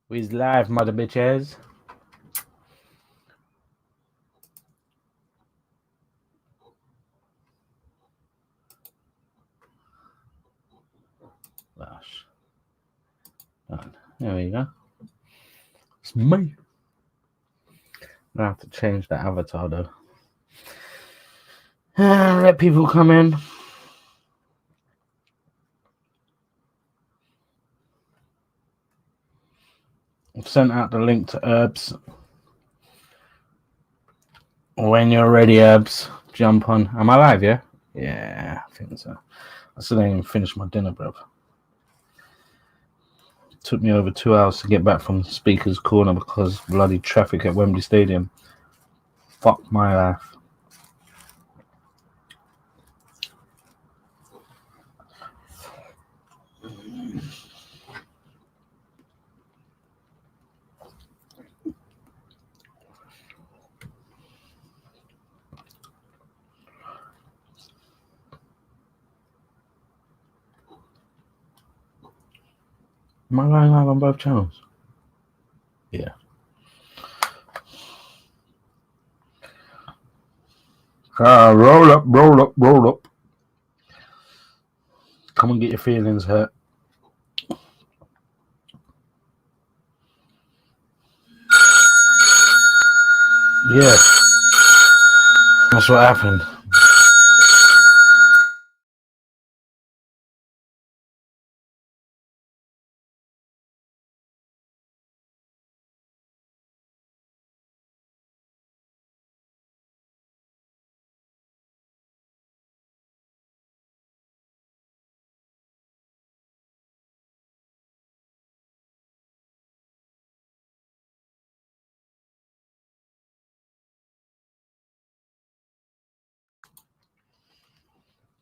We's live, mother bitches. Gosh. There we go. It's me. I have to change the avatar though. Let people come in. I've sent out the link to Herbs. When you're ready, Herbs, jump on. Am I live, yeah? Yeah, I think so. I still ain't even finished my dinner, bro. Took me over 2 hours to get back from Speaker's Corner because bloody traffic at Wembley Stadium. Fuck my life. Am I going live on both channels? Yeah. Roll up, roll up, roll up. Come and get your feelings hurt. Yeah. That's what happened.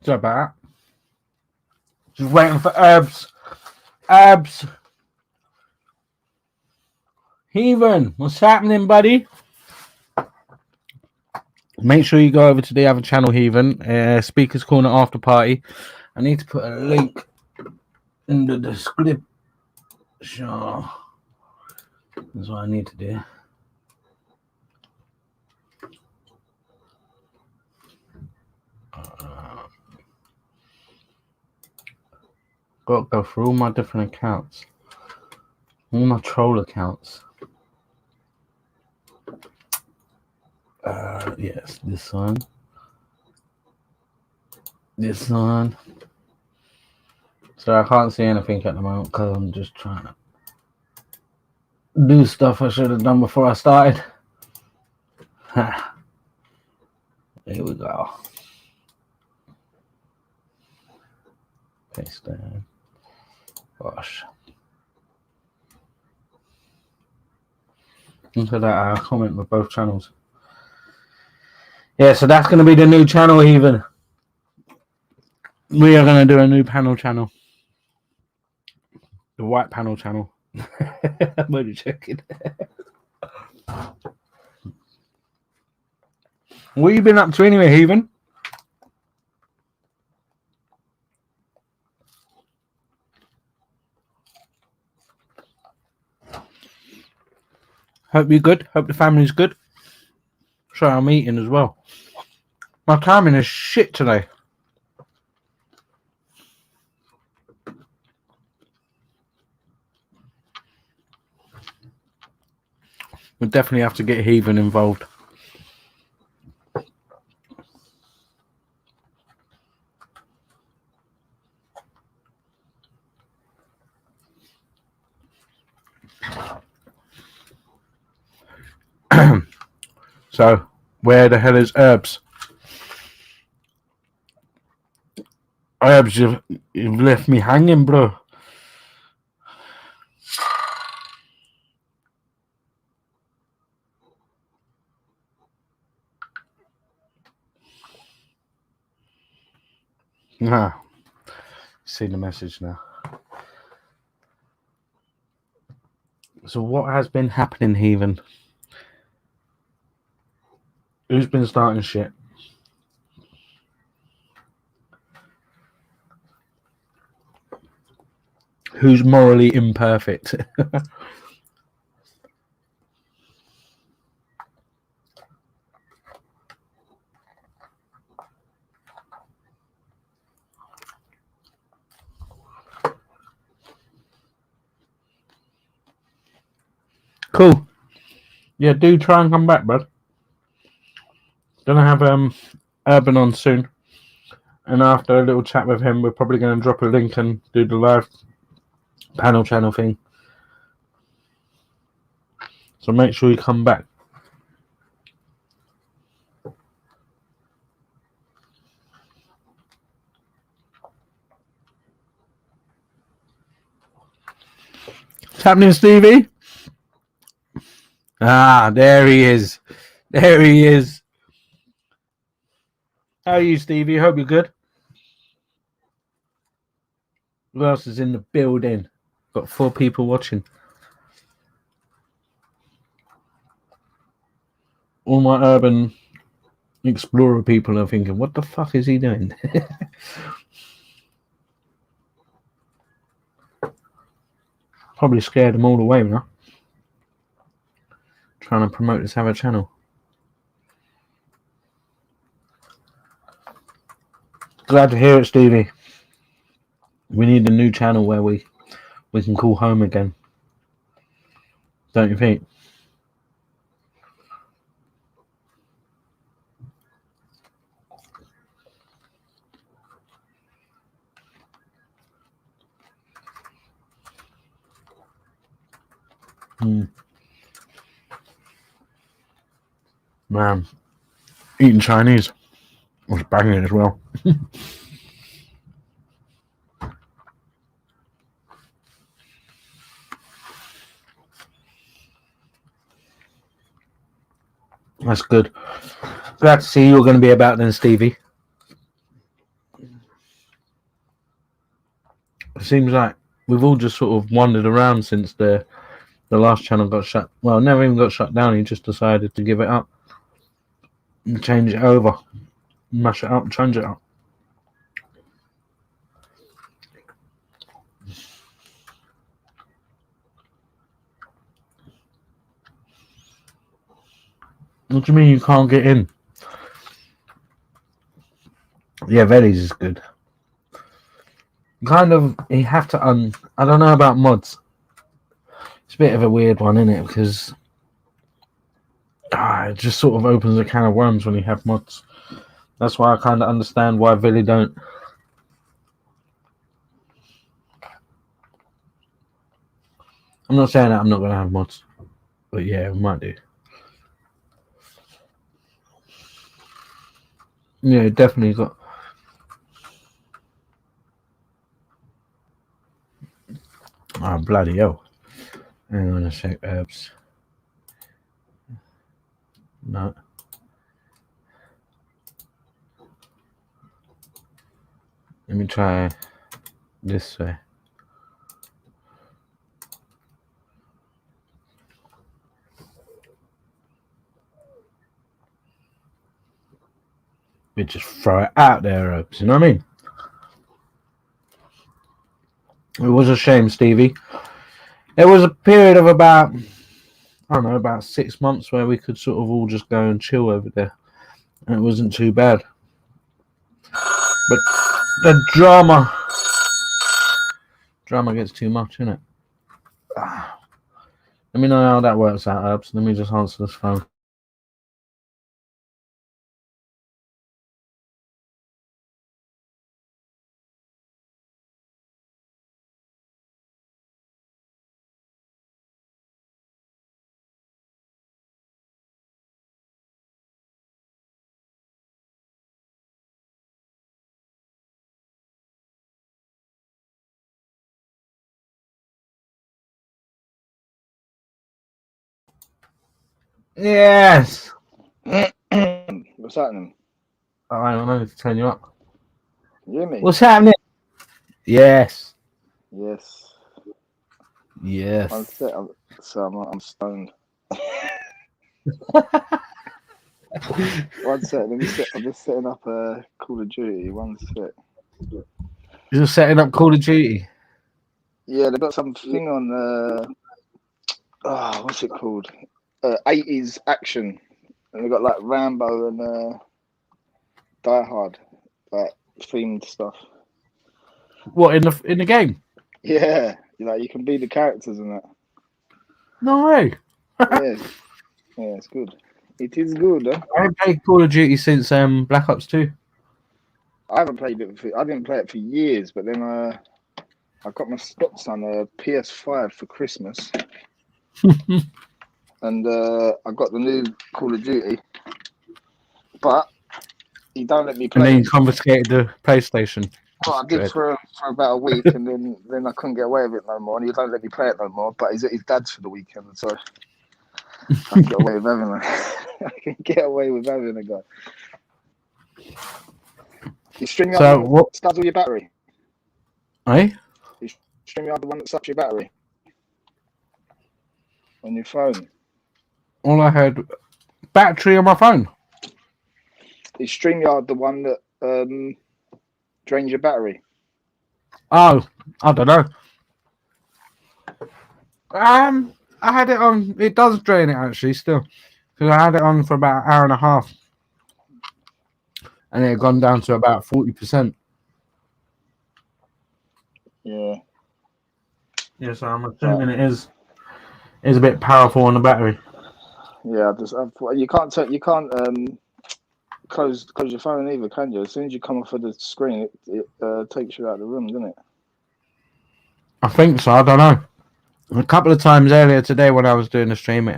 Sorry about that. Just waiting for Herbs. Herbs. Heathen, what's happening, buddy? Make sure you go over to the other channel, Heathen. Speaker's Corner After Party. I need to put a link in the description. That's what I need to do. Got to go through all my different accounts. All my troll accounts. Yes, this one. This one. So I can't see anything at the moment because I'm just trying to do stuff I should have done before I started. Here we go. Paste that. Gosh. Look at that. I comment with both channels. Yeah, so that's going to be the new channel, Heathen. We are going to do a new panel channel. The white panel channel. I'm only checking. What have you been up to anyway, Heathen? Hope you're good. Hope the family's good. Sorry, I'm eating as well. My timing is shit today. We definitely have to get Heathen involved. So, where the hell is Herbs? Herbs, you've left me hanging, bro. Nah. See the message now. So what has been happening, Heathen? Who's been starting shit? who's morally imperfect. Cool. Yeah, do try and come back, bud. Gonna have Urban on soon, and after a little chat with him, we're probably going to drop a link and do the live panel channel thing. So make sure you come back. What's happening, Stevie? Ah, there he is. There he is. How are you, Stevie? Hope you're good. Who else is in the building? Got 4 people watching. All my urban explorer people are thinking, what the fuck is he doing? Probably scared them all away now. Trying to promote this other channel. Glad to hear it, Stevie. We need a new channel where we can call home again. Don't you think? Man, eating Chinese was banging as well. That's good. Glad to see you're going to be about then, Stevie. It seems like we've all just sort of wandered around since the last channel got shut. Well, never even got shut down. He just decided to give it up and change it over, mash it up, change it up. What do you mean you can't get in? Yeah, Veli's is good. Kind of, you have to I don't know about mods. It's a bit of a weird one, isn't it? Because it just sort of opens a can of worms when you have mods. That's why I kind of understand why Veli don't. I'm not saying that I'm not going to have mods. But yeah, we might do. Yeah, definitely got. Oh, bloody hell. Hang on a sec, herbs. No. Let me try this way. We just throw it out there, herbs. You know what I mean? It was a shame, Stevie. There was a period of about, I don't know, about 6 months where we could sort of all just go and chill over there. And it wasn't too bad. But the drama gets too much, innit? Let me know how that works out, herbs. Let me just answer this phone. Yes. What's happening? I don't know to turn you up. You hear me? What's happening? Yes. Yes. Yes. I'm stoned. One sec. I'm just setting up a Call of Duty. One sec. You're setting up Call of Duty. Yeah, they've got something on. What's it called? 80s action, and they've got like Rambo and Die Hard, like themed stuff. What, in the game? Yeah, you can be the characters in that. No way. Yeah, it's good. It is good. Huh? I haven't played Call of Duty since Black Ops 2. I haven't played it. I didn't play it for years, but then I got my stepson a PS5 for Christmas, and I got the new Call of Duty, but he don't let me play. And then it. you confiscated the PlayStation. Well, I did for about a week, and then I couldn't get away with it no more, and he don't let me play it no more. But he's at his dad's for the weekend, so I can get away with having I can get away with having a guy. You string me up what studs all your battery. Eh? You string me up the one that sucks your battery on your phone. All I had battery on my phone. Is StreamYard the one that drains your battery? Oh, I don't know. I had it on. It does drain it actually still, because I had it on for about an hour and a half, and it had gone down to about 40%. Yeah. Yeah, so I'm assuming it is a bit powerful on the battery. Yeah, you can't close your phone either, can you? As soon as you come off of the screen, it takes you out of the room, doesn't it? I think so. I don't know. A couple of times earlier today when I was doing the stream,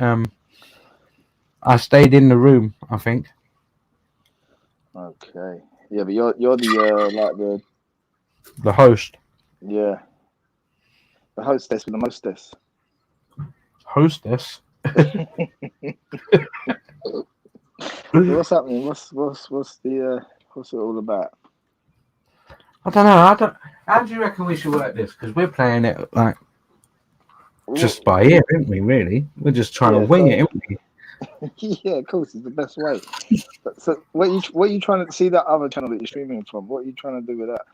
I stayed in the room. I think. Okay. Yeah, but you're the the host. Yeah. The hostess with the mostess. Hostess. What's happening? What's it all about? I don't know. How do you reckon we should work this? Because we're playing it like just by ear, aren't we? Really, we're just trying to wing it, aren't we? Yeah, of course, it's the best way. So, what are you trying to see that other channel that you're streaming from? What are you trying to do with that?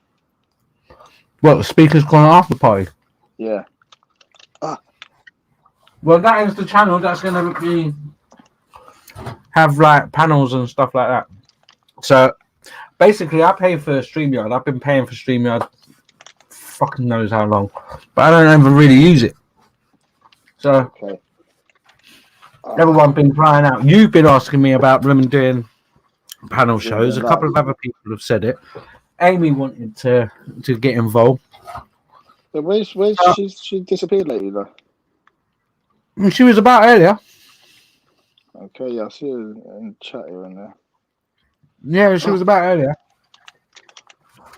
Well, the speakers gone after party. Yeah. Well, that is the channel that's going to have like panels and stuff like that. So basically, I pay for StreamYard. I've been paying for StreamYard fucking knows how long, but I don't ever really use it. So everyone's been crying out. You've been asking me about them doing panel shows. A couple of other people have said it. Amy wanted to get involved. Where's she disappeared lately though? She was about earlier. Okay, yeah, I see her in chat here and there. Yeah, she was about earlier.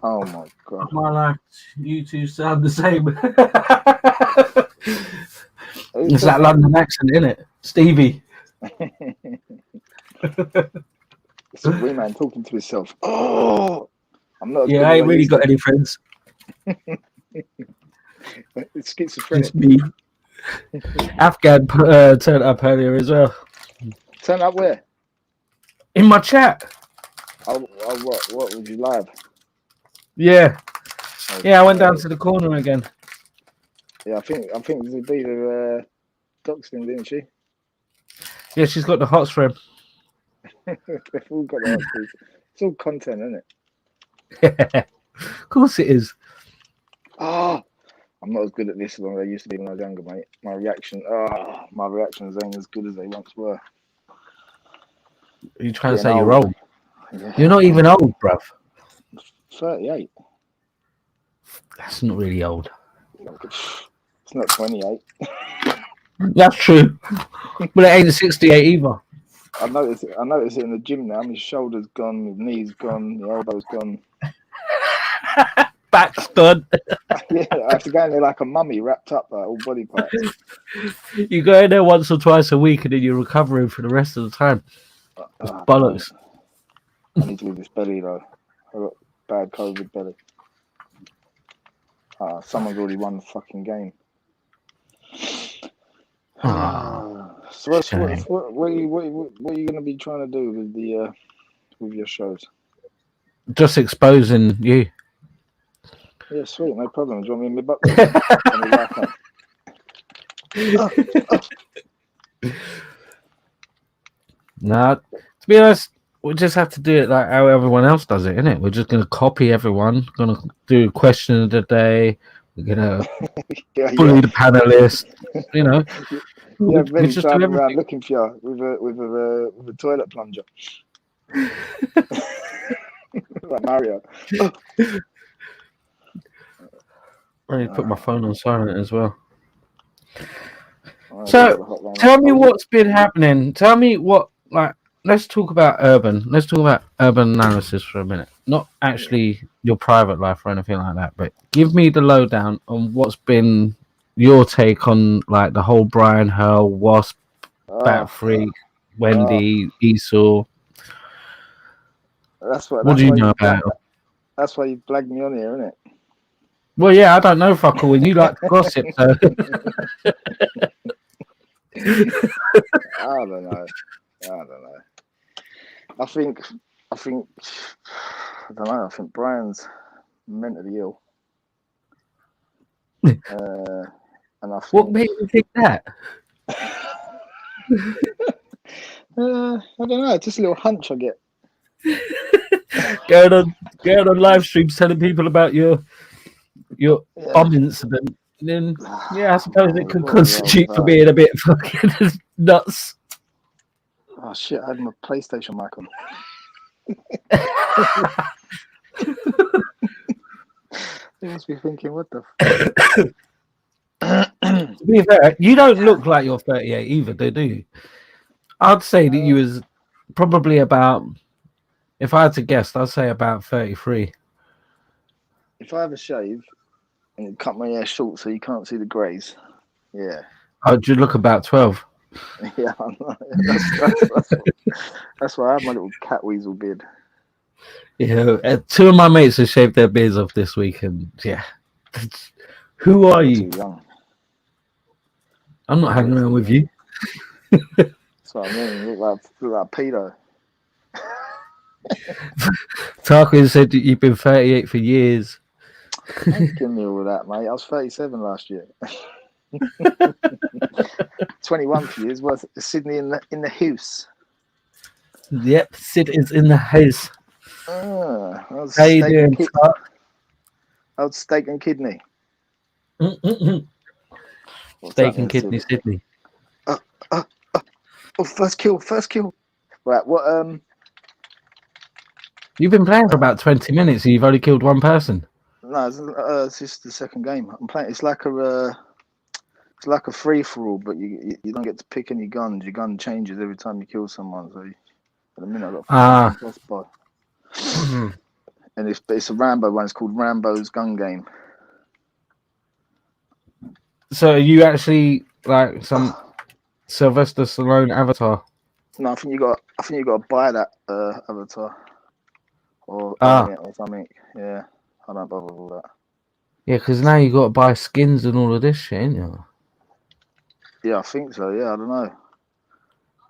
Oh my god. My life, you two sound the same. It's that London accent, isn't it? Stevie. It's a WeeMan talking to himself. Oh, I'm not. Yeah, I ain't really got any friends. It's schizophrenic. It's me. Afghan turned up earlier as well. Turn up where? In my chat. Oh, what would you live? Yeah. Okay. Yeah, I went down to the corner again. Yeah, I think Zabita doxed him, didn't she? Yeah, she's got the hots for him. They've all got the hots. It's all content, isn't it? Yeah, of course it is. Oh, I'm not as good at this as I used to be when I was younger, mate. My reactions ain't as good as they once were. Are you trying to say you're old? Yeah. You're not even old, bruv. 38. That's not really old. It's not 28. That's true. But it ain't 68 either. I notice it in the gym now. My shoulder's gone, my knee's gone, my elbow's gone. Back's done. Yeah, I have to go in there like a mummy wrapped up by all body parts. You go in there once or twice a week and then you're recovering for the rest of the time. Bollocks. I need to leave this belly though. I got bad COVID belly. Someone's already won the fucking game. So what are you going to be trying to do with your shows? Just exposing you. Yeah, sweet, no problem. Do you want me in my butt then? On your right hand. Nah, to be honest, we just have to do it like how everyone else does it, innit? We're just gonna copy everyone. Gonna do question of the day. We're gonna bully the panelists. You know, Yeah, we Benny just do driving around everything. looking for you with a toilet plunger. Like Mario. I need to put my phone on silent as well. Oh, So, tell me what's been happening. Tell me what, like, let's talk about urban. Let's talk about urban analysis for a minute. Not actually your private life or anything like that, but give me the lowdown on what's been your take on, like, the whole Brian Hurl, Wasp, Bat Freak, Wendy, Esau. That's What do you know about it? That's why you blagged me on here, isn't it? Well, yeah, I don't know, fuck all, and you like to gossip, so. I don't know. I think I don't know. I think Brian's mentally ill. And I think, What made you think that? I don't know. Just a little hunch I get. Going on live streams telling people about your bomb incident. Then yeah, I suppose it could constitute for being a bit fucking nuts. Oh shit! I had my PlayStation mic on. You must be thinking, what the To be fair, you don't look like you're 38 either, do you? I'd say that you was probably about, if I had to guess, I'd say about 33. If I have a shave and cut my hair short so you can't see the greys, yeah. Oh, do you look about 12? Yeah, that's why I have my little cat weasel beard. Yeah, two of my mates have shaved their beards off this week, and yeah. Who are you? Too young. I'm not hanging around with you. That's what I mean. You look like Peter. Tarquin said that you've been 38 for years. Don't give me all that, mate. I was 37 last year. 21 for years. Was Sydney in the house? Yep, Sid is in the house. How you doing, How's steak and kidney? Steak and kidney, Sydney. Oh, first kill. Right, what? You've been playing for about 20 minutes and you've only killed one person. No, it's just the second game. I'm playing. It's like a free for all, but you don't get to pick any guns. Your gun changes every time you kill someone. So at the minute, I got boss boy. And it's a Rambo one. It's called Rambo's Gun Game. So are you actually like some Sylvester Stallone avatar? No, I think you got to buy that avatar or something. Yeah, I don't bother with all that. Yeah, because now you got to buy skins and all of this shit, ain't you? Yeah, I think so. Yeah, I don't know.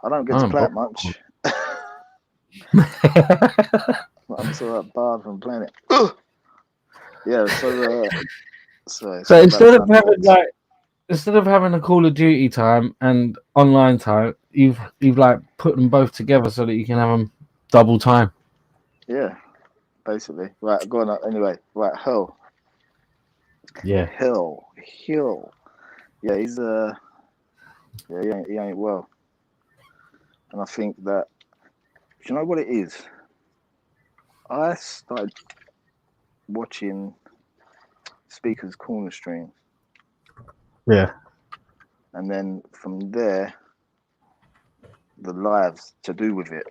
I don't get to play it much. I'm so barred from playing it. Yeah, so instead of having a Call of Duty time and online time, you've like put them both together so that you can have them double time. Yeah, basically. Right, go on. Anyway, right, Hill. Yeah, Hill. Yeah, he's he ain't well, and I think that, do you know what it is? I started watching Speaker's Corner streams. Yeah. And then from there, the lives to do with it.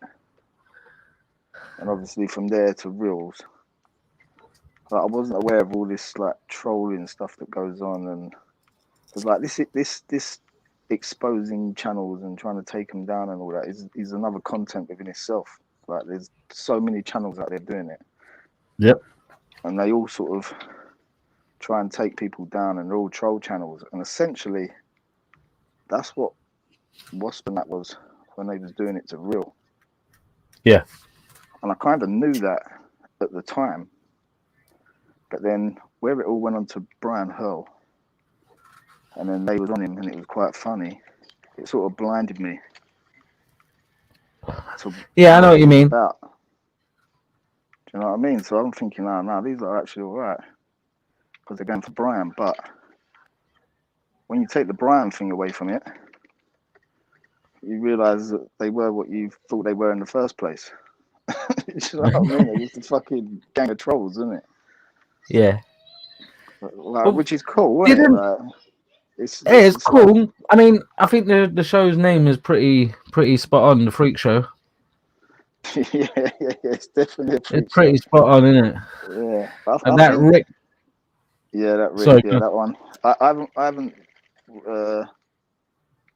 And obviously from there to Reels. Like, I wasn't aware of all this like trolling stuff that goes on, and it's like this exposing channels and trying to take them down and all that is another content within itself. Like, there's so many channels out there doing it. Yep. And they all sort of try and take people down, and they're all troll channels. And essentially, that's what Wasp and that was when they was doing it to Real. Yeah. And I kind of knew that at the time. But then where it all went on to Brian Hurl, and then they was on him, and it was quite funny. It sort of blinded me. Yeah, I know what you mean. About. Do you know what I mean? So I'm thinking, no, these are actually all right because they're going for Brian. But when you take the Brian thing away from it, you realise that they were what you thought they were in the first place. You know what I mean? They're just a fucking gang of trolls, isn't it? Yeah. Like, which is cool, isn't it? Like, it's cool. Like... I mean, I think the show's name is pretty spot on. The Freak Show. yeah, it's definitely a freak It's pretty spot on, isn't it? Yeah, and that think... Rick. Yeah, that Rick. Sorry, yeah, that one. I haven't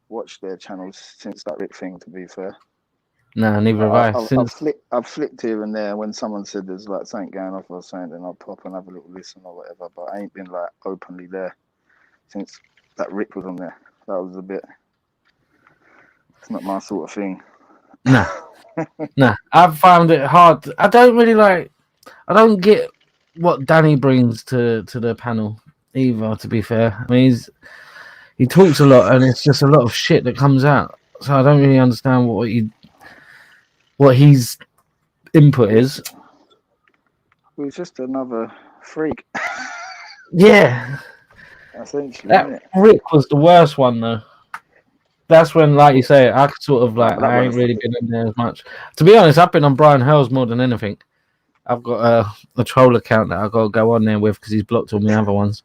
watched their channels since that Rick thing. To be fair. Nah, neither have I. I've flicked here and there when someone said there's like something going off or something, then I'll pop and have a little listen or whatever. But I ain't been like openly there since that Rick was on there. That was a bit. It's not my sort of thing. Nah. Nah, I've found it hard. I don't get what Danny brings to the panel either, to be fair. I mean, he talks a lot and it's just a lot of shit that comes out. So I don't really understand what his input is. Well, he's just another freak. Yeah. Essentially, that Rick was the worst one, though. That's when, like you say, I could sort of like, I ain't really been in there as much. To be honest, I've been on Brian Hurl's more than anything. I've got a troll account that I've got to go on there with because he's blocked all my other ones.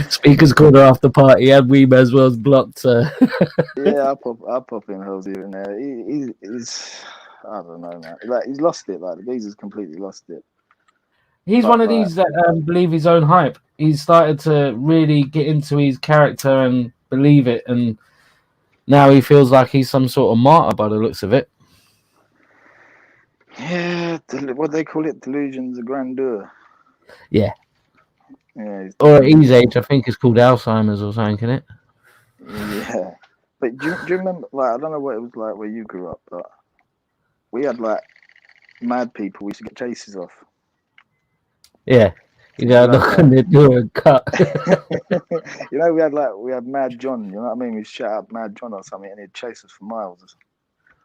Speakers Corner after party and WeeMan as well as blocked. Yeah, I'll pop in Hurl's here and there. He's I don't know, man. Like, he's lost it. Like, the geezer's completely lost it. He's one of these that believe his own hype. He's started to really get into his character and believe it, and now he feels like he's some sort of martyr by the looks of it. Yeah, what they call it, delusions of grandeur. Yeah. Yeah. Or at his age, I think it's called Alzheimer's or something, isn't it? Yeah. But do you remember, like, I don't know what it was like where you grew up, but we had, like, mad people we used to get chases off. Yeah. You gotta knock on the door and cut. You know, we had Mad John, you know what I mean? We'd shout out Mad John or something and he'd chase us for miles.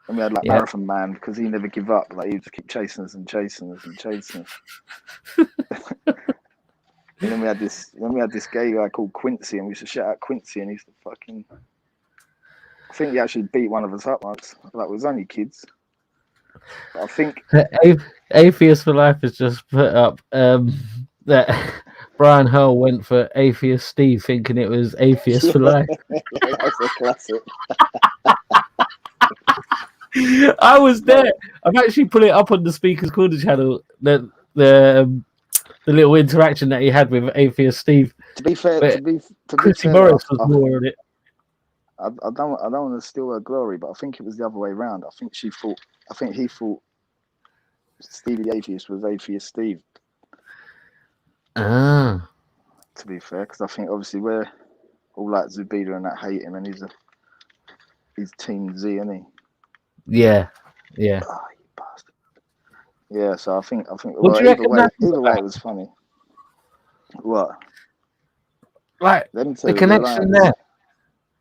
And we had like Marathon Man because he never give up. Like, he would just keep chasing us and chasing us and chasing us. And then we had this gay guy called Quincy, and we used to shout out Quincy, and he used to fucking. I think he actually beat one of us up once. Like, we was only kids. But I think Atheist for Life has just put up that Brian Hurl went for Atheist Steve, thinking it was Atheist for Life. That's a classic. I was there. I've actually put it up on the Speakers Corner channel. The little interaction that he had with Atheist Steve. To be fair, Chrissy Morris was more on it. I don't want to steal her glory, but I think it was the other way around. I think he thought Stevie the Atheist was Atheist Steve. Ah. To be fair, because I think obviously we're all like Zubida and that hate him, and he's Team Z, isn't he? Yeah. Oh, you bastard. Yeah, so I think well, either way it was funny. What? Like the connection there.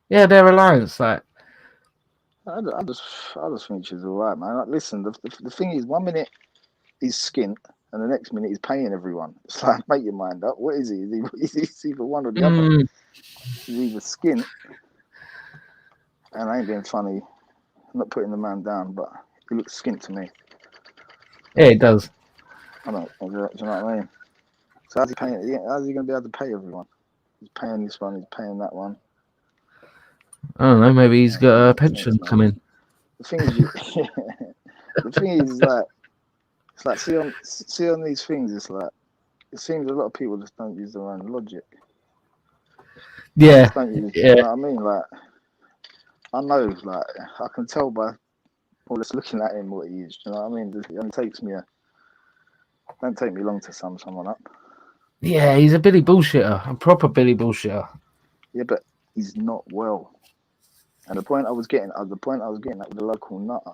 Yeah, their alliance, like. I just think she's all right, man. Like, listen, the thing is, 1 minute he's skint, and the next minute he's paying everyone. It's like, make your mind up. What is he? Is he either one or the other? He's either skint, and I ain't being funny. I'm not putting the man down, but he looks skint to me. Yeah, it does. I don't. Do you know what I mean? So how's he paying? How's he going to be able to pay everyone? He's paying this one. He's paying that one. I don't know. Maybe he's got a pension coming. The thing is, like, it's like see on these things. It's like it seems a lot of people just don't use their own logic. Yeah. You know what I mean? Like, I know, like, I can tell by just looking at him what he is. You know what I mean? It only takes me don't take me long to sum someone up. Yeah, he's a Billy bullshitter, a proper Billy bullshitter. Yeah, but he's not well. And the point I was getting at with the local nutter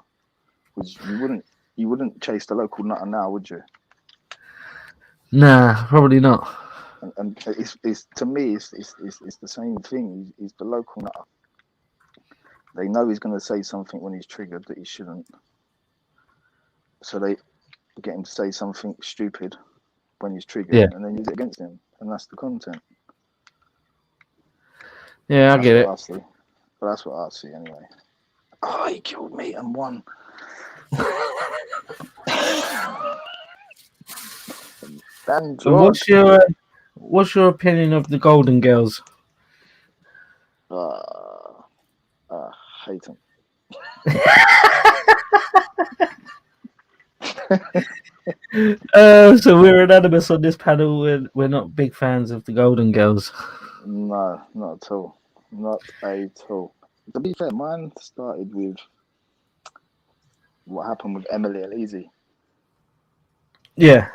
was you wouldn't chase the local nutter now, would you? Nah, probably not. And it's to me, it's the same thing. He's the local nutter. They know he's going to say something when he's triggered that he shouldn't. So they get him to say something stupid when he's triggered, Yeah. and then use it against him, and that's the content. Yeah, I get it. I see. But that's what I see anyway. Oh, he killed me and won. Dan What's your opinion of the Golden Girls? Hate them. So we're anonymous on this panel. We're not big fans of the Golden Girls. No, not at all. Not at all. To be fair, mine started with what happened with Emily and Easy. Yeah.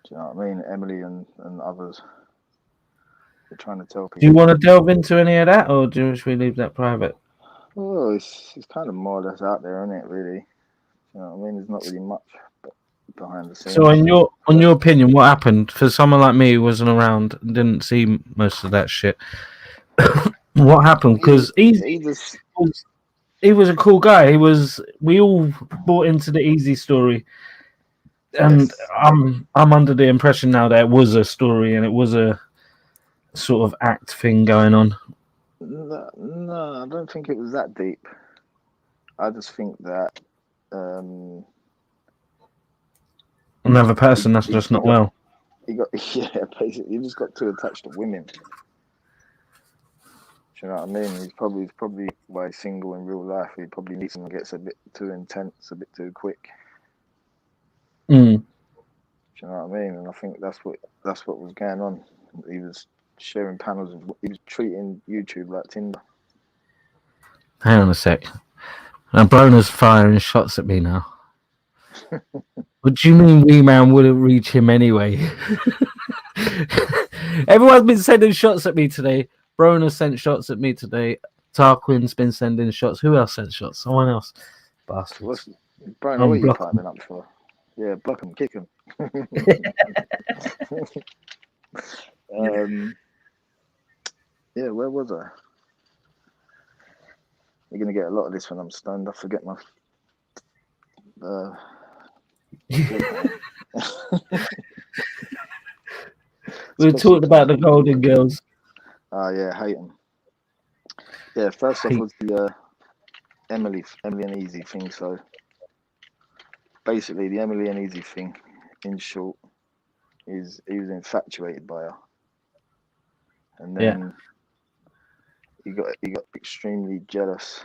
Do you know what I mean? Emily and others. They're trying to tell people. Do you want to delve into any of that, or should we leave that private? Oh, it's kind of more or less out there, isn't it? Really. You know what I mean? There's not really much behind the scenes. So, in your opinion, what happened for someone like me who wasn't around and didn't see most of that shit? What happened? Because he was a cool guy. We all bought into the Easy story, and yes. I'm under the impression now that it was a story and it was a sort of act thing going on. No, I don't think it was that deep. I just think that another person that's just not well. Basically, he just got too attached to women. Do you know what I mean? He's probably why he's single in real life. He probably meets and gets a bit too intense, a bit too quick. Mm. Do you know what I mean? And I think that's what was going on. He was sharing panels he was treating YouTube like Tinder. Hang on a sec. Now Broner's firing shots at me now. What do you mean WeeMan wouldn't reach him anyway? Everyone's been sending shots at me today. Broner sent shots at me today. Tarquin's been sending shots. Who else sent shots? Someone else. Bastards. Broner, what are you climbing up for? Yeah, block him, kick him. Yeah, where was I? You're going to get a lot of this when I'm stoned. I forget my... We talked about the Golden Girls. Yeah, hate them. Yeah, first off was the Emily and Easy thing. So basically, the Emily and Easy thing, in short, is he was infatuated by her, and then he got extremely jealous.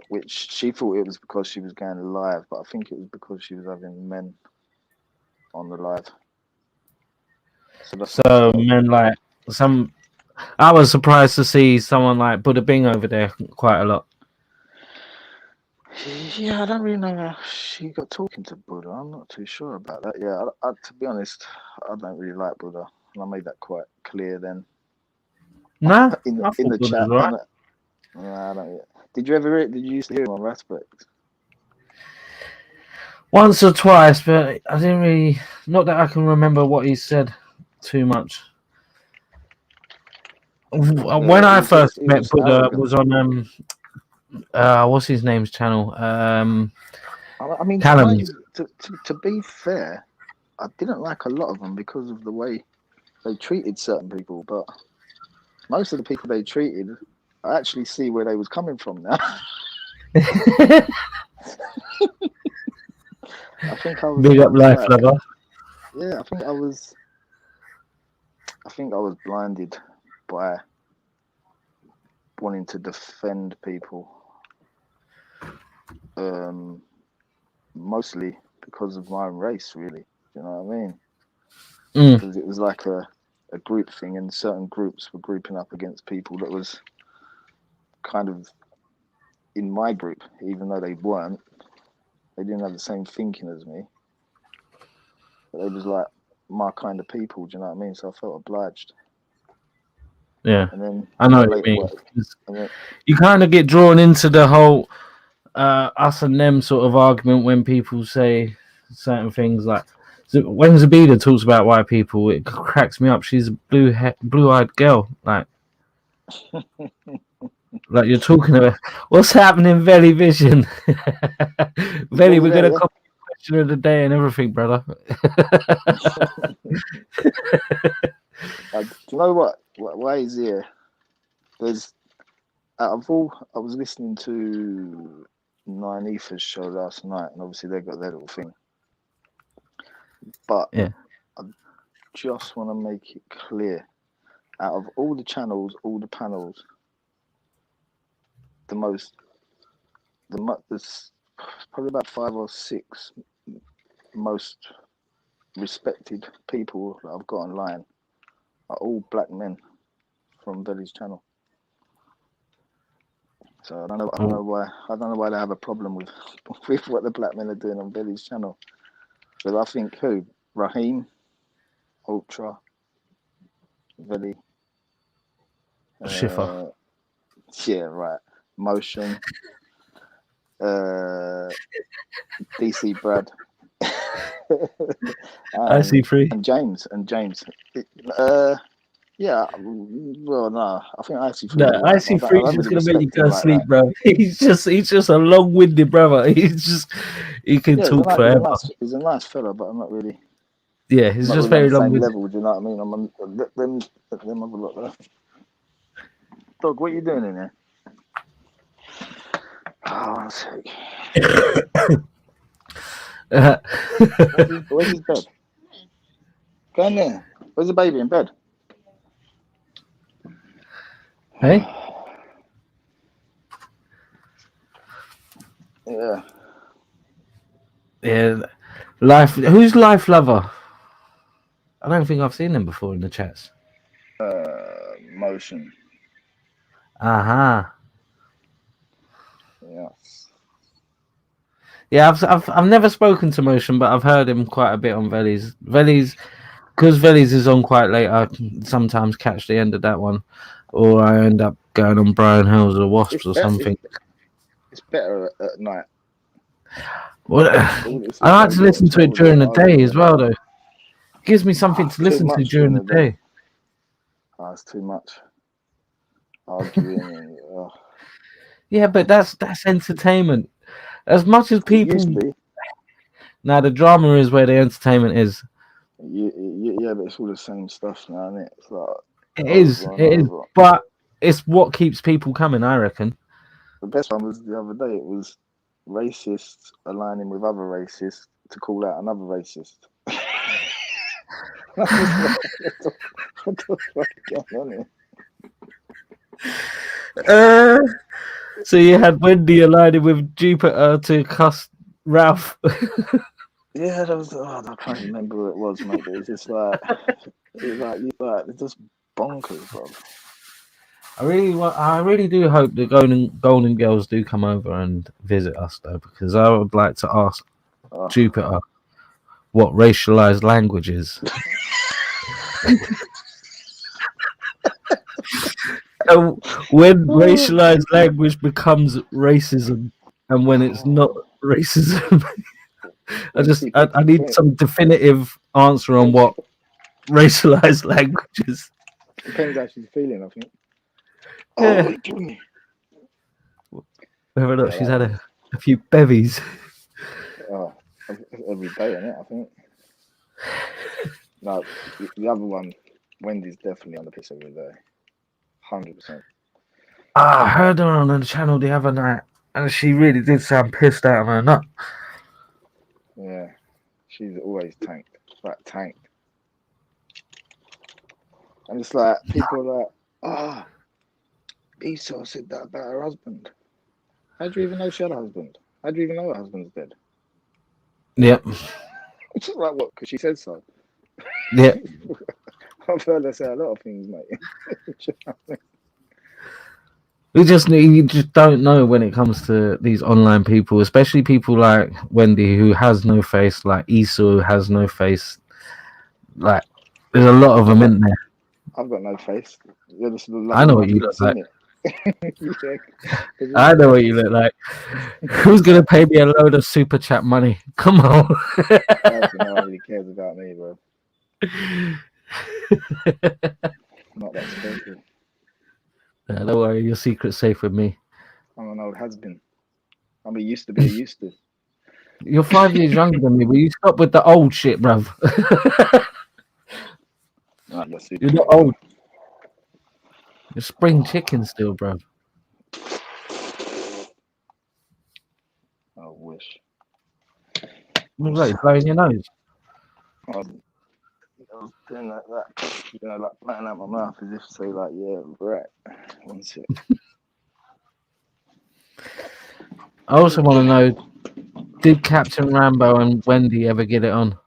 Which she thought it was because she was going live, but I think it was because she was having men on the live. So men like some. I was surprised to see someone like Buddha Bing over there quite a lot. Yeah, I don't really know how she got talking to Buddha. I'm not too sure about that. Yeah, to be honest, I don't really like Buddha, and I made that quite clear then. No, in the chat. Right. I don't. Did you used to hear him on Respect? Once or twice, but I didn't really. Not that I can remember what he said too much. When I first met Buddha, was on what's his name's channel? I mean, to be fair, I didn't like a lot of them because of the way they treated certain people, but most of the people they treated, I actually see where they was coming from now. I think I was big up life lover. Yeah, I think I was blinded by wanting to defend people, mostly because of my own race, really. You know what I mean? Because it was like a group thing, and certain groups were grouping up against people that was kind of in my group, even though they weren't. They didn't have the same thinking as me, but they was like my kind of people. Do you know what I mean? So I felt obliged. Yeah, and then I know what you mean. You kind of get drawn into the whole us and them sort of argument when people say certain things like, So when Zabida talks about white people, it cracks me up. She's a blue-eyed girl. Like you're talking about what's happening, Veli Vision. Veli, we're gonna copy the question of the day and everything, brother. Do you know what? Why is here? There's out of all. I was listening to Nine Ether's show last night, and obviously they got their little thing. But yeah, I just want to make it clear: out of all the channels, all the panels, there's probably about 5 or 6 most respected people that I've got online are all black men from Veli's channel. So I don't know why they have a problem with what the black men are doing on Veli's channel. But I think Raheem, Ultra, Veli, Schiffer. Yeah, right. Motion, DC Brad, IC3 and James. Yeah, well, no, I think IC3. No, IC3 is just gonna make you go sleep, bro. He's just a long-winded brother. He can talk forever. He's a nice fella, but I'm not really. Yeah, he's just very long-winded. Level, do you know what I mean? Let them have a look there. Dog, what are you doing in there? Oh, one sec. Where's his bed? Go in there. Where's the baby in bed? Hey? Yeah. Yeah. Who's Life Lover? I don't think I've seen him before in the chats. Motion. Aha. Yes. Yeah, I've never spoken to Motion, but I've heard him quite a bit on Veli's. Because Veli's is on quite late, I can sometimes catch the end of that one. Or I end up going on Brian Hills or Wasps or something. It's better at night. Well, I like to listen to it during the day as well, though. It gives me something to listen to during the day. Oh, it's too much. Arguing. Yeah, but that's entertainment. As much as people. Now the drama is where the entertainment is. Yeah, but it's all the same stuff now, isn't it? It's like, it is, but it's what keeps people coming, I reckon. The best one was the other day. It was racists aligning with other racists to call out another racist. What the fuck is going on here? So you had Wendy aligning with Jupiter to cuss Ralph. Yeah, that was. I can't remember who it was, mate. But it's just like, it's just bonkers, bro. I really do hope the Golden Girls do come over and visit us, though, because I would like to ask Jupiter what racialized language is. When racialized language becomes racism, and when it's not racism, I need some definitive answer on what racialized language is. Depends how she's feeling, I think. Yeah. What are you doing? Whether or not she's had a few bevies. Every day, innit, I think. No, the other one, Wendy's definitely on the piss every day. 100%. I heard her on the channel the other night, and she really did sound pissed out of her nut. Yeah, she's always tanked. Tanked. And it's like, people are like, Esau said that about her husband. How do you even know she had a husband? How do you even know her husband's dead? Yep. It's just like, what? Because she said so. Yep. I've heard her say a lot of things, mate. You just don't know when it comes to these online people, especially people like Wendy who has no face, like Esau who has no face. Like, there's a lot of them in there. I've got no face. You're just I know what you look like. I know what you look like. Who's gonna pay me a load of super chat money? Come on. No one really cares about me, bro. Not that special. Don't worry, your secret's safe with me. I'm an old has-been. I mean, used to be a used to. You're 5 years younger than me. Will you stop with the old shit, bruv? You're not old. You're spring chicken still, bruv. I wish. Looks like you're blowing your nose. I was doing like that, like planting out my mouth as if to say, like, yeah, right. One sec. I also want to know, did Captain Rambo and Wendy ever get it on?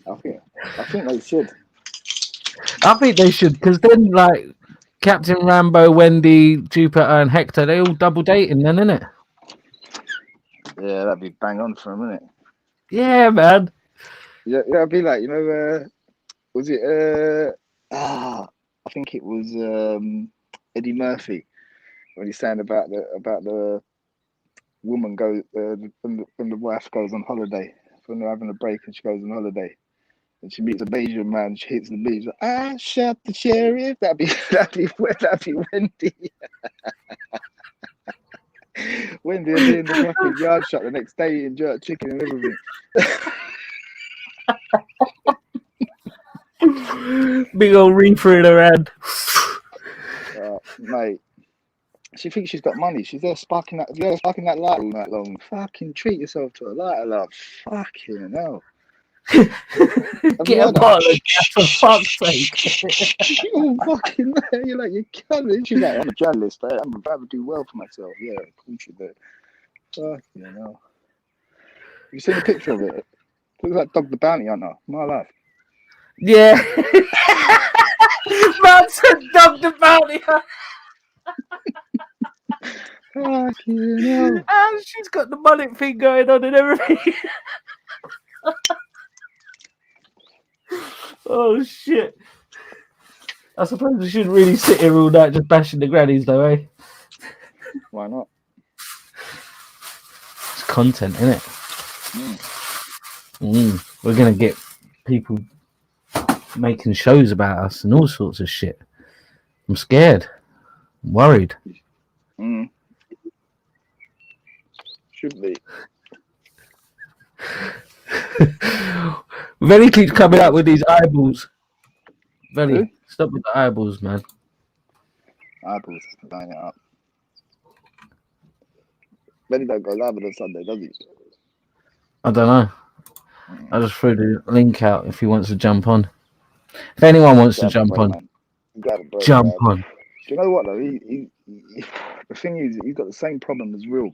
I think they should. I think they should, because then, like, Captain Rambo, Wendy, Jupiter, and Hector, they all double dating then, innit? Yeah, that'd be bang on for a minute. Yeah, man. Yeah, that'd be like, was it, I think it was Eddie Murphy when he's saying about the woman goes when the wife goes on holiday, when they're having a break and she goes on holiday and she meets a Bayesian man, she hits the beach, like, I shot the sheriff. That'd be Wendy. Wendy will be in the fucking yard shop the next day eating jerk chicken and everything. Big old reefer in her hand. Mate, she thinks she's got money. She's there sparking that light all night long. Fucking treat yourself to a lighter, love. Fucking hell. Get a bottle of gas for fuck's sake. Oh, fucking hell. You're like, you can't. She's like, I'm a journalist. I'm about to do well for myself. Yeah, of course you do. Fucking hell. You seen a picture of it? It looks like Dog the Bounty Hunter. My life. Yeah. That's a Dog the Bounty Hunter. Fucking hell. And she's got the mullet thing going on and everything. Oh shit. I suppose we shouldn't really sit here all night just bashing the grannies though, eh? Why not? It's content, isn't it? We're gonna get people making shows about us and all sorts of shit. I'm scared. I'm worried. Should be. Velly keeps coming out with these eyeballs. Velly, stop with the eyeballs, man. Eyeballs, line it up. Velly don't go live on Sunday, does he? I don't know. I just threw the link out if he wants to jump on. If anyone wants to jump on, jump on. Do you know what though? He, the thing is, he's got the same problem as Real,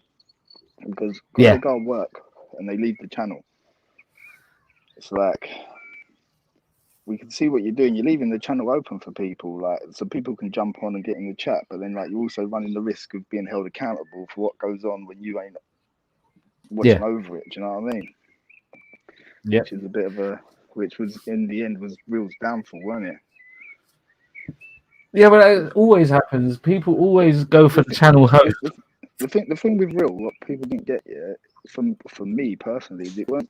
because they go and work and they leave the channel. It's like, we can see what you're doing. You're leaving the channel open for people, like, so people can jump on and get in the chat. But then, like, you're also running the risk of being held accountable for what goes on when you ain't watching over it. Do you know what I mean? Yeah. Which is a bit of a, which was in the end was Real's downfall, wasn't it? Yeah, but it always happens. People always go for the channel host. The thing with Real, what people didn't get yet, for me personally, it weren't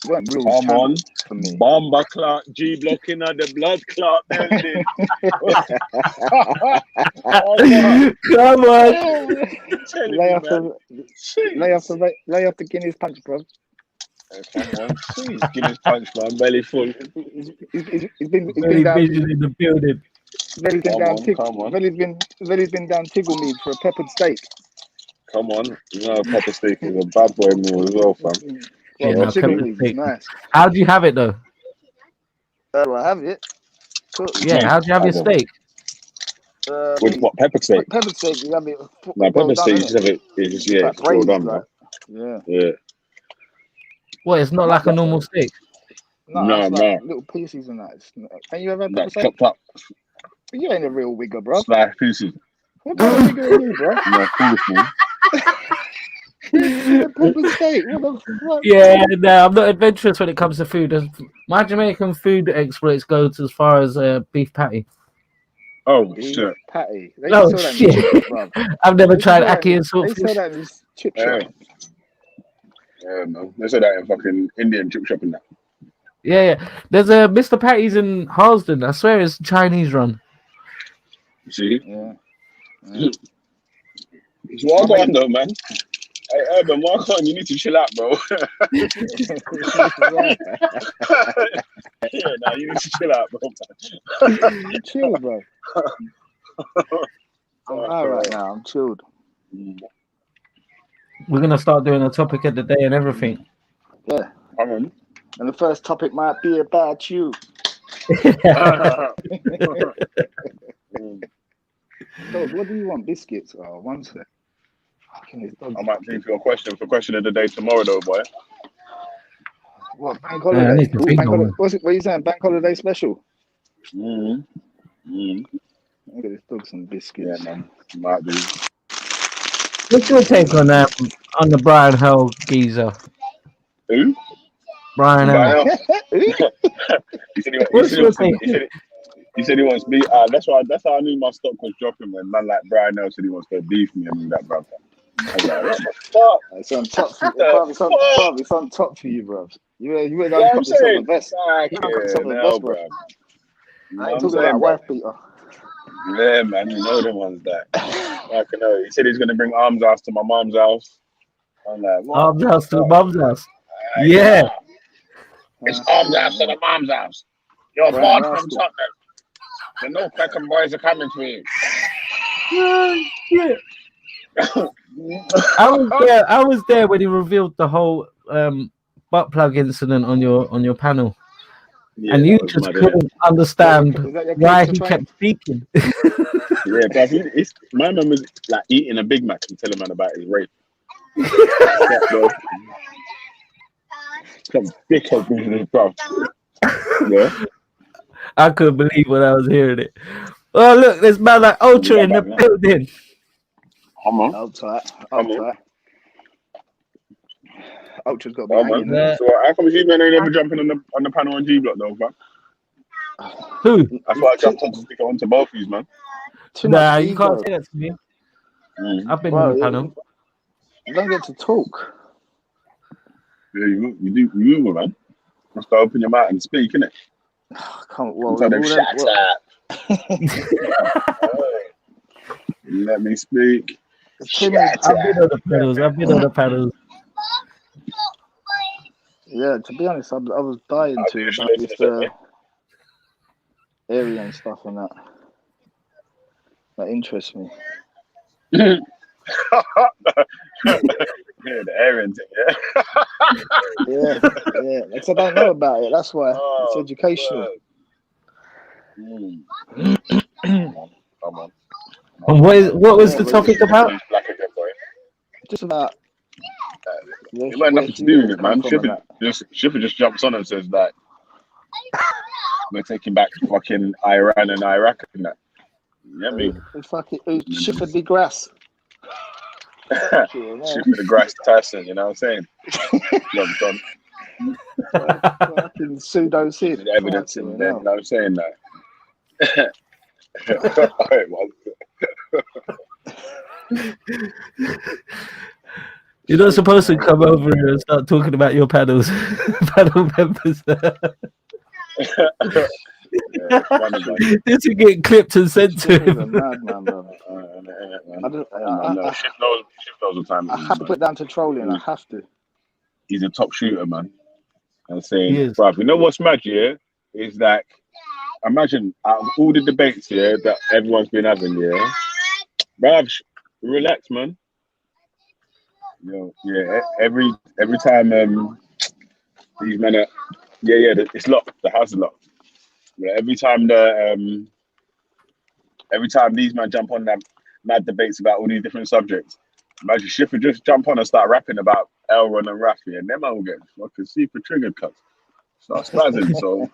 Real's channel for me. Bomber clock, G blocking at the blood clot building. Come on. Lay off the Guinness punch, bro. Come on, jeez, Guinness punch, man, belly full. He's been down in the building. Velly's been down Tiggle Mead for a peppered steak. Come on, you know, pepper steak is a bad boy meal as well, fam. Yeah, pepper steak. Nice. How do you have it though? How do I have it? Cool. Yeah, how do you have your steak? With what, pepper steak? Pepper steak, you have it. No, pepper steak, you just have it. It's just it's well done, like, bro. Yeah. What? It's not like a normal steak. No, it's like little pieces and that. Can you ever have pepper steak? Chopped up. You ain't a real wigger, bro. Slice pieces. What kind of wigger are you, bro? No, foolish, man. Pepper steak. What the fuck? Yeah, no, I'm not adventurous when it comes to food. My Jamaican food exploits go to as far as beef patty. Oh Beef shit! patty. They Oh, sell that in shit. chip shop, bruv. I've never They tried sell that ackee in- and They saltfish. sell that in this chip Yeah. shop. Yeah, man. They said that in fucking Indian chip shop and that. Yeah. There's a Mr. Patty's in Harlesden. I swear it's Chinese run. See, Yeah. it's what I got on though, man. Hey, Urban, what on? You need to chill out, bro. Right. Yeah, nah, you need to chill out, bro. Chill, bro. I'm high right now. I'm chilled. We're gonna start doing a topic of the day and everything. Yeah. Come on. And the first topic might be about you. Dog, what do you want? Biscuits? Oh, one sec. Fucking this dog. I might think your question for question of the day tomorrow, though, boy. What, bank I holiday? need to Ooh, think bank of holiday. one. What are you saying? Bank holiday special? Mm-hmm. I'll get this dog some Yeah, biscuits. man. Might do. What's your take on the Brian Hell geezer? Who? Brian Hell. He said he wants to be. That's how I knew my stock was dropping when man like Brian Nelson said he wants to beef me and that, bro. I was like, what the fuck? It's on top for you. It's on top for you, bro. You ain't Yeah, gonna I'm cut yourself a saying, vest. You can't cut yourself a vest, bro. bro. You know I what ain't I'm talking saying, about bro? wife beater. Yeah, man, you know them ones that. Like, you know, he said he's gonna bring arms house to my mom's house. I'm like, what? Arms house to the mum's house. Yeah. It's arms house to the mom's house. You're Brian barred from Rascal. Tottenham. The no Peckham boys are coming for you. Yeah. I was there when he revealed the whole butt plug incident on your panel. Yeah, and you that was just mad, couldn't understand Is that your why character he trait? kept speaking. Yeah, but my mum was like eating a Big Mac and telling man about his rape. Some dickhead business, bro. Yeah. I couldn't believe when I was hearing it. Oh, look, there's man like Ultra in the building. Come on. Outside. Come on. Ultra's got to be Oh, hanging. man. So how come you men ain't ever jumping on the panel on G Block though, bro? Who? That's why I jumped on to stick it onto both of you, man. Nah, you can't say that to me. I've been on the panel. You don't get to talk. Yeah, you do, man. Just go open your mouth and speak, innit? Come on, Tell them, shut up. Let me speak. I've been on the panels. Yeah, to be honest, I was dying to about this area and stuff and that. That interests me. Yeah, the Aryan thing, yeah. Because I don't know about it. That's why it's educational. Come on. And what was the topic about? Just about. It might nothing to do with it, man. Schiffer just jumps on and says that we're taking back fucking Iran and Iraq and that. You know what I mean? Schiffer de grass. Schiffer de grass Tyson, you know what I'm saying? Jumped on. Fucking pseudo sin. The evidence in there, you know what I'm saying? That. You're not supposed to come over here and start talking about your panel members. This will get clipped and sent to him. Shift knows the time. I have to put down to trolling. I have to. He's a top shooter, man. I'm saying, bro, you know what's mad, yeah? Is that imagine out of all the debates, yeah, that everyone's been having, yeah, bruv, relax, man. Yeah, every time these men are, it's locked. The house is locked. Yeah, every time these men jump on that mad debates about all these different subjects, imagine Schiffer just jump on and start rapping about Elron and Rafi, and them all get fucking super triggered, cuz. Start spazzing, so.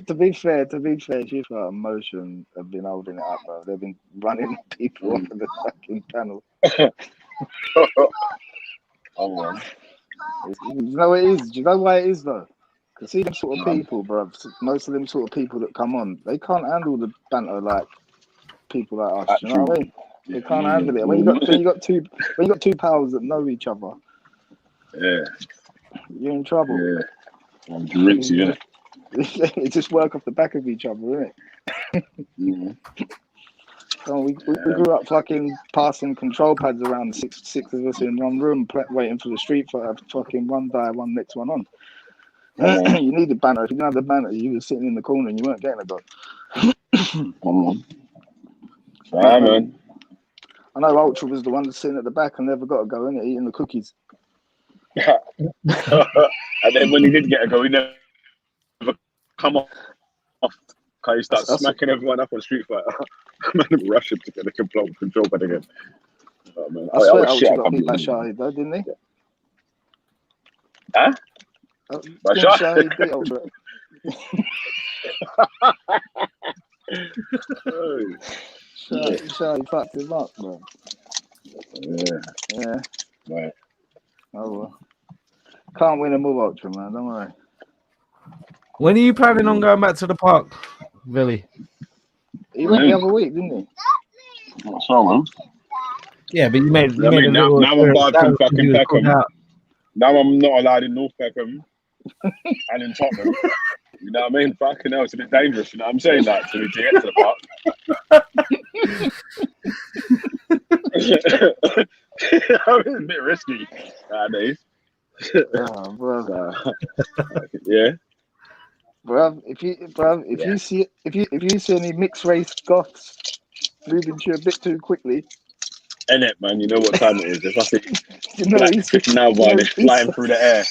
To be fair, Schiffer and Motion have been holding it up, bro. They've been running people off of the fucking panel. Oh, man. You know what it is? Do you know why it is though? Cause see them sort of people, bruv. Most of them sort of people that come on, they can't handle the banter like people like us. You know what I mean? They can't handle it. When you got two pals that know each other, you're in trouble. Yeah, I'm rinse you, innit? It just work off the back of each other, innit? So we grew up fucking passing control pads around, six of us in one room, waiting for the street fighter. Fucking one die, one next one on. You need the banner. If you didn't have the banner, you were sitting in the corner and you weren't getting a go. Man. I know Ultra was the one that's sitting at the back and never got a go, innit? Eating the cookies. And then when he did get a go, he never come off. He starts smacking everyone up on Street Fighter. Man, rush him to get the control pad again. Oh, man. I swear Ultra got beat by Shahid though, didn't he? Huh? Shahid beat Ultra. Shahid fucked him up, bro. Yeah. Right. Oh well. Can't win them all, Ultra, man. Don't worry. When are you planning on going back to the park, Billy? He went the other week, didn't he? What's wrong, man? Yeah, but you made now I'm barred from fucking Peckham. Now I'm not allowed in North Peckham and in Tottenham. You know what I mean? Fucking hell, it's a bit dangerous. You know what I'm saying? That to get to the park. It's a bit risky nowadays. Oh, brother. Yeah. Bruv, if you see any mixed race goths moving to you a bit too quickly, Innit, man, you know what time it is. There's fucking you know black now while it's flying through the air.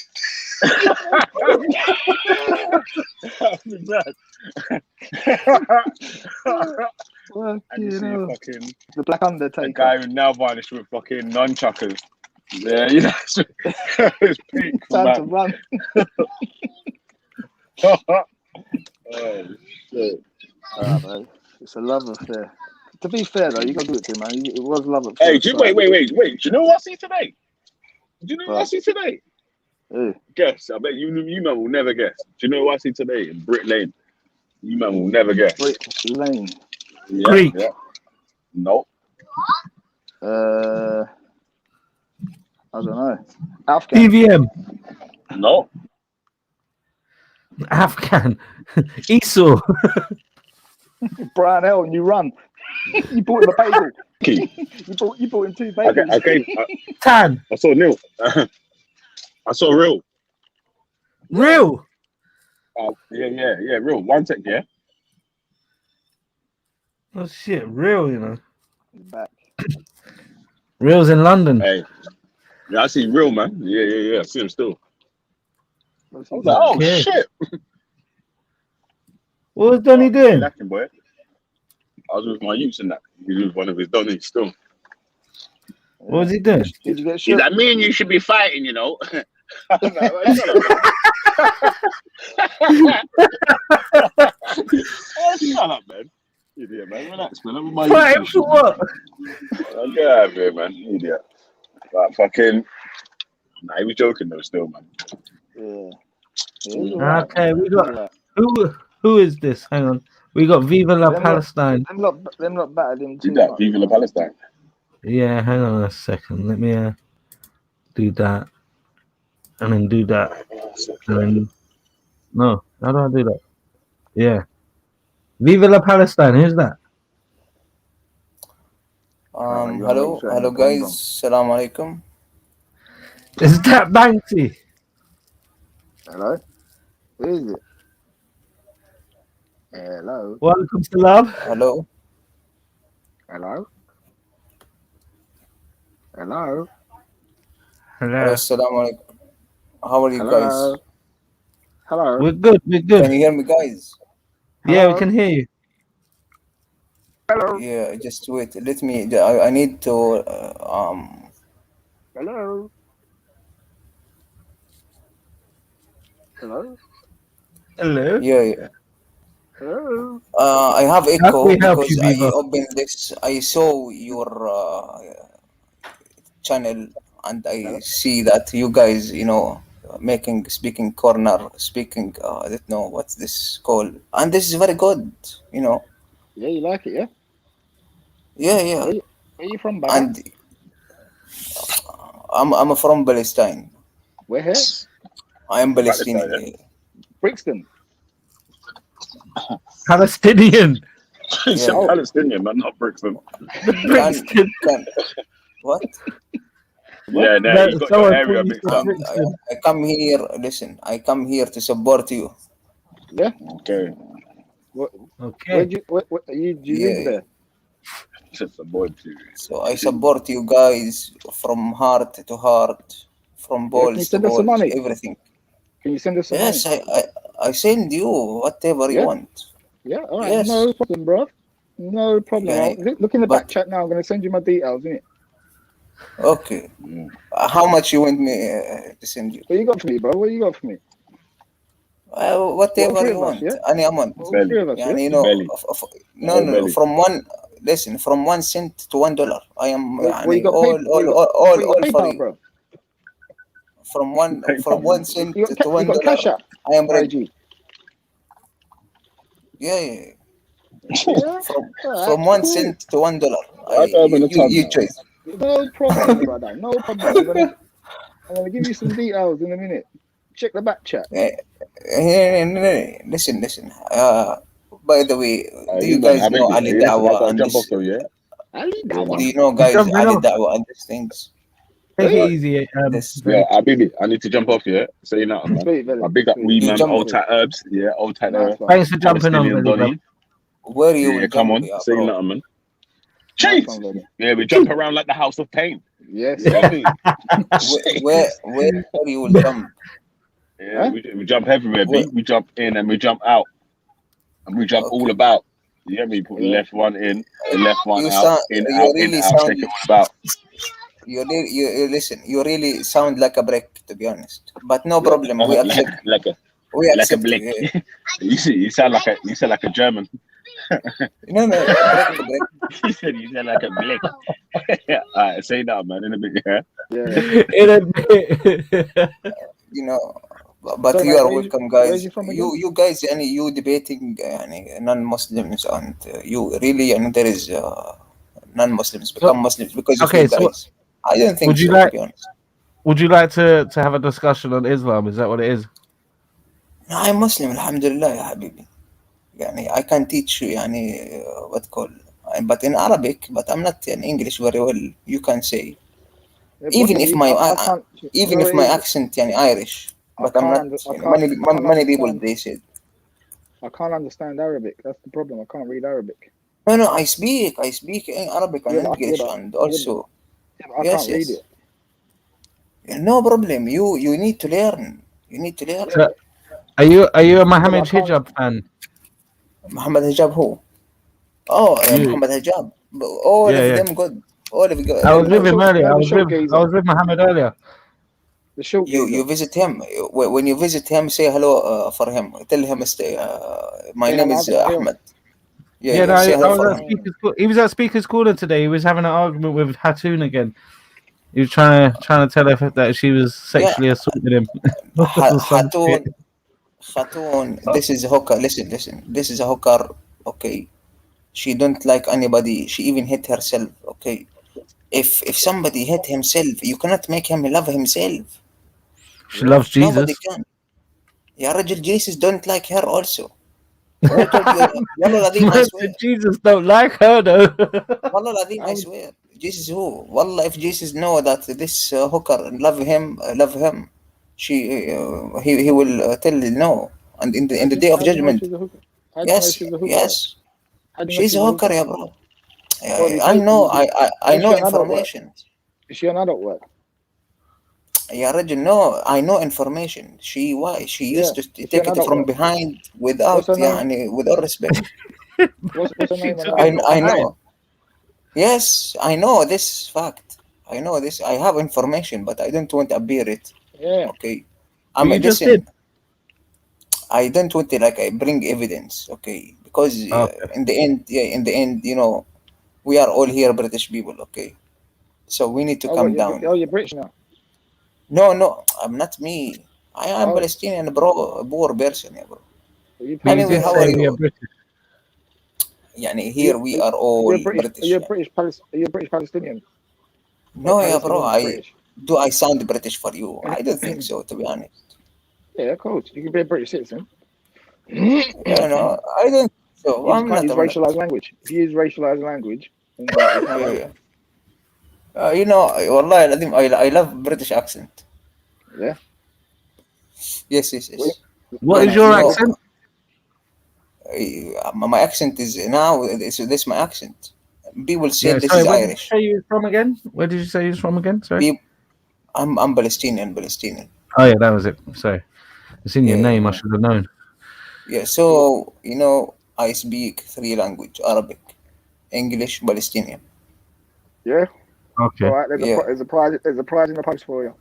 And you see fucking the Black Undertaker. a guy who now varnished with fucking nunchuckers. Yeah, you know, it's peak. Time to run. Oh shit! Man. It's a love affair. To be fair though, you gotta give it to him, man. It was love at Hey, first wait. Do you know what I see today? Do you know what I see today? Guess. I bet you man will never guess. Do you know what I see today in Brick Lane? You man will never guess. Brick Lane. Yeah, Creek. Yeah. No. I don't know. Afghan. EVM. No. Afghan. Esau. Brian L. and you run. You bought him a bagel. Key. You bought him 2 bagels. Tan. I saw Neil. I saw Real. Real. Yeah. Real. One tech, yeah. Oh shit, Real, you know. Back. Real's in London. Hey. Yeah, I see Real, man. Yeah. I see him still. I was like, oh shit. What was Donny doing? Lacking, boy. I was with my youths and that. He was one of his Donnies still. What was he doing? Did you get He's shot? like, me and you should be fighting, you know. I'm like, shut up, man. Idiot, man. Relax, man. I'm with my Fighting for what? Get out of here, man. Idiot. Like, fucking. Nah, he was joking though, still, man. Yeah. Okay, we got who is this? Hang on. We got Viva la Palestine. Them not battered him too Do that, much. Viva la Palestine. Yeah, hang on a second. Let me do that. And then do that. And then no, how do I do that? Yeah. Viva la Palestine, who's that? Hello guys. Salam alaikum. Is that Banksy? Hello? Who is it? Hello? Welcome to love. Hello. Hello? Hello? Hello. Salam alaikum. How are you guys? Hello? We're good. Can you hear me, guys? Yeah, Hello? we can hear you. Hello? Yeah, just wait. Let me. I need to. Hello? Hello? Hello. Yeah. Hello? I have How echo can we help because you, I Viva? opened this. I saw your channel and I see that you guys, speaking corner, speaking. I don't know what's this called, and this is very good. You know. Yeah, you like it, yeah? Yeah. Where you from, Baba? And I'm from Palestine. Where here? I am Palestinian. Palestine, Brixton. Palestinian. He's Yeah. a Palestinian, man, not Brixton. Brixton. What? Yeah, no, you got your area mixed up. I come here. Listen, I come here to support you. Yeah. Okay, Okay. Do you live there? just a boy too. So I support you guys from heart to heart, from Can you balls to send us some balls, money? everything. Can you send us some Yes, money? I send you whatever you Yeah. want. Yeah, all right. Yes. No problem, bro. No problem. Yeah, Look in the but- back chat now. I'm going to send you my details, innit? Okay. Yeah. How much you want me to send you? What you got for me, bro? What you got for me? Whatever three you of us, want. yeah? Any amount. All Belly. three of us, Yeah, yeah? you know, Belly. no, Belly. from from 1 cent to $1. I am Well, you got all PayPal, for you. bro. From 1 PayPal. cent You to got, $1. Cash App, I am ready. IG. Yeah. Yeah? From 1 cent to $1. I don't have a tongue You now. choose. No problem, brother. No problem. I'm gonna give you some details in a minute. Check the back chat. Listen. By the way, do you man, guys know Ali listen, I Dawah gotta and jump this? off though, yeah? Ali Do Dawah. you know guys Jump right Ali off. Dawah and these things? Take Yeah. it easy. This. Yeah, Habibi, I need to jump off, yeah? Say nothing, man. Sweet, Billy. My big up Sweet. WeeMan, jump old off. tight herbs, yeah, old tight Nice one. Thanks for jumping on, Palestinian Billy. Donny. Where you Yeah, will come jump, on, yeah, say bro? nothing, man. Nice Chase! one, Billy. Yeah, we jump around like the House of Pain. Yes. You know what I mean? Where you will jump? Yeah, Huh? we jump everywhere, Where- B. We jump in and we jump out. And we jump all about. You get me? Put the Yeah. left one in, the left one You out, sound- in, you out, really in, out, sound- take it all about. You listen. You really sound like a brick, to be honest. But no problem. We accept. like a We like a accept. blick. You sound like a German. No, brick. You sound like a blick. Alright, say that, man, in a bit, yeah. Yeah. In a bit. You know. But So, you mate, are where welcome, where guys. you from again? You guys, you debating non-Muslims, and you really, there is non-Muslims become Muslims because of okay, you so guys. I don't think would you so, like- to be honest. Would you like to have a discussion on Islam? Is that what it is? No, I'm Muslim, alhamdulillah, ya habibi. I can teach you, what call, but in Arabic, but I'm not in English very well. You can say, Yeah, even brother, if my I can't. even no, if it my is- accent, Irish, I but I'm not. can't- I can't Many people understand. they said. I can't understand Arabic. That's the problem. I can't read Arabic. No, I speak in Arabic and Yeah, but- English, yeah, but- and also. Yeah, but I Yes, can't read yes. it. No problem. You need to learn. You need to learn. So- Are you a Mohammed I can't- Hijab fan? Muhammad Hijab who? Oh, You. Muhammad Hijab. All Yeah, of yeah. them good. All of you. I was with him so- earlier. no, I the short was gazer. with Mohammed earlier. The short You gazer. visit him. When you visit him, say hello for him. Tell him, my Say name hello is to him. Ahmed. Yeah, no, say I hello was for at him. he was at Speaker's Corner today. He was having an argument with Hatun again. He was trying to tell her that she was sexually assaulting him. Hatun, this is a hooker. Listen. This is a hooker. Okay. She don't like anybody. She even hit herself. Okay. If somebody hit himself, you cannot make him love himself. She loves Nobody Jesus. can. يا رجل Jesus don't like her also. Who told you? والله العظيم I swear. Jesus don't like her though. والله العظيم I swear. Jesus who? والله if Jesus know that this hooker love him, he will tell no. And in the day of judgment, yes. She's a hooker, yeah, bro. I know. I know information. Is she an adult work? يا رجل no, I know information. She used to take it adult from work? behind without What's her name? with all respect. What's her name? She on took that? I know. Yes, I know this fact. I know this. I have information, but I don't want to appear it. Yeah. Okay. You just listen, did. I don't want to I bring evidence. Okay, because Okay. in the end, we are all here British people. Okay, so we need to Oh, come what, down. you're British now. No, I'm not me. I am Palestinian, bro. A poor person, yeah, bro. You But you Anyway, did how say are we are you? British. Yani, here we are all British. Are you British Palestinian? No, yeah, bro. Palestinian British. Do I sound British for you? I don't think so, to be honest. Yeah, of course. You can be a British citizen. Yeah, no, I don't think so. You I'm just can't not. use I'm not. racialized language. If you use racialized language, then it's not Yeah, allowed. yeah. You know, والله العظيم, I love British accent. Yeah. Yes, yes, yes. What Yeah, is man, your you know, accent? My accent is now. This my accent. People say Yeah, this sorry, is where did you Irish. say you was from again? Where did you say you was from again? Sorry. I'm Palestinian. Palestinian. Oh yeah, that was it. Sorry. It's in your Yeah, name, I yeah. should have known. yeah. So you know, I speak 3 languages: Arabic, English, Palestinian. Yeah. Okay. All right. Yeah. There's a prize in the post for you.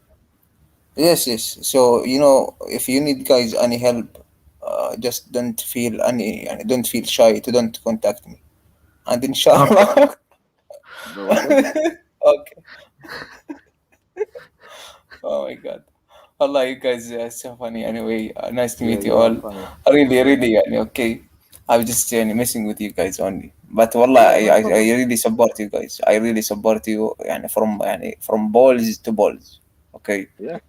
Yes, yes. So you know, if you need guys any help, just don't feel don't feel shy to don't contact me, and inshallah. Go on, then. Okay. Oh my God. Allah, you guys are so funny. Anyway, nice to Yeah, meet you you are all. funny. Really, really, okay. I was just messing with you guys only. But wallah, Yeah, no I problem. really support you guys. I really support you from balls to balls. Okay. Yeah. No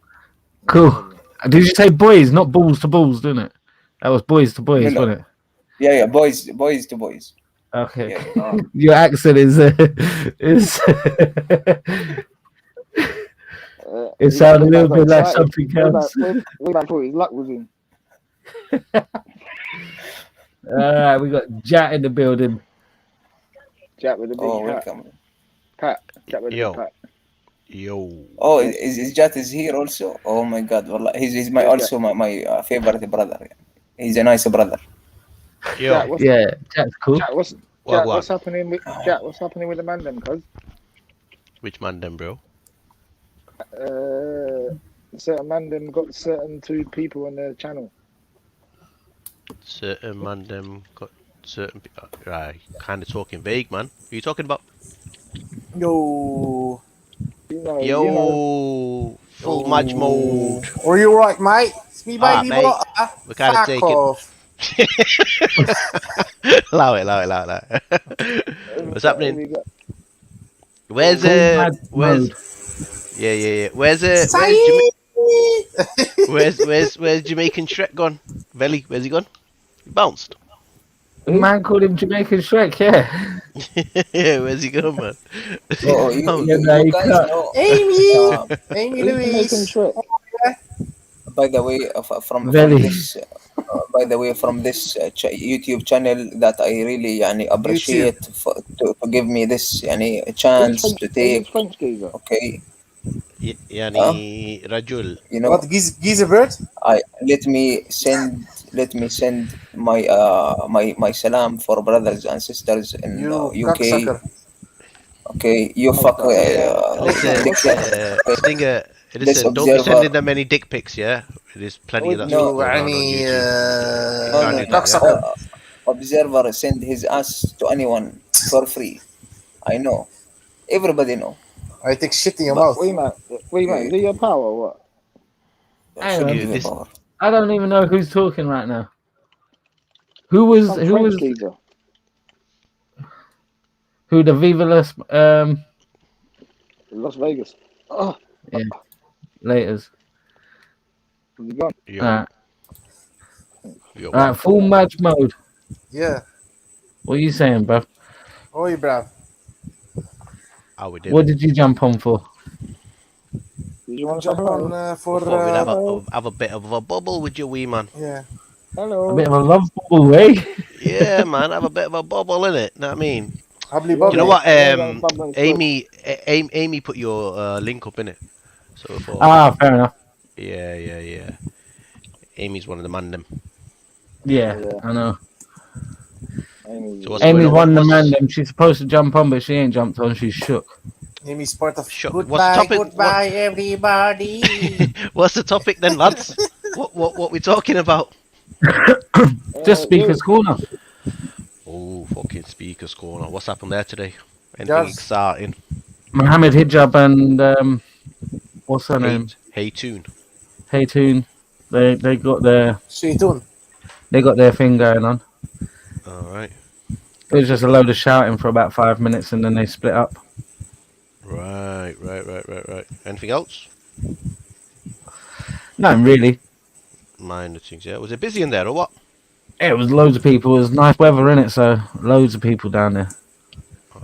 Cool. problem. Did you say boys, not balls to balls, didn't it? That was boys to No, boys, no. wasn't it? Yeah, yeah, boys to boys. Okay. Yeah, yeah. Ah. Your accent is it sounds a little bit like something else. We man thought his luck was in. Alright, we got Jat in the building. Jack with the big Oh, hat. welcome. Pat. Jack with the Yo. big pat. Yo. Oh, is Jat is here also? Oh my God, wallah, he's my Yes, also my favorite brother. He's a nice brother. Jack, Yo. Yeah, Jat's cool. Jack, what's Wagwan. happening with Jack? What's happening with the man then? Cause Which man then, bro? certain man them got certain 2 people on their channel. Certain man them got certain right, kinda talking vague, man. Who are you talking about? Yo. You know. Yo, full match mode. Are you right, mate? It's me, Ah, baby mate. butter. We're kinda Fuck taking off. allow it. What's happening? We got- Where's Full match where's mode. yeah. Where's where's Jamaican Shrek gone? Velly, where's he gone? He bounced. Man called him Jamaican Shrek, yeah. Yeah, where's he gone, man? Oh, He bounced. Yeah, no, you he guys cut. know. Amy. Um, Amy Who's Jamaican Louise. Shrek? by the way, from Velly. this, from this YouTube channel that I really appreciate to give me this a chance to Who's take. French geezer? Okay, يعني رجل. you know, What, geezer bird? let me send my my salam for brothers and sisters in You UK. cocksucker. Okay, you fuck. Listen, Stinger, This listen, don't be observer. sending them any dick pics, yeah? There's plenty of that No, stuff going on يعني YouTube. No, can't no, do no. that, cocksucker. Observer send his ass to anyone for free. I know. Everybody know. I take shit in your But mouth. Wee man, is it your power or what? Hang Should on. give you This- power. I don't even know who's talking right now. Who was Some who French was geezer. who the Vivaless Las Vegas. Oh, laters. he gone. Yo, Alright. yo. Alright, full match mode. Yeah. What are you saying, bro? Oh, you bruv. How we doing? What did you jump on for? Did you want to Jump say hello? on for... Thought we'd hello. have a bit of a bubble with you, wee man. yeah. A Hello. bit of a love bubble, eh? Yeah, man, have a bit of a bubble in it. Know what I mean? Hubbly You You know bubbly. what? Yeah, Amy put your link up in it. So I thought, Ah, fair enough. yeah. Amy's one of the man them. Yeah, Yeah. I know. So what's Amy's going on? one of the What's- man them. She's supposed to jump on, but she ain't jumped on. She's shook. Amy's part of... Sure. What's the Goodbye, topic? goodbye, everybody. What's the topic then, lads? What we talking about? Just Speaker's Corner. Oh, fucking speakers corner. What's happened there today? Anything Yes. exciting? Mohammed Hijab and what's her name? Hey Tune. Hey Tune. They got their Stay tuned. thing going on. All right. It was just a load of shouting for about 5 minutes, and then they split up. Right. Anything else? No, really. Minor things, yeah. Was it busy in there or what? It was loads of people. It was nice weather in it, so loads of people down there.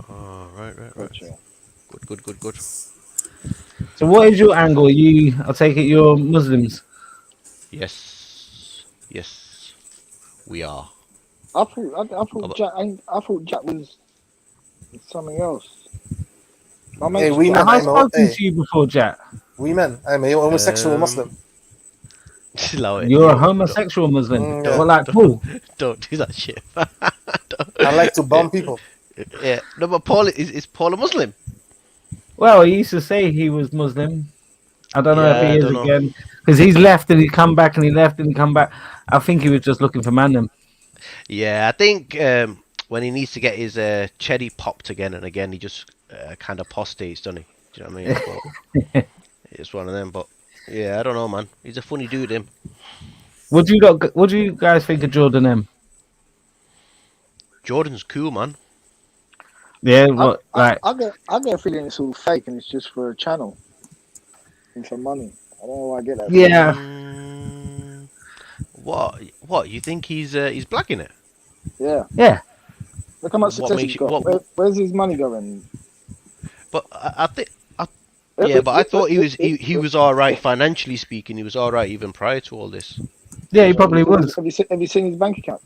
Oh, right. Gotcha. Good. So, what is your angle? I take it you're Muslims. Yes, we are. I thought Jack was something else. My Hey, mate's WeeMan, Have I I'm spoken to you before, Jack? WeeMan, I'm a homosexual Muslim. Allow it. You're a Don't- homosexual Muslim. Yeah. What, like Paul? Don't do that shit. I like to bomb people. Yeah, no, but Paul is Paul a Muslim? Well, he used to say he was Muslim. I don't know Yeah, if I he is don't know. again, because he's left and he come back and he left and he come back. I think he was just looking for Mandem. Yeah, I think when he needs to get his cherry popped again and again, he just kind of apostates, doesn't he? Do you know what I mean? But it's one of them. But yeah, I don't know, man. He's a funny dude, him. What do you guys think of Jordan M? Jordan's cool, man. Yeah, what like? I get a feeling it's all fake and it's just for a channel and for money. I don't know why I get that. Yeah, What? You think he's blacking it? Yeah. yeah. Look how much What success makes he's you- got. what- Where's his money going? But I think. Yeah, but I thought he was all right financially speaking. He was all right even prior to all this. Yeah, he probably was. Have you seen his bank account?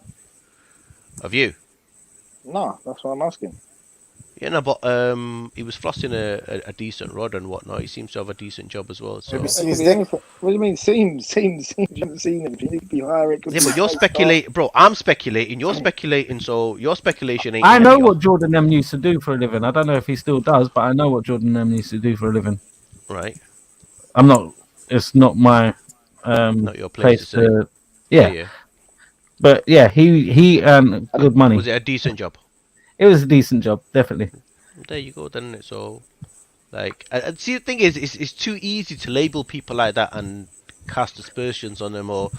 Have you? No, that's what I'm asking. Yeah, no, but he was flossing a decent rod and whatnot. He seems to have a decent job as well. So. Have you seen It his could be dick? anything. What do you mean? Seems. You haven't seen him. You need to be higher. It could Yeah, be but you're fake speculating, bro. I'm speculating. You're speculating, so your speculation ain't. I know heavy what Jordan M used to do for a living. I don't know if he still does, but I know what Jordan M used to do for a living. off, right? I'm not. It's not my Not your place place to say. to. Yeah, but yeah, he earned good money. Was it a decent job? It was a decent job, definitely. There you go, then. So, like, and see, the thing is, it's too easy to label people like that and cast aspersions on them or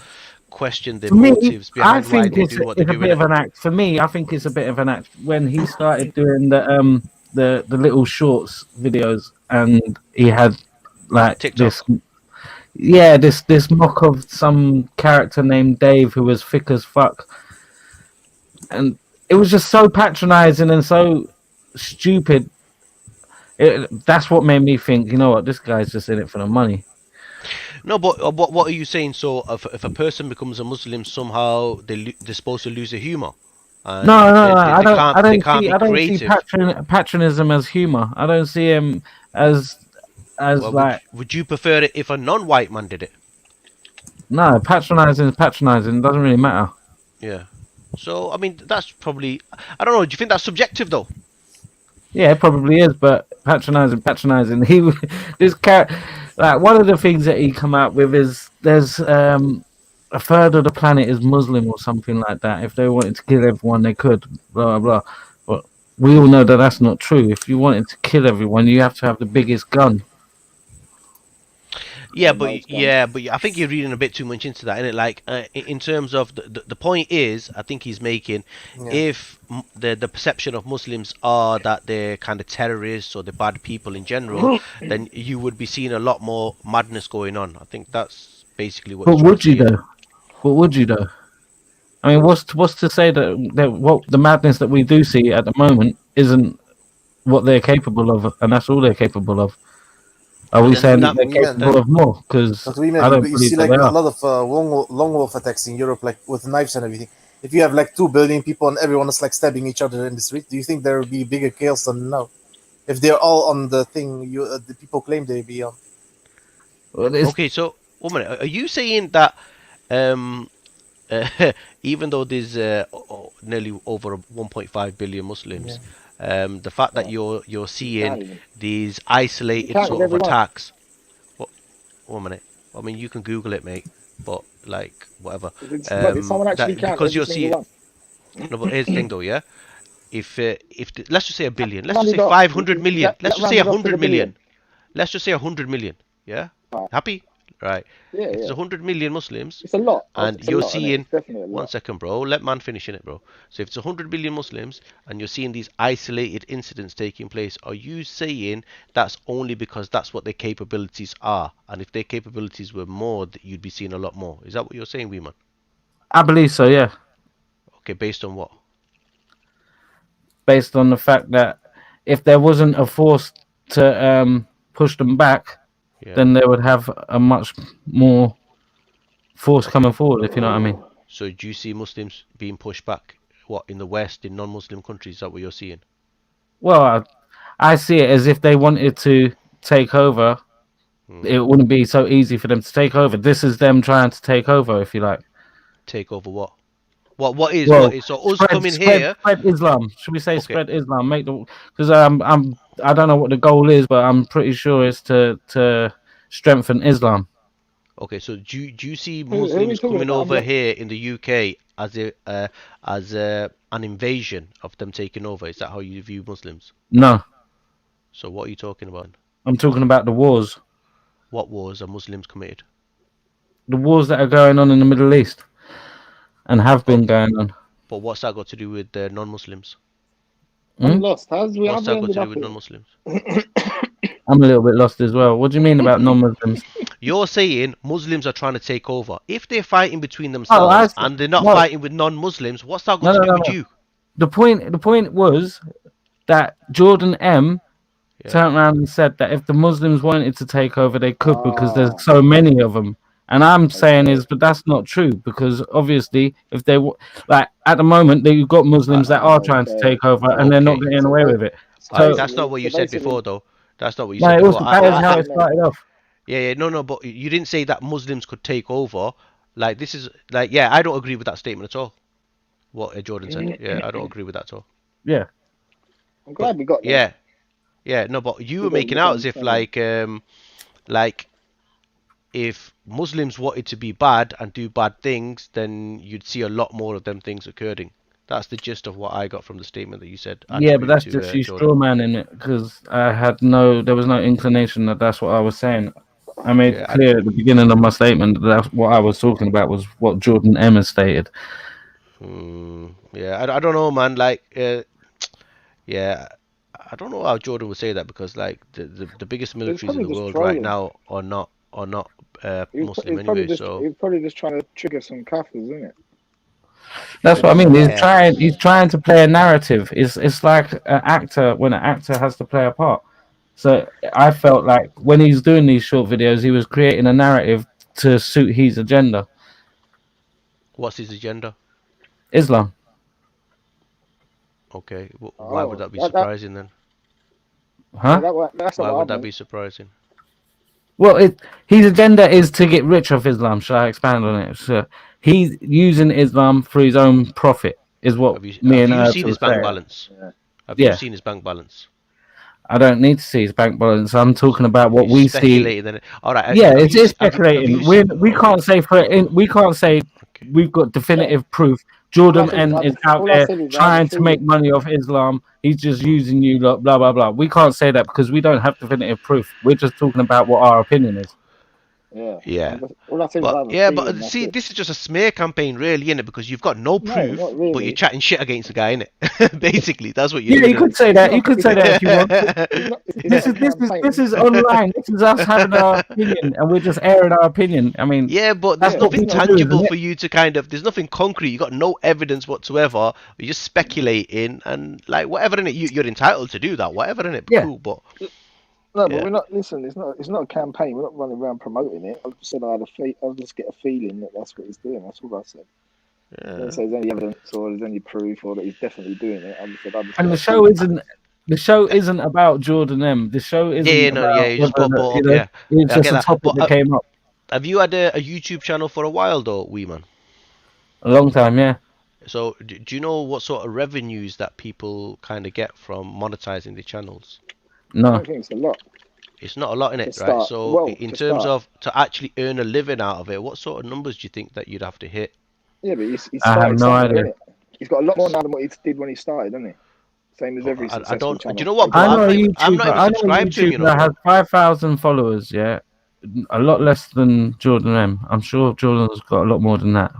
question their For me, motives I behind why think they it's do what a they do. bit of innit? an act. For me, I think it's a bit of an act when he started doing the little shorts videos and he had like TikTok. this mock of some character named Dave who was thick as fuck, and it was just so patronizing and so stupid. That's what made me think, you know what, this guy's just in it for the money. No, but what are you saying? So if a person becomes a Muslim, somehow they're supposed to lose their humor. And No, they I don't can't be see creative. patronism as humor. I don't see him as Well, like would you prefer it if a non-white man did it? no, patronizing is patronizing. It doesn't really matter. Yeah. So I mean, that's probably. I don't know. Do you think that's subjective though? Yeah, it probably is, but patronizing. This cat, like one of the things that he come out with is there's a third of the planet is Muslim or something like that. If they wanted to kill everyone, they could. Blah blah. But we all know that that's not true. If you wanted to kill everyone, you have to have the biggest gun. Yeah, but I think you're reading a bit too much into that, innit? Like, in terms of the point is, I think he's making, if the perception of Muslims are that they're kind of terrorists or they're bad people in general, then you would be seeing a lot more madness going on. I think that's basically what. But would you though? But would you though? I mean, what's to say that what the madness that we do see at the moment isn't what they're capable of, and that's all they're capable of? Are we saying that they're capable of more? Because I don't you believe see that like they a are. lot of lone wolf attacks in Europe, like with knives and everything. If you have like 2 billion people and everyone is like stabbing each other in the street, do you think there will be bigger chaos than now? If they're all on the thing the people claim they be on. Well, Okay, so 1 minute. Are you saying that even though there's nearly over 1.5 billion Muslims, the fact that you're seeing these isolated sort of attacks. What? 1 minute. I mean, you can Google it, mate. But like, whatever. But someone actually because you're seeing. No, but here's the thing, though. Yeah. If let's just say a billion. Let's just say 500 million. Let's just say 100 million. Let's just say 100 million. Yeah. Happy? right? Yeah, If there's yeah. 100 million Muslims, It's a lot. and It's a you're lot, innit? seeing It's definitely a lot. 1 second, bro. Let man finish in it, bro. So if it's 100 million Muslims and you're seeing these isolated incidents taking place, are you saying that's only because that's what their capabilities are? And if their capabilities were more, that you'd be seeing a lot more. Is that what you're saying, Weeman? I believe so, yeah. Okay, based on what? Based on the fact that if there wasn't a force to push them back, Yeah. then they would have a much more force coming forward, if you know what I mean. So do you see Muslims being pushed back? What, in the West, in non-Muslim countries? Is that what you're seeing? Well, I see it as if they wanted to take over, it wouldn't be so easy for them to take over. This is them trying to take over, if you like. Take over what? What is? Well, So us coming here. spread Islam. Should we say Okay. spread Islam? Because I don't know what the goal is, but I'm pretty sure it's to strengthen Islam. Okay, so do you see Who are we Muslims talking coming about? over here in the UK as an invasion of them taking over? Is that how you view Muslims? No, So what are you talking about? I'm talking about the wars. What wars are Muslims committed? The wars that are going on in the Middle East and have been going on. But what's that got to do with non-Muslims? I'm lost. How's we What's that got ended to do up with here? non-Muslims? I'm a little bit lost as well. What do you mean about non-Muslims? You're saying Muslims are trying to take over. If they're fighting between themselves and they're not fighting with non-Muslims, what's that got to do with you? The point was that Jordan M turned around and said that if the Muslims wanted to take over, they could because there's so many of them. And I'm saying but that's not true because obviously, if they like at the moment, you've got Muslims that are trying to take over and they're not getting away with it. So that's not what you said before, though. That's not what you said No, before. that is how it started off. Yeah, no, but you didn't say that Muslims could take over. Like this is like, yeah, I don't agree with that statement at all. What Jordan said. Yeah, I don't agree with that at all. Yeah. I'm glad we got there. Yeah, no, but you were making out as if like if Muslims wanted to be bad and do bad things, then you'd see a lot more of them things occurring. That's the gist of what I got from the statement that you said. Yeah, but that's just you straw man in it because there was no inclination that that's what I was saying. I made it clear at the beginning of my statement that that's what I was talking about was what Jordan M has stated. Yeah, I don't know, man. Like, yeah, I don't know how Jordan would say that because like the biggest militaries in the world right now are not Muslim anyway. So he's probably just trying to trigger some kafirs, isn't it? That's what I mean. He's trying to play a narrative. It's like an actor when an actor has to play a part. So I felt like when he's doing these short videos, he was creating a narrative to suit his agenda. What's his agenda? Islam. Okay, why would that be surprising then? Huh? Why would that be surprising? Well, his agenda is to get rich off Islam. Shall I expand on it? So he's using Islam for his own profit, is what Have you seen his bank balance? Have you seen his bank balance? I don't need to see his bank balance. I'm talking about what we see. All right. Yeah, it is speculating. We can't say we've got definitive proof. Jordan N is out there trying to make money off Islam. He's just using you, blah blah blah. We can't say that because we don't have definitive proof. We're just talking about what our opinion is. Yeah. But see, this is just a smear campaign, really, isn't it? Because you've got no proof, really. but you're chatting shit against the guy, innit? Basically, that's what you're doing. Yeah, you could say that. You could say that if you want. This is online. This is us having our opinion, and we're just airing our opinion. I mean, yeah, but there's nothing tangible for you to there's nothing concrete. You got no evidence whatsoever. You're just speculating and like whatever, innit? You're entitled to do that, whatever, innit? Yeah. Cool, but. No, but we're not. Listen, it's not a campaign. We're not running around promoting it. I just said I just get a feeling that that's what he's doing. That's all I said. I didn't say there's any evidence or there's any proof or that he's definitely doing it. And the show isn't about Jordan M. The show isn't. It's just a topic that came up. Have you had a YouTube channel for a while though, WeeMan? A long time, yeah. So do you know what sort of revenues that people kind of get from monetizing the channels? No, I think it's a lot. It's not a lot in it, right? So in terms of to actually earn a living out of it, what sort of numbers do you think that you'd have to hit? Yeah, but he's I have no idea. He's got a lot more now than what he did when he started, doesn't he? Same as every successful channel. Do you know what? I know a I'm not even subscribed to him. that has 5,000 followers, yeah, a lot less than Jordan M. I'm sure Jordan's got a lot more than that.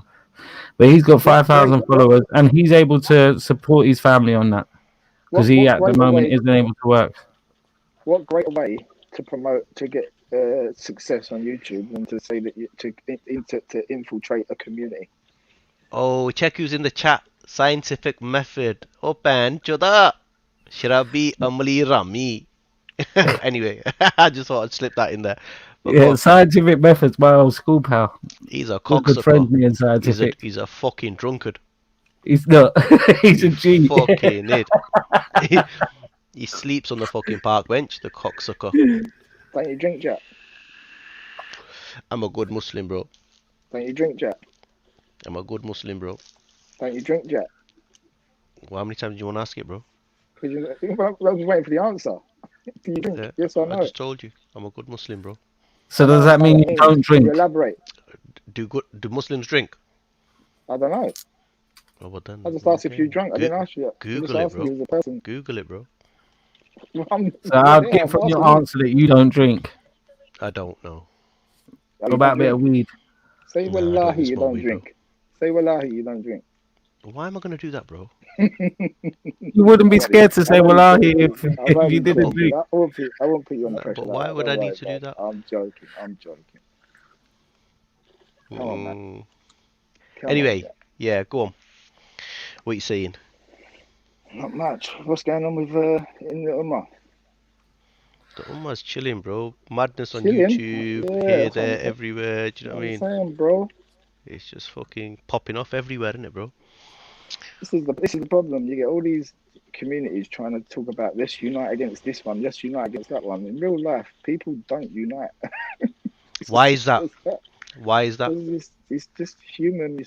But he's got 5,000 followers, and he's able to support his family on that because he at the moment isn't able to work. What greater way to promote to get success on YouTube than to say that to infiltrate a community? Oh, check who's in the chat. Scientific method. Open choda. Shrabi Amli Rami. Anyway, I just thought I'd slip that in there. But Yeah, scientific methods, my old school pal. He's a good friend cocksucker. me in scientific. He's a fucking drunkard. He's not. He's a G. Fucking it. He sleeps on the fucking park bench, the cocksucker. Don't you drink, Jack? I'm a good Muslim, bro. Don't you drink, Jack? I'm a good Muslim, bro. Don't you drink, Jack? Well, how many times do you want to ask it, bro? I was waiting for the answer. Do you drink? Yeah, yes or no? I just told you. I'm a good Muslim, bro. So does that mean you don't drink? You elaborate. Do Muslims drink? I don't know. Oh, well then, I just asked if you drank. I didn't ask you yet. Google it, bro. Google it, bro. So I'll get from your answer that you don't drink. I don't know. What about a bit of weed? Say wallahi you don't drink. Say wallahi you don't drink. Why am I going to do that, bro? You wouldn't be scared to say wallahi if you didn't drink. I won't put you on the pressure. But why would I need to do that? I'm joking. Come on, man. Anyway, yeah, go on. What are you saying? Not much. What's going on with in the Ummah? The Ummah's chilling, bro. Madness on YouTube, here, there, everywhere. Do you know what I mean? Saying, bro. It's just fucking popping off everywhere, isn't it, bro? This is the problem. You get all these communities trying to talk about let's unite against this one, let's unite against that one. In real life, people don't unite. Why is that? Why is that? It's just human.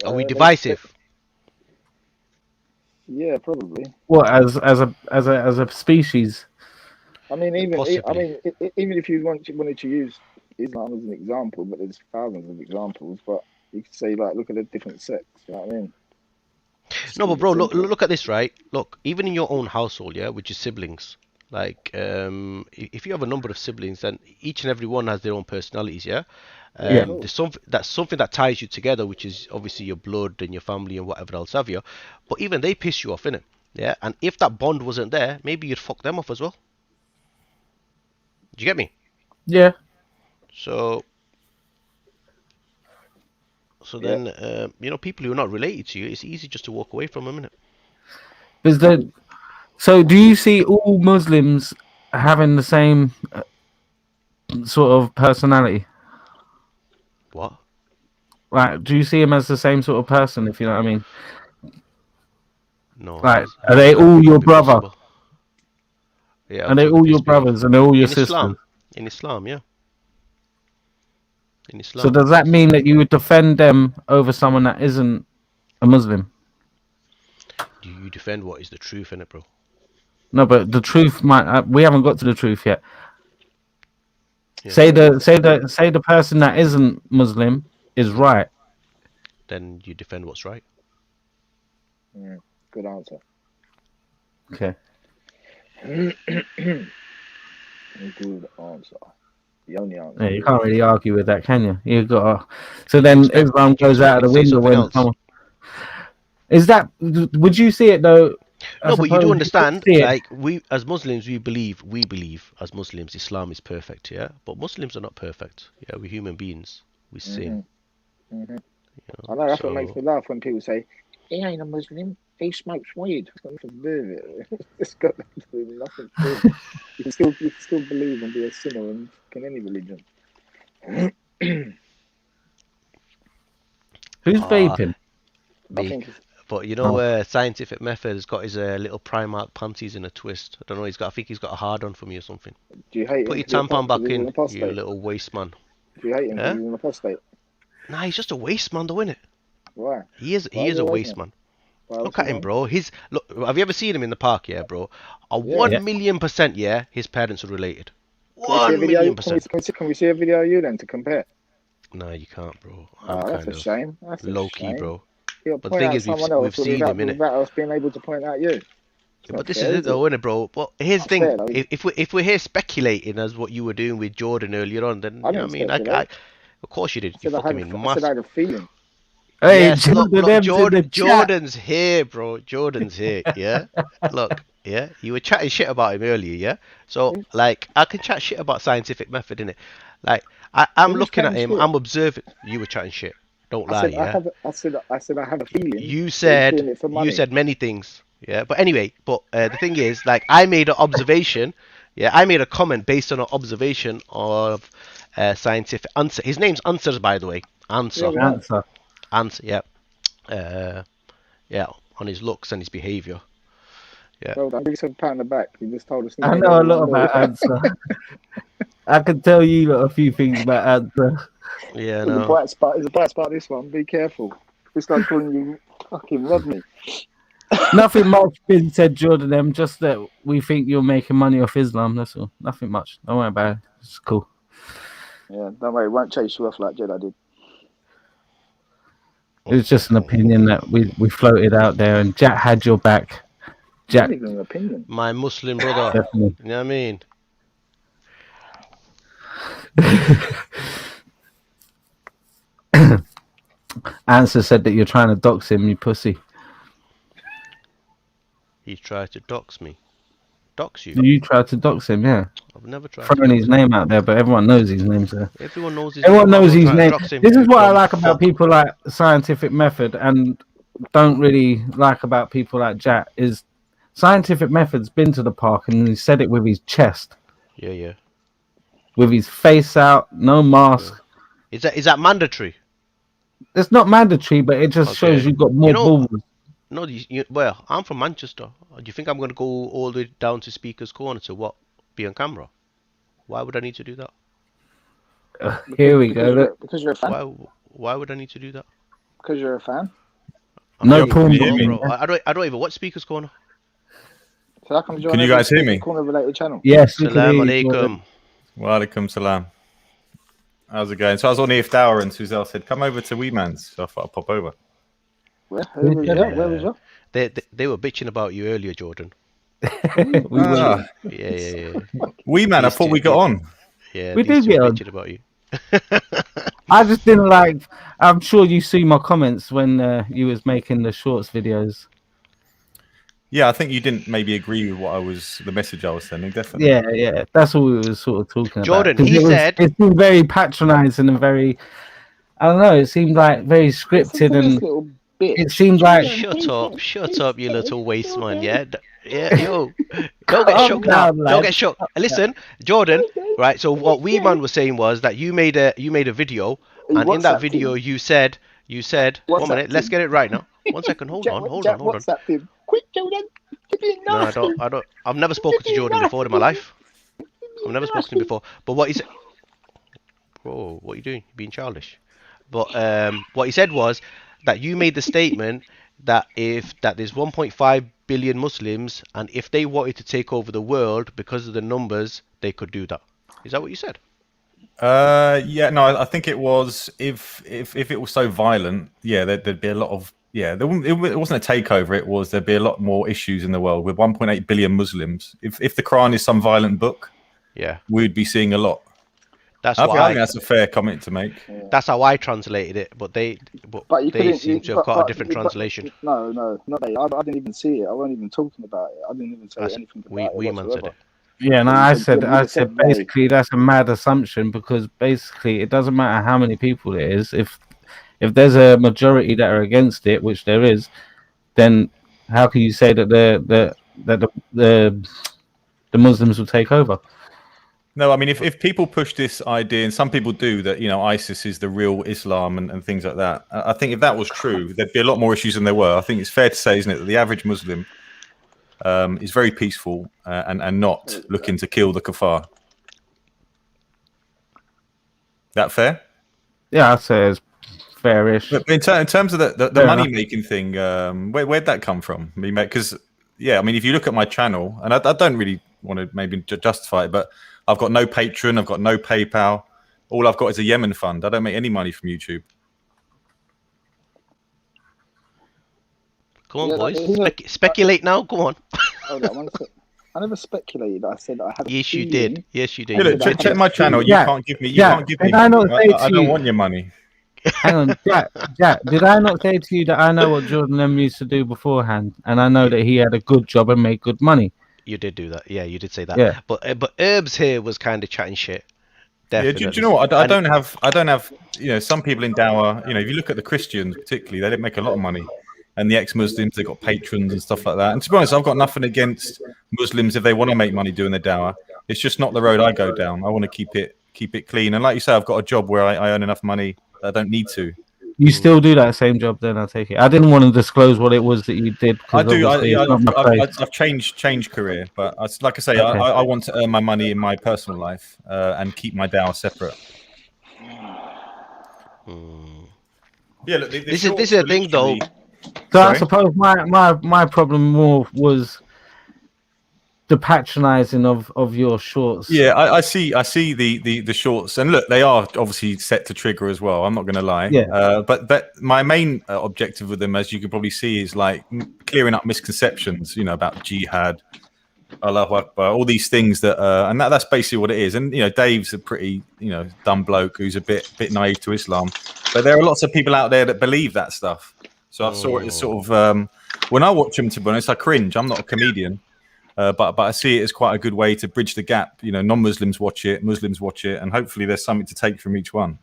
Are we divisive? Yeah, probably. What as a species? I mean, even if you wanted to use Islam as an example, but there's thousands of examples. But you could say like, look at the different sects. You know what I mean? No, but bro, look at this, right? Look, even in your own household, yeah, which is siblings. Like, if you have a number of siblings, then each and every one has their own personalities, yeah. There's something that ties you together, which is obviously your blood and your family and whatever else have you. But even they piss you off, innit? Yeah. And if that bond wasn't there, maybe you'd fuck them off as well. Do you get me? Yeah. So then, people who are not related to you, it's easy just to walk away from them, innit? So do you see all Muslims having the same sort of personality? What? Like, do you see him as the same sort of person, if you know what I mean? No. Like, are they all your brother? Possible. Yeah. Are they all your brothers and they're all your sisters? In Islam, yeah. In Islam. So does that mean that you would defend them over someone that isn't a Muslim? Do you defend what is the truth, innit, bro? No, but the truth might. We haven't got to the truth yet. Yeah. Say the person that isn't Muslim is right. Then you defend what's right. Good answer. Okay. Good answer. The only answer. Yeah, you can't really argue with that, can you? You got. So then Islam goes out of the window when someone. Is that? Would you see it though? No, but you do understand. Like we as Muslims, we believe as Muslims, Islam is perfect. Yeah, but Muslims are not perfect. Yeah, we're human beings. We sin. Mm-hmm. I know that's what makes me laugh when people say, "He ain't a Muslim. He smokes weed." It's got nothing to do with it. It's got nothing to do with it. You can still believe and be a sinner in any religion. Who's vaping? Me. But Scientific Method has got his little Primark panties in a twist. I don't know. I think he's got a hard on for me or something. Do you hate Put him? your tampon back in, you little waste man. Do you hate him because he's in a prostate? Nah, he's just a waste man, though, innit? Why? He is a waste man. Look at him, bro. Look. Have you ever seen him in the park? Yeah, bro. 1,000,000%. Yeah, his parents are related. 1,000,000%. Can we see a video of you then to compare? No, you can't, bro. That's a shame. That's low key, bro. But the thing is, we've seen him, innit? Without us being able to point out you. But this is it though, isn't it, bro? But here's the thing: if we're here speculating as what you were doing with Jordan earlier on, then you know what I mean, of course you did. You fucking I said I had a feeling. Hey, yes, look, Jordan, Jordan's here, bro. Jordan's here. Yeah, look, yeah, you were chatting shit about him earlier, yeah. So like, I can chat shit about scientific method, innit? Like, I'm looking at him, I'm observing. You were chatting shit. Don't lie, yeah. I said I have a feeling. You said many things. Yeah, but anyway, the thing is, like, I made an observation. Yeah, I made a comment based on an observation of scientific answer. His name's Answers, by the way. Answer. Yeah. Yeah, on his looks and his behaviour. Yeah. Well, I'll give yourself a pat on the back. You just told us. I know a lot about Answer. I can tell you a few things about Answer. Yeah, no. There's a bright spot. This one. Be careful. This guy's calling you fucking Rodney. Nothing much been said, Jordan. Just that we think you're making money off Islam. That's all. Nothing much. Don't worry about it. It's cool. Yeah, don't worry. It won't chase you off like Jedi did. It was just an opinion that we floated out there, and Jack had your back. Jack, not even an opinion. My Muslim brother. Definitely. You know what I mean? Answer said that you're trying to dox him, you pussy. He tried to dox me. Dox you? You tried to dox him, yeah. I've never tried. Throwing his name out there, but everyone knows his name, sir. Everyone knows his name. This is what I like about people like Scientific Method, and don't really like about people like Jack, is Scientific Method's been to the park and he said it with his chest. Yeah. With his face out, no mask. Yeah. Is that mandatory? It's not mandatory, but it just shows you've got more balls. No, well, I'm from Manchester. Do you think I'm going to go all the way down to Speaker's Corner to what? Be on camera? Why would I need to do that? Here we go. Because you're a fan. Why would I need to do that? Because you're a fan. No porn, bro. I don't even watch Speaker's Corner. So how come can you guys hear me? Corner related channel? Yes. Salam alaikum. Wa alaikum salam. How's it going? So I was on the hour and Suzelle said, come over to WeeMan's. So I thought I'd pop over. Where was you? They were bitching about you earlier, Jordan. Yeah. WeeMan, I thought we got on. Yeah, we did get on. Bitching about you. I just didn't like. I'm sure you see my comments when you was making the shorts videos. Yeah, I think you didn't maybe agree with the message I was sending. Definitely. Yeah. That's all we were sort of talking Jordan, about. Jordan, he said it seemed very patronising and very. I don't know. It seemed like very scripted and. It seems like shut up, you little waste man. Yeah, yo, don't get shook now. Don't get shook. Listen, Jordan. Right. So what WeeMan was saying was that you made a video, and in that video you said 1 minute. Let's get it right now. 1 second. Hold on. Quick, Jordan. No, I don't. I've never spoken to Jordan before in my life. I've never spoken to him before. But what he said. Whoa, what are you doing? You're being childish. But what he said was that you made the statement that there's 1.5 billion Muslims, and if they wanted to take over the world because of the numbers, they could do that. Is that what you said? Yeah, no, I think it was if it was so violent, yeah, there'd be a lot of it wasn't a takeover. It was there'd be a lot more issues in the world with 1.8 billion Muslims. If the Quran is some violent book, we'd be seeing a lot. I think that's a fair comment to make. Yeah. That's how I translated it, but they seem to have got a different translation. No, not they. I didn't even see it. I wasn't even talking about it. I didn't even say anything about it. WeeMan said it. Yeah, no, I said basically that's a mad assumption, because basically it doesn't matter how many people it is. If there's a majority that are against it, which there is, then how can you say that the Muslims will take over? No, I mean, if people push this idea, and some people do, that, ISIS is the real Islam and things like that, I think if that was true, there'd be a lot more issues than there were. I think it's fair to say, isn't it, that the average Muslim is very peaceful and not looking to kill the kuffar. That fair? Yeah, I'd say it's fairish. But in terms of the money-making thing, where'd that come from? Because, if you look at my channel, and I don't really want to maybe justify it, but I've got no Patreon, I've got no PayPal. All I've got is a Yemen fund. I don't make any money from YouTube. Come on, boys. Speculate now. Go on. Hold on, one sec. I never speculated. I said I had a Yes, you feeling. did. Yes, you I did. said Look, I had check a my channel. feeling. You Jack, can't give me. You Jack, can't give me did I money. not say I to don't you? want your money. Hang on, Jack, did I not say to you that I know what Jordan M used to do beforehand, and I know that he had a good job and made good money? You did do that. Yeah, you did say that. Yeah. But Herbs here was kind of chatting shit. Yeah, Definitely. do you know what? I don't have. You know, some people in Dower. You know, if you look at the Christians, particularly, they didn't make a lot of money, and the ex-Muslims, they got patrons and stuff like that. And to be honest, I've got nothing against Muslims if they want to make money doing their Dower. It's just not the road I go down. I want to keep it clean. And like you say, I've got a job where I earn enough money that I don't need to. You still do that same job, then I take it. I didn't want to disclose what it was that you did. I do. I've I've changed career, but like I say, okay. I want to earn my money in my personal life and keep my Dow separate. Yeah, look, this is a thing, though. So I suppose my problem more was the patronizing of your shorts. Yeah, I see the shorts, and look, they are obviously set to trigger as well. I'm not going to lie. Yeah. But my main objective with them, as you can probably see, is like clearing up misconceptions. You know, about jihad, Allahu Akbar, all these things that, and that's basically what it is. And you know, Dave's a pretty dumb bloke who's a bit naive to Islam, but there are lots of people out there that believe that stuff. So I saw it as sort of when I watch them, to be honest, I cringe. I'm not a comedian. But I see it as quite a good way to bridge the gap. You know, non-Muslims watch it, Muslims watch it, and hopefully there's something to take from each one.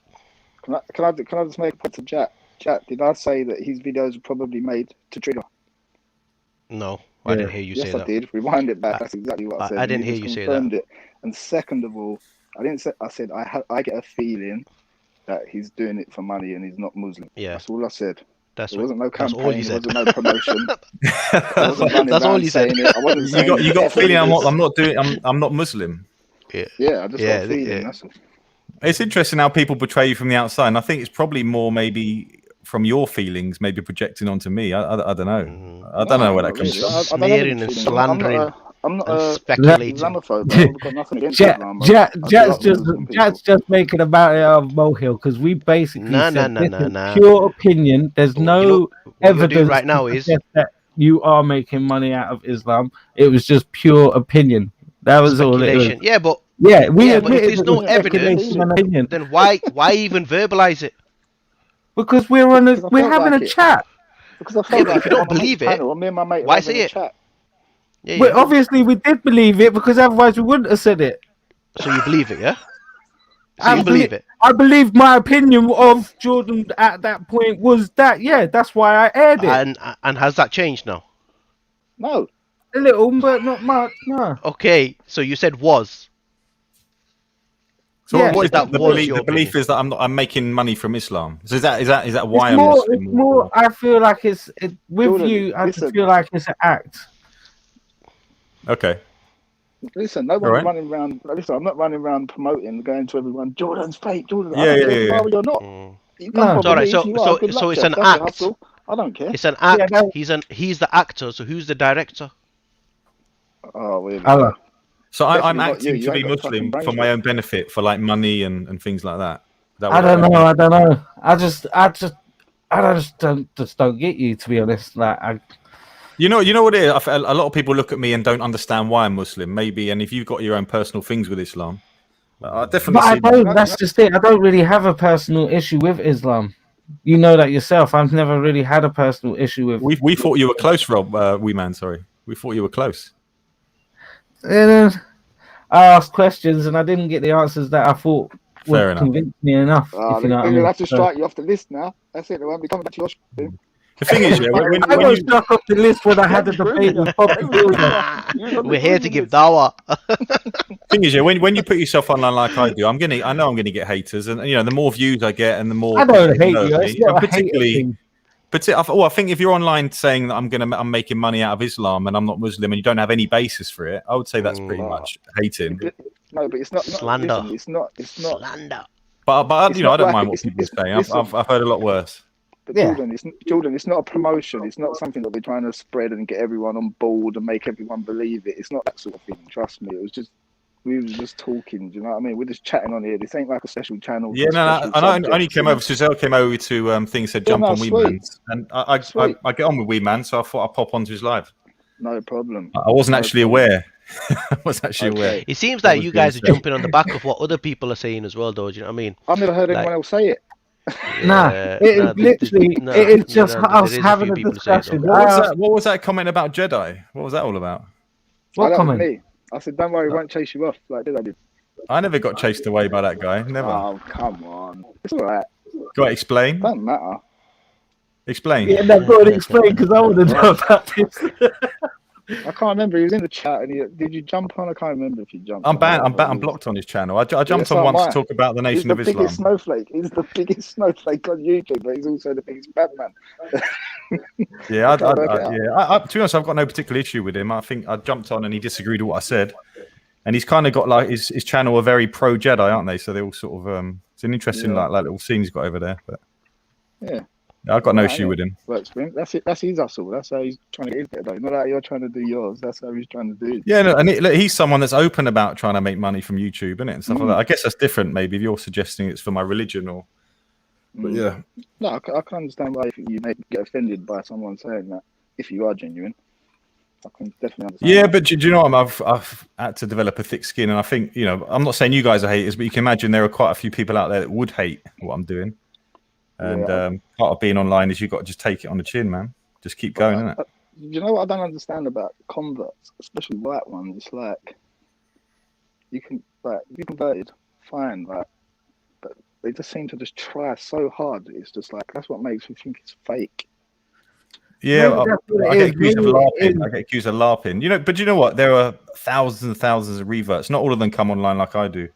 Can I just make a point to Jack? Jack, did I say that his videos are probably made to trigger? No, I didn't hear you say that. Yes, I did. Rewind it back. That's exactly what I said. I didn't hear you say that. It. And second of all, I didn't say. I said I get a feeling that he's doing it for money and he's not Muslim. Yeah, that's all I said. There wasn't no campaign. All you said. There wasn't no promotion. That's all you said. You got a feeling I'm not Muslim. Yeah, I just got a feeling. That's all. It's interesting how people portray you from the outside, and I think it's probably more maybe from your feelings, maybe projecting onto me. I don't know. I don't know where that comes from. Smearing and slandering. I'm not speculating. Islamophobe. I've got nothing against Islam. Jack's just making about it out of molehill because we basically said pure opinion. There's no evidence right now is that you are making money out of Islam. It was just pure opinion. That was all it was. Yeah, but we but if there's no evidence, then why even verbalize it? Because we're having a chat. Because I felt if you don't believe it, me and my mate why say it? Yeah, well, obviously we did believe it because otherwise we wouldn't have said it. So you believe it, yeah? So you believe it? I believe my opinion of Jordan at that point was that, yeah, that's why I aired it. And has that changed now? No. A little, but not much, no. Okay, so you said was. So what is that? The belief is that I'm making money from Islam. So is that why I'm Muslim? It's more. I feel like with Jordan, you. I feel like it's an act. Okay. Listen, no one's running around. Listen, I'm not running around promoting, going to everyone. Jordan's fake. Jordan. Yeah. You're not. All right. So it's an act. I don't care. It's an act. Yeah, he's the actor. So who's the director? Oh, really? So I'm acting to be Muslim for my own benefit, for like money and things like that. I don't know. I just don't get you, to be honest. Like You know what it is? A lot of people look at me and don't understand why I'm Muslim, maybe. And if you've got your own personal things with Islam, I definitely. But I don't. That's just it. I don't really have a personal issue with Islam. You know that yourself. I've never really had a personal issue with. We thought you were close, Rob. WeeMan, sorry. We thought you were close. And I asked questions and I didn't get the answers that I thought would convince me enough. If you know what I mean. Have to strike you off the list now. That's it. They won't be coming back to your stream. The thing is, I got struck off the list when I had a debate with Poppy. We're here to give dawah. Thing is, when you put yourself online like I do, I know I'm gonna get haters, and the more views I get, and the more I don't hate you. It's not particularly. But I think if you're online saying that I'm making money out of Islam and I'm not Muslim, and you don't have any basis for it, I would say that's pretty much hating. No, but it's not slander. It's not slander. But I don't mind what people say. I've heard a lot worse. But Jordan, it's not a promotion. It's not something that we're trying to spread and get everyone on board and make everyone believe it. It's not that sort of thing. Trust me. We were just talking. Do you know what I mean? We're just chatting on here. This ain't like a special channel. Yeah, I only came over. Suzelle came over to things said jump on WeeMan, and I get on with WeeMan, so I thought I'd pop onto his live. No problem. I wasn't actually aware. I was actually aware. It seems like you guys are jumping on the back of what other people are saying as well, though. Do you know what I mean? I've never heard anyone else say it. Yeah, it is just us having a discussion. What was that comment about Jedi? What was that all about? What comment? Was me. I said, don't worry, I won't chase you off like I did. I never got chased away by that guy. Never. Oh, come on. It's all right. Go on, explain. Doesn't matter. Explain. Yeah, no, go and explain, because I want to know about this. I can't remember. He was in the chat, and did you jump on? I can't remember if you jumped. I'm banned. I'm blocked on his channel. I jumped on once to talk about the Nation of Islam. Biggest snowflake. He's the biggest snowflake on YouTube, but he's also the biggest bad man. Yeah, to be honest, I've got no particular issue with him. I think I jumped on and he disagreed with what I said, and he's kind of got like his channel are very pro Jedi, aren't they? So they all sort of it's an interesting like little scene he's got over there. But yeah. I've got no issue with him. Works for him. That's it. That's his hustle. That's how he's trying to get his bit, though. Not like you're trying to do yours. That's how he's trying to do it. Yeah, no, and he's someone that's open about trying to make money from YouTube, isn't it? And stuff like that. I guess that's different. Maybe if you're suggesting it's for my religion or. But yeah. No, I can understand why you may get offended by someone saying that if you are genuine. I can definitely understand. Yeah, but do you know what? I've had to develop a thick skin, and I think I'm not saying you guys are haters, but you can imagine there are quite a few people out there that would hate what I'm doing. And part of being online is you've got to just take it on the chin, man. Just keep going, innit? You know what I don't understand about converts, especially white ones? It's like you converted, fine, but they just seem to just try so hard. It's just like that's what makes me think it's fake. Yeah, I get accused of LARPing. But you know what? There are thousands and thousands of reverts. Not all of them come online like I do.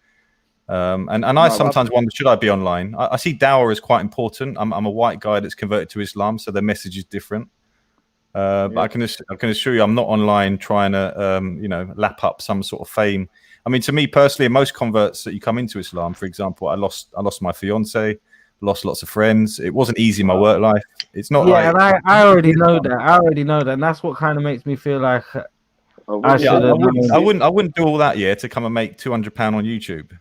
And I sometimes wonder, should I be online? I see dawah as quite important. I'm a white guy that's converted to Islam, so the message is different. But I can assure you, I'm not online trying to lap up some sort of fame. I mean, to me personally, most converts that you come into Islam, for example, I lost my fiance, lost lots of friends. It wasn't easy in my work life. It's not. Yeah, and I already know that. And that's what kind of makes me feel like I wouldn't do all that to come and make £200 on YouTube.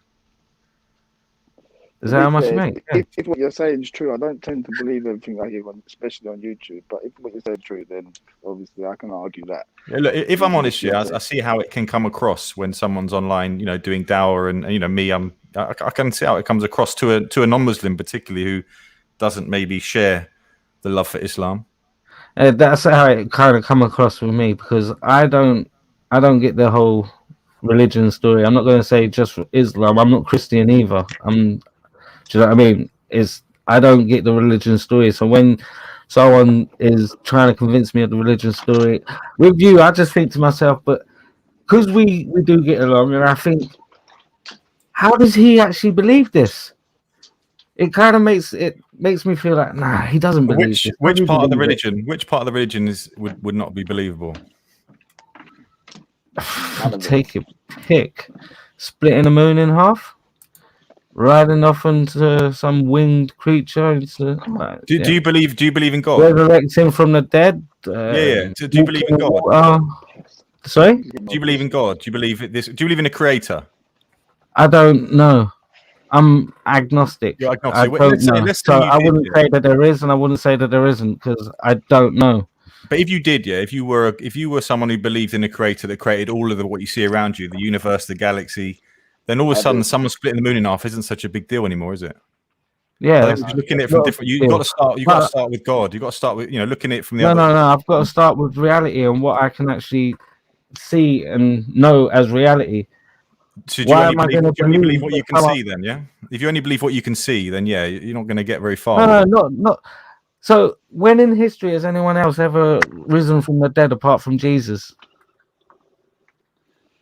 Is that how much you make? Yeah. If what you're saying is true, I don't tend to believe everything I hear, especially on YouTube. But if what you say is true, then obviously I can argue that. Yeah, look, if I'm honest, I see how it can come across when someone's online, doing dawah, and me, I can see how it comes across to a non-Muslim, particularly who doesn't maybe share the love for Islam. That's how it kind of come across with me, because I don't get the whole religion story. I'm not going to say just for Islam. I'm not Christian either. Do you know what I mean? I don't get the religion story. So when someone is trying to convince me of the religion story with you, I just think to myself, but because we do get along, and I think, how does he actually believe this? It kind of makes me feel like, nah, he doesn't believe this. Which part of the religion would not be believable? Take your pick. Splitting the moon in half. Riding off into some winged creature. Do you believe in God? Resurrecting from the dead. Do you believe in God? Sorry? Do you believe in God? Do you believe this? Do you believe in a creator? I don't know. I'm agnostic. You're agnostic. I don't know. I wouldn't say that there is, and I wouldn't say that there isn't, because I don't know. But if you did, if you were someone who believed in a creator that created all of what you see around you, the universe, the galaxy, then all of a sudden someone splitting the moon in half isn't such a big deal anymore, is it? Yeah, looking at it from different. You got to start. You got to start with God. You got to start with looking at it from the. No. I've got to start with reality and what I can actually see and know as reality. So do you only believe what you can see then? Yeah. If you only believe what you can see, then you're not going to get very far. No, not. So when in history has anyone else ever risen from the dead apart from Jesus?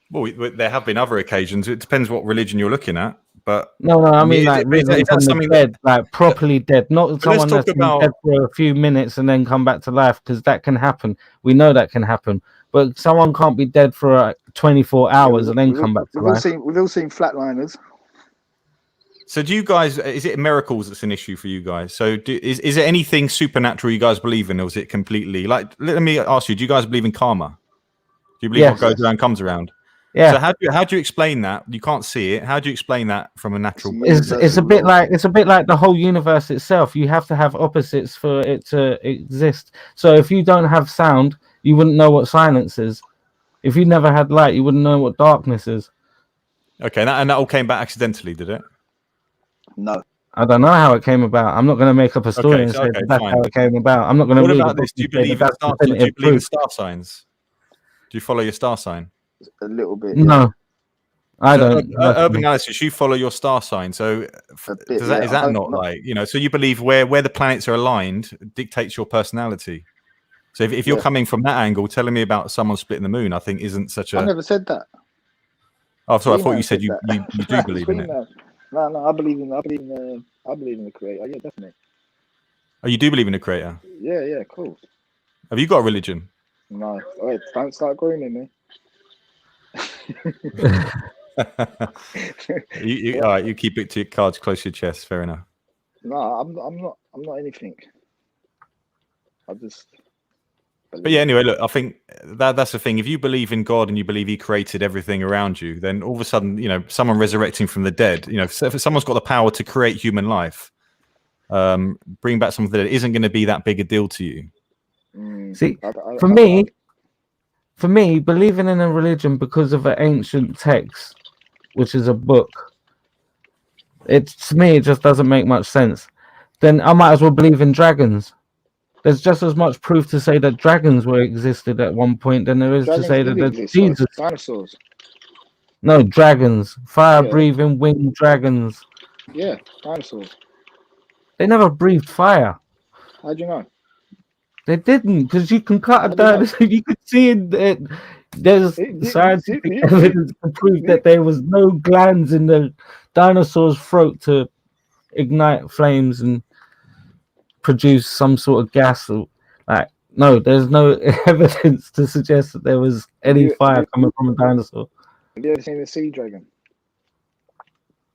Well, there have been other occasions. It depends what religion you're looking at. But no, I mean like risen from the dead, like properly dead, not someone that's been dead for a few minutes and then come back to life, because that can happen. We know that can happen. But someone can't be dead for 24 hours and then come back to life. We've all seen flatliners. So do you guys, is it miracles that's an issue for you guys? So is there anything supernatural you guys believe in, or is it completely, like, let me ask you, do you guys believe in karma? Do you believe what goes around comes around? Yeah. So how do you explain that? You can't see it. How do you explain that from a natural? It's a bit like the whole universe itself. You have to have opposites for it to exist. So if you don't have sound, you wouldn't know what silence is. If you never had light, you wouldn't know what darkness is. Okay, and that all came back accidentally, did it? No. I don't know how it came about. I'm not going to make up a story and say that's fine. how it came about. I'm not going to What read about a book this? Do you and say believe that in that's star? Do you definitive believe in proof. star signs? Do you follow your star sign? A little bit. No, I So, don't. Urban Analysis, you follow your star sign. So bit, is that not no. like, you know? So you believe where the planets are aligned dictates your personality. So if you're coming from that angle, telling me about someone splitting the moon, I think isn't such a. I never said that. Oh, sorry. I thought you said said you do believe in it. No, I believe in the creator. Yeah, definitely. Oh, you do believe in a creator? Yeah, cool. Have you got a religion? No, wait, don't start grooming me. All right, you keep it to your cards close to your chest. Fair enough. No, I'm not anything. I just. But yeah, anyway, look, I think that's the thing. If you believe in God and you believe He created everything around you, then all of a sudden, you know, someone resurrecting from the dead, you know, if someone's got the power to create human life, bring back something that isn't going to be that big a deal to you. See, for me, believing in a religion because of an ancient text, which is a book, to me, it just doesn't make much sense. Then I might as well believe in dragons. There's just as much proof to say that dragons existed at one point than there is to say that there's Jesus. Dinosaurs. No, dragons. Fire-breathing winged dragons. Yeah, dinosaurs. They never breathed fire. How do you know? They didn't, because you can cut a dinosaur. You could see it. There's scientific evidence to prove that there was no glands in the dinosaur's throat to ignite flames and produce some sort of gas. No, there's no evidence to suggest that there was any fire coming from a dinosaur. Have you ever seen a sea dragon?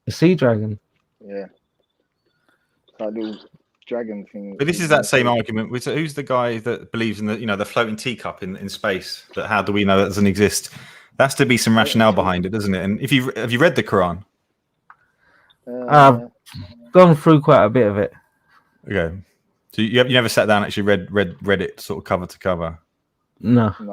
A sea dragon? Yeah. That little dragon thing. But this is that same argument. Who's the guy that believes in the floating teacup in space? That how do we know that doesn't exist? There has to be some rationale behind it, doesn't it? And have you read the Quran? I've gone through quite a bit of it. Okay. So you never sat down and actually read it sort of cover to cover? No. I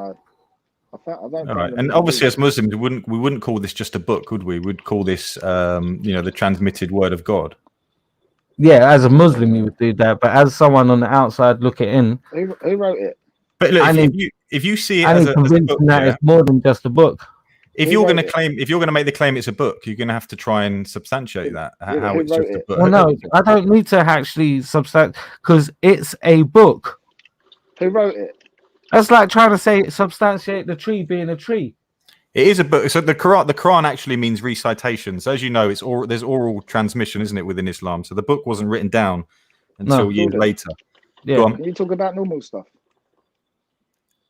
don't. All right. And obviously, as Muslims, we wouldn't call this just a book, would we? We'd call this, the transmitted word of God. Yeah, as a Muslim, you would do that, but as someone on the outside looking in, who wrote it? But look, if you see it as a book, that it's more than just a book. If you're going to make the claim it's a book, you're going to have to try and substantiate that. How it's just a book. Well, no, I don't need to actually substantiate because it's a book. Who wrote it? That's like trying to substantiate the tree being a tree. It is a book. So the Quran actually means recitation. So as you know, there's oral transmission, isn't it, within Islam? So the book wasn't written down until years later. Yeah. Can you talk about normal stuff?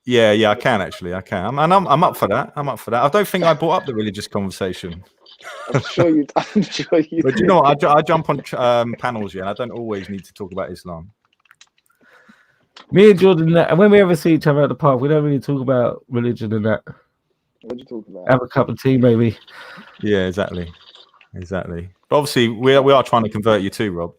Yeah, I can actually. I can. I'm up for that. I don't think I brought up the religious conversation. I'm sure you. But you know what? I jump on panels, and I don't always need to talk about Islam. Me and Jordan, when we ever see each other at the park, we don't really talk about religion and that. What do you talk about? Have a cup of tea, maybe. Yeah, exactly. But obviously, we are trying to convert you too, Rob.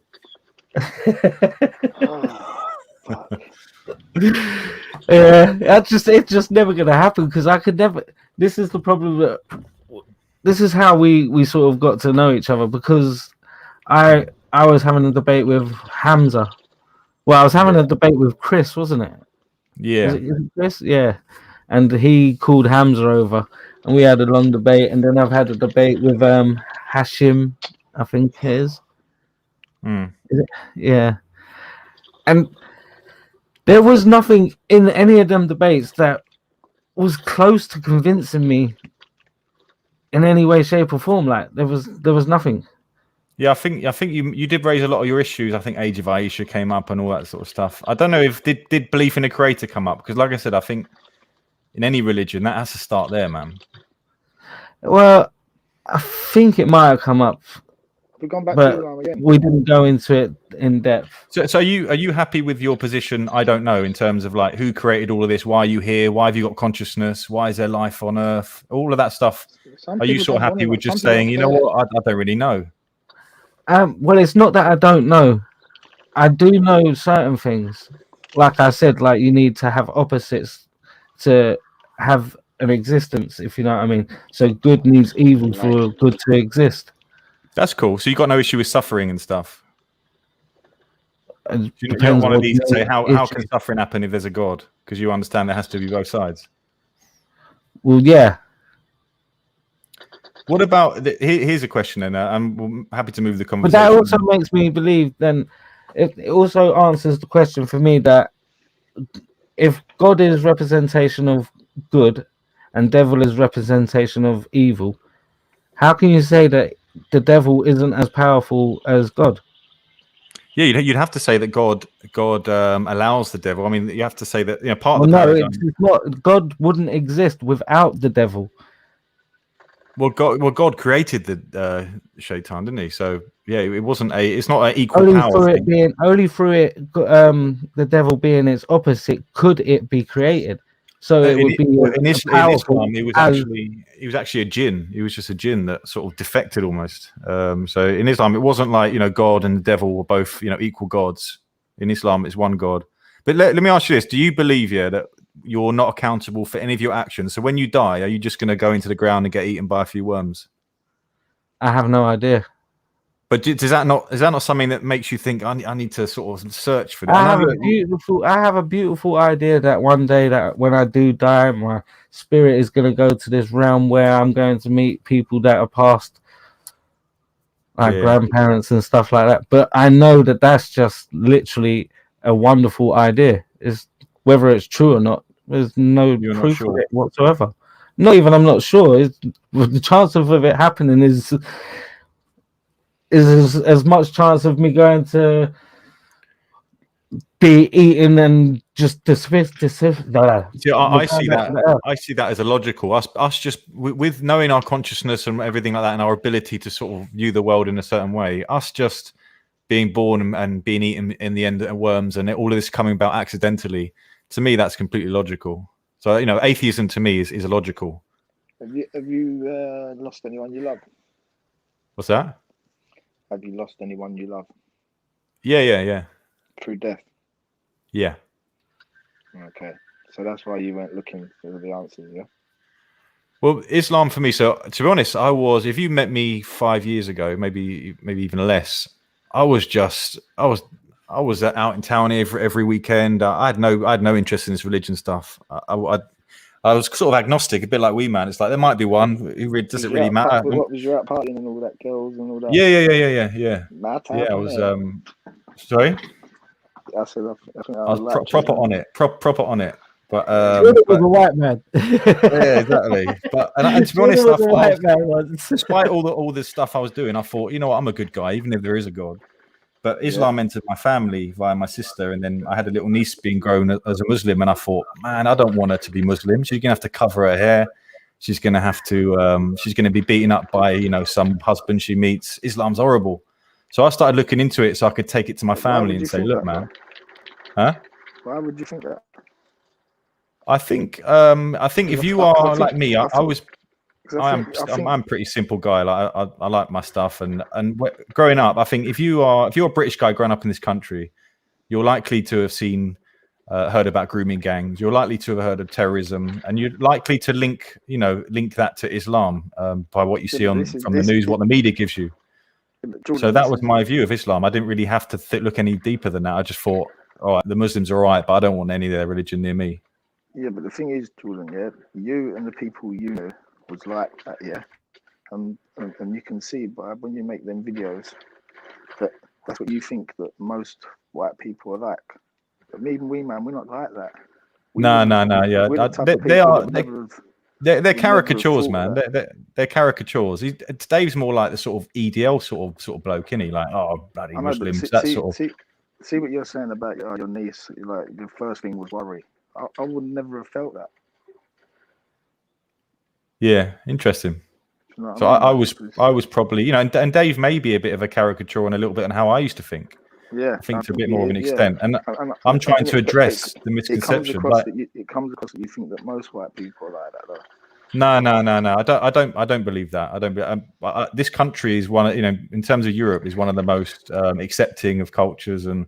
Yeah, it's just never gonna happen because I could never. This is the problem. This is how we sort of got to know each other because I was having a debate with Hamza. Well, I was having a debate with Chris, wasn't it? Yeah. Is it Chris? Yeah. And he called Hamza over, and we had a long debate. And then I've had a debate with Hashim, I think it is. Mm. Yeah. And there was nothing in any of them debates that was close to convincing me in any way, shape, or form. Like there was nothing. Yeah, I think you did raise a lot of your issues. I think Age of Aisha came up and all that sort of stuff. I don't know if did belief in a creator come up because, like I said, I think in any religion that has to start there, man. Well, I think it might have come up. We've gone back but to Islam again. We didn't go into it in depth. So are you happy with your position? I don't know in terms of like who created all of this, why are you here, why have you got consciousness, why is there life on Earth, all of that stuff. Are you sort of happy with just saying, you know what, I don't really know? Well, it's not that I don't know. I do know certain things. Like I said, like you need to have opposites to have an existence, if you know what I mean. So good needs evil for good to exist. That's cool. So you got no issue with suffering and stuff. You're not one of these to say how can suffering happen if there's a God? Because you understand there has to be both sides. Well, yeah. What about here's a question, and I'm happy to move the conversation. But that also makes me believe. Then it also answers the question for me that if God is representation of good and devil is representation of evil, how can you say that the devil isn't as powerful as God? Yeah, you'd have to say that God allows the devil. I mean, you have to say that part of the paradigm. It's not. God wouldn't exist without the devil. Well, God created the Shaitan, didn't he? So yeah, it wasn't it's not an equal power thing. Only through the devil being its opposite could it be created. So it would be in Islam. He was actually a jinn. He was just a jinn that sort of defected almost. So in Islam, it wasn't like God and the devil were both equal gods. In Islam, it's one God. But let me ask you this: do you believe that you're not accountable for any of your actions? So when you die, are you just going to go into the ground and get eaten by a few worms? I have no idea. But is that not something that makes you think I need to sort of search for that? I have a beautiful idea that one day that when I do die, my spirit is going to go to this realm where I'm going to meet people that are past, like grandparents and stuff like that. But I know that that's just literally a wonderful idea. Is whether it's true or not, there's no proof of it whatsoever. Not even I'm not sure. The chance of it happening is as much chance of me going to be eaten and just dismissed. I see that. I see that as a logical. Us just with knowing our consciousness and everything like that, and our ability to sort of view the world in a certain way. Us just being born and being eaten in the end of worms, and all of this coming about accidentally. To me, that's completely logical. So atheism to me is illogical. Have you lost anyone you love? What's that? Have you lost anyone you love? Yeah. Through death? Yeah. Okay. So that's why you weren't looking for the answers, yeah? Well, Islam for me, so to be honest, if you met me 5 years ago, maybe even less, I was out in town every weekend. I had no interest in this religion stuff. I was sort of agnostic, a bit like WeeMan. It's like there might be one. Does it really matter? What was you out partying and all that, girls and all that? Yeah. Yeah, I was. Sorry. I said I think I was proper on it. Proper on it. But was a white man. Yeah, exactly. But and to be honest, despite all this stuff I was doing, I thought, what, I'm a good guy, even if there is a God. But Islam entered my family via my sister, and then I had a little niece being grown as a Muslim, and I thought, man, I don't want her to be Muslim. She's gonna have to cover her hair. She's gonna have to. She's gonna be beaten up by some husband she meets. Islam's horrible. So I started looking into it so I could take it to my family and say, look, man, huh? Why would you think that? I think if you are like me, I'm a pretty simple guy. Like I like my stuff, and growing up, I think if you're a British guy growing up in this country, you're likely to have heard about grooming gangs. You're likely to have heard of terrorism, and you're likely to link that to Islam by what you see from the news, what the media gives you. So that was my view of Islam. I didn't really have to look any deeper than that. I just thought, all right, the Muslims are all right, but I don't want any of their religion near me. Yeah, but the thing is, Jordan, you and the people you know was like that, and you can see by when you make them videos that that's what you think that most white people are like. But me and WeeMan, we're not like that. They're caricatures, man. They're caricatures. Dave's more like the sort of EDL sort of bloke, isn't he? Like, oh, bloody Muslims. See what you're saying about your niece. Like, the first thing was worry. I would never have felt that. Yeah, interesting. You know so I was probably, and Dave may be a bit of a caricature on a little bit on how I used to think. Yeah, I think to a bit more of an extent, and I'm trying to address the misconception. It comes across that you think that most white people are like that, though. No. I don't believe that. I don't. This country is one. In terms of Europe, is one of the most accepting of cultures, and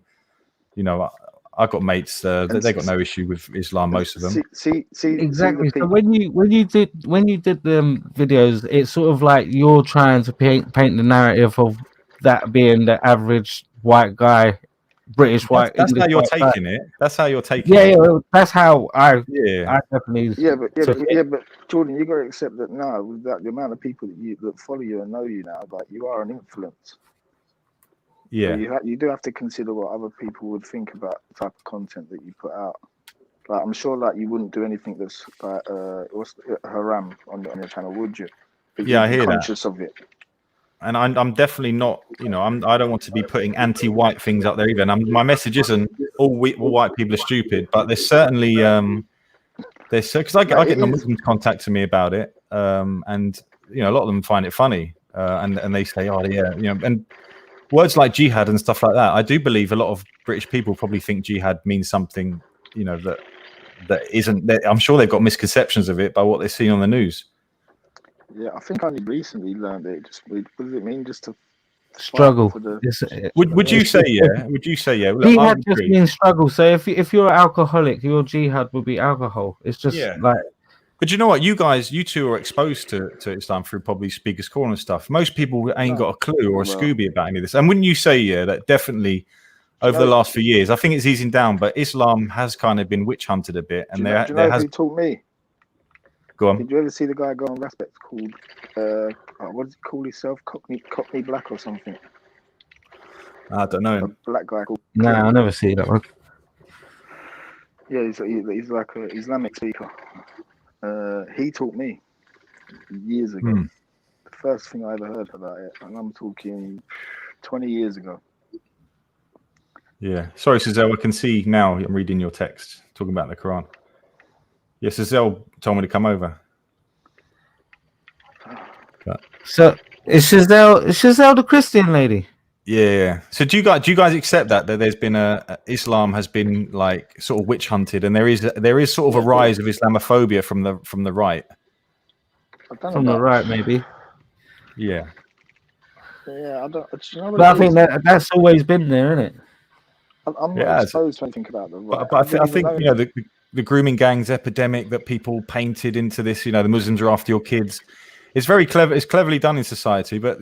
I've got mates. They got no issue with Islam. Most of them. See, Exactly. the So when you did the videos, it's sort of like you're trying to paint the narrative of that being the average white guy, British white. That's English how you're white taking guy. it. That's how you're taking Yeah, it. yeah. That's how I Yeah. definitely. but Jordan, you got to accept that now with that the amount of people that follow you and know you now, like you are an influence. Yeah. So you do have to consider what other people would think about the type of content that you put out. Like I'm sure, like you wouldn't do anything that's like haram on your channel, would you? But Yeah, I hear conscious of it. And I'm definitely not, I don't want to be putting anti-white things up there either. And my message isn't all white people are stupid, but there's certainly because I get non-Muslims contacting me about it, and a lot of them find it funny, and they say, oh yeah, and words like jihad and stuff like that. I do believe a lot of British people probably think jihad means something, that isn't. I'm sure they've got misconceptions of it by what they've seen on the news. Yeah, I think I only recently learned it. What does it mean just to struggle? Would you say yeah? Would you say yeah? Jihad just means struggle. So if you're an alcoholic, your jihad would be alcohol. It's just like. But you know what? You two are exposed to Islam through probably Speaker's Corner and stuff. Most people ain't got a clue or a Scooby about any of this. And wouldn't you say that definitely over the last few years, I think it's easing down, but Islam has kind of been witch hunted a bit. And do you know who taught me? Go on. Did you ever see the guy go on Respect called what does he call himself? Cockney Black or something? I don't know. A black guy called. No, I never see that one. Yeah, he's like an Islamic speaker. He taught me years ago. The first thing I ever heard about it, and I'm talking 20 years ago. Yeah. Sorry, Cizelle, I can see now I'm reading your text talking about the Quran. Yes, Cizelle told me to come over. So is Cizelle the Christian lady? Yeah. So do you guys accept that there's been Islam has been like sort of witch hunted, and there is sort of a rise of Islamophobia from the right? From the right, maybe. Yeah. Yeah, I don't. But I think that's always been there, isn't it? I'm not exposed to anything about the right. But I think the grooming gangs epidemic that people painted into this. The Muslims are after your kids. It's very clever. It's cleverly done in society, but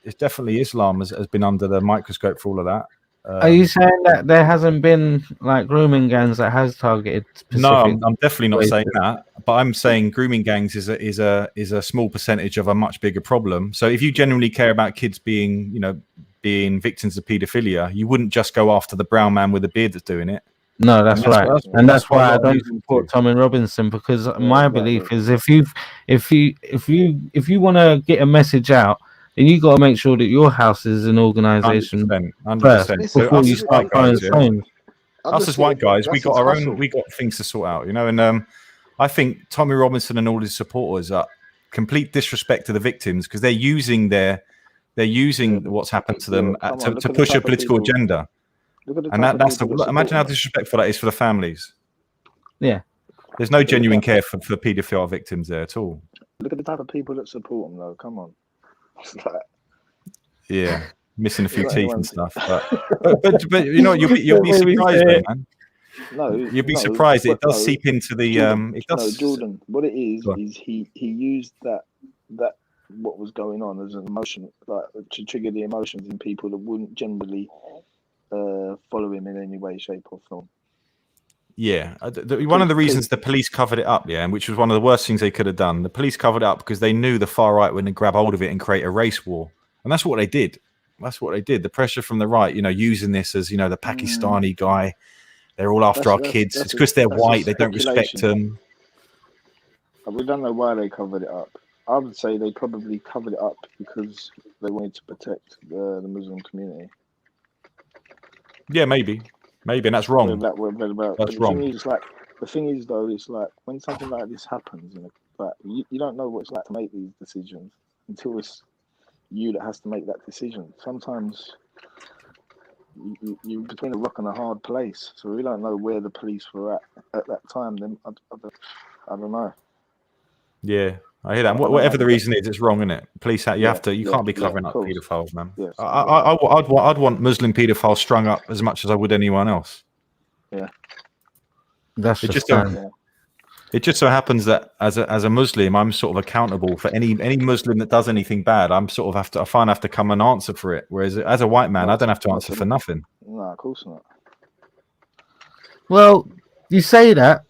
it's definitely Islam has been under the microscope for all of that. Are you saying that there hasn't been like grooming gangs that has targeted specific? No, I'm definitely not saying that. But I'm saying grooming gangs is a small percentage of a much bigger problem. So if you genuinely care about kids being victims of paedophilia, you wouldn't just go after the brown man with a beard that's doing it. No, that's right, and that's why I don't support Tommy Robinson, because my belief is if you want to get a message out, then you got to make sure that your house is an organization 100%. before you start throwing stones. Us as white guys, we got our own. We got things to sort out, And I think Tommy Robinson and all his supporters are complete disrespect to the victims, because they're using what's happened to them to push a political agenda. And imagine how disrespectful that is for the families. Yeah, there's no genuine care for paedophile victims there at all. Look at the type of people that support them, though. Come on. Yeah, missing a few teeth and stuff, but you'll be surprised, man. No, you'll be surprised. It does seep into the. Jordan. What it is he used that what was going on as an emotion, like to trigger the emotions in people that wouldn't generally follow him in any way, shape, or form. Yeah, one of the reasons the police covered it up, and which was one of the worst things they could have done. The police covered it up because they knew the far right would grab hold of it and create a race war, and that's what they did. The pressure from the right, using this as the Pakistani guy. They're all after our kids. It's because they're white. They don't respect them. We don't know why they covered it up. I would say they probably covered it up because they wanted to protect the Muslim community. Yeah, maybe, and that's wrong. That's wrong. The thing is, though, it's like when something like this happens, you don't know what it's like to make these decisions until it's you that has to make that decision. Sometimes you're between a rock and a hard place, so we don't know where the police were at that time. Then I don't know. Yeah, I hear that. Whatever the reason is, it's wrong, isn't it? Police, you can't be covering up paedophiles, man. Yes, I'd want Muslim paedophiles strung up as much as I would anyone else. Yeah. That's It just just Yeah. It just so happens that as a Muslim, I'm sort of accountable for any Muslim that does anything bad. I have to come and answer for it. Whereas as a white man, I don't have to answer for nothing. No, of course not. Well, you say that,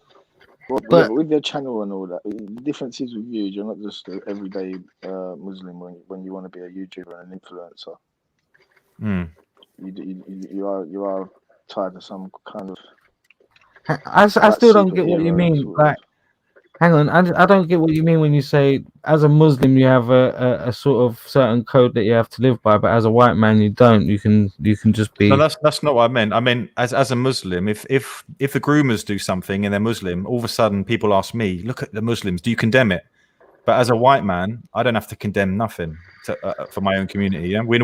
Well, but with your channel and all that, the difference is with you, you're not just an everyday Muslim when you want to be a YouTuber and an influencer. Mm. You are tied to some kind of. I still don't get what you mean. Like, hang on, I don't get what you mean when you say as a Muslim you have a sort of certain code that you have to live by, but as a white man you don't. You can just be. No, that's not what I meant. I meant as a Muslim, if the groomers do something and they're Muslim, all of a sudden people ask me, "Look at the Muslims. Do you condemn it?" But as a white man, I don't have to condemn nothing for my own community. Yeah, me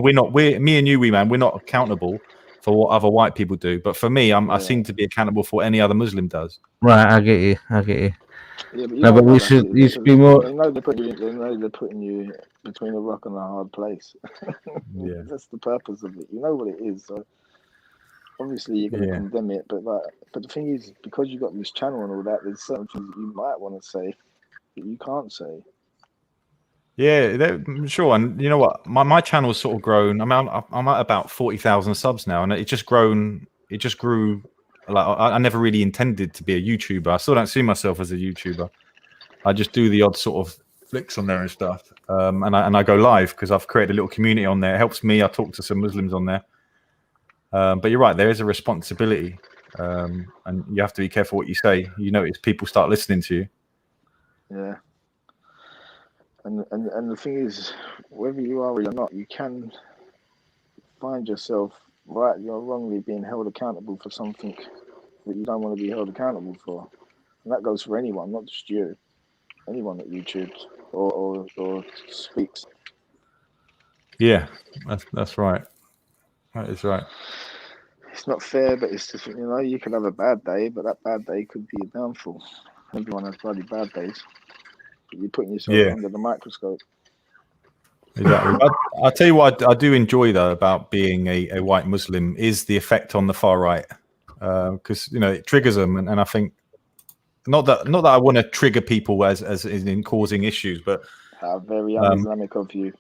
and you, WeeMan, we're not accountable for what other white people do. But for me, I seem to be accountable for what any other Muslim does. Right, I get you. Yeah, but no, but you should be more. They know they're putting you between a rock and a hard place. Yeah, that's the purpose of it. You know what it is. So obviously you're going to condemn it, but the thing is, because you got this channel and all that, there's certain things that you might want to say that you can't say. Yeah, sure. And you know what? My channel's sort of grown. I'm at about 40,000 subs now, and it just grew. Like I never really intended to be a YouTuber. I still don't see myself as a YouTuber. I just do the odd sort of flicks on there and stuff, and I go live because I've created a little community on there. It helps me. I talk to some Muslims on there. But you're right. There is a responsibility, and you have to be careful what you say. You notice people start listening to you. Yeah. And the thing is, whether you are or you're not, you can find yourself rightly or wrongly being held accountable for something that you don't want to be held accountable for. And that goes for anyone, not just you. Anyone that YouTubes or speaks. Yeah, that's right. That is right. It's not fair, but it's just, you can have a bad day, but that bad day could be a downfall. Everyone has bloody bad days. You're putting yourself under the microscope. Exactly. I'll tell you what I do enjoy though about being a white Muslim is the effect on the far right, because it triggers them, and I think not that I want to trigger people as in causing issues, but how very un-Islamic of you.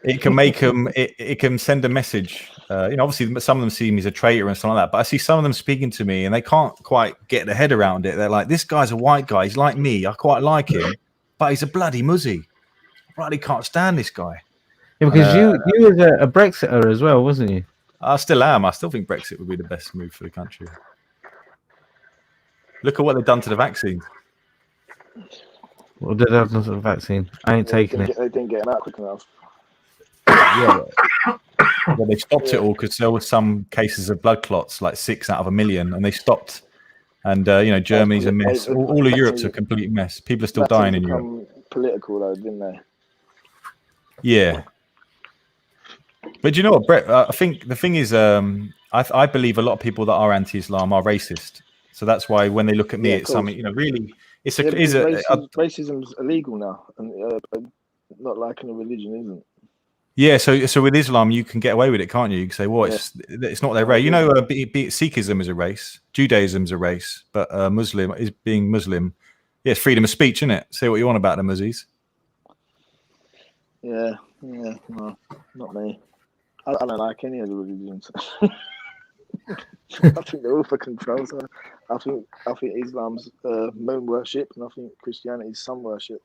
It can make them. It can send a message. Obviously, some of them see me as a traitor and stuff like that. But I see some of them speaking to me, and they can't quite get their head around it. They're like, "This guy's a white guy. He's like me. I quite like him, but he's a bloody muzzy. I bloody can't stand this guy." Yeah, because you was a Brexiter as well, wasn't you? I still am. I still think Brexit would be the best move for the country. Look at what they've done to the vaccine. What did they have to the vaccine? I ain't taking it. They didn't get it out quick enough. Yeah. Well, they stopped it all because there were some cases of blood clots, like 6 out of 1 million, and they stopped. And Germany's a mess. All of Europe's a complete mess. People are still dying in Europe. Political though, didn't they? Yeah. But you know what, Brett? I think the thing is, I believe a lot of people that are anti-Islam are racist. So that's why when they look at me, it's something really. Racism's illegal now, and not liking a religion isn't. Yeah, so with Islam, you can get away with it, can't you? You can say, well, it's not their race. Sikhism is a race, Judaism's a race, but Muslim is being Muslim. Yeah, it's freedom of speech, isn't it? Say what you want about the Muzzies. Yeah, no, not me. I don't like any of the religions. I think they're all for control. So I think Islam's moon worship, and I think Christianity's sun worship.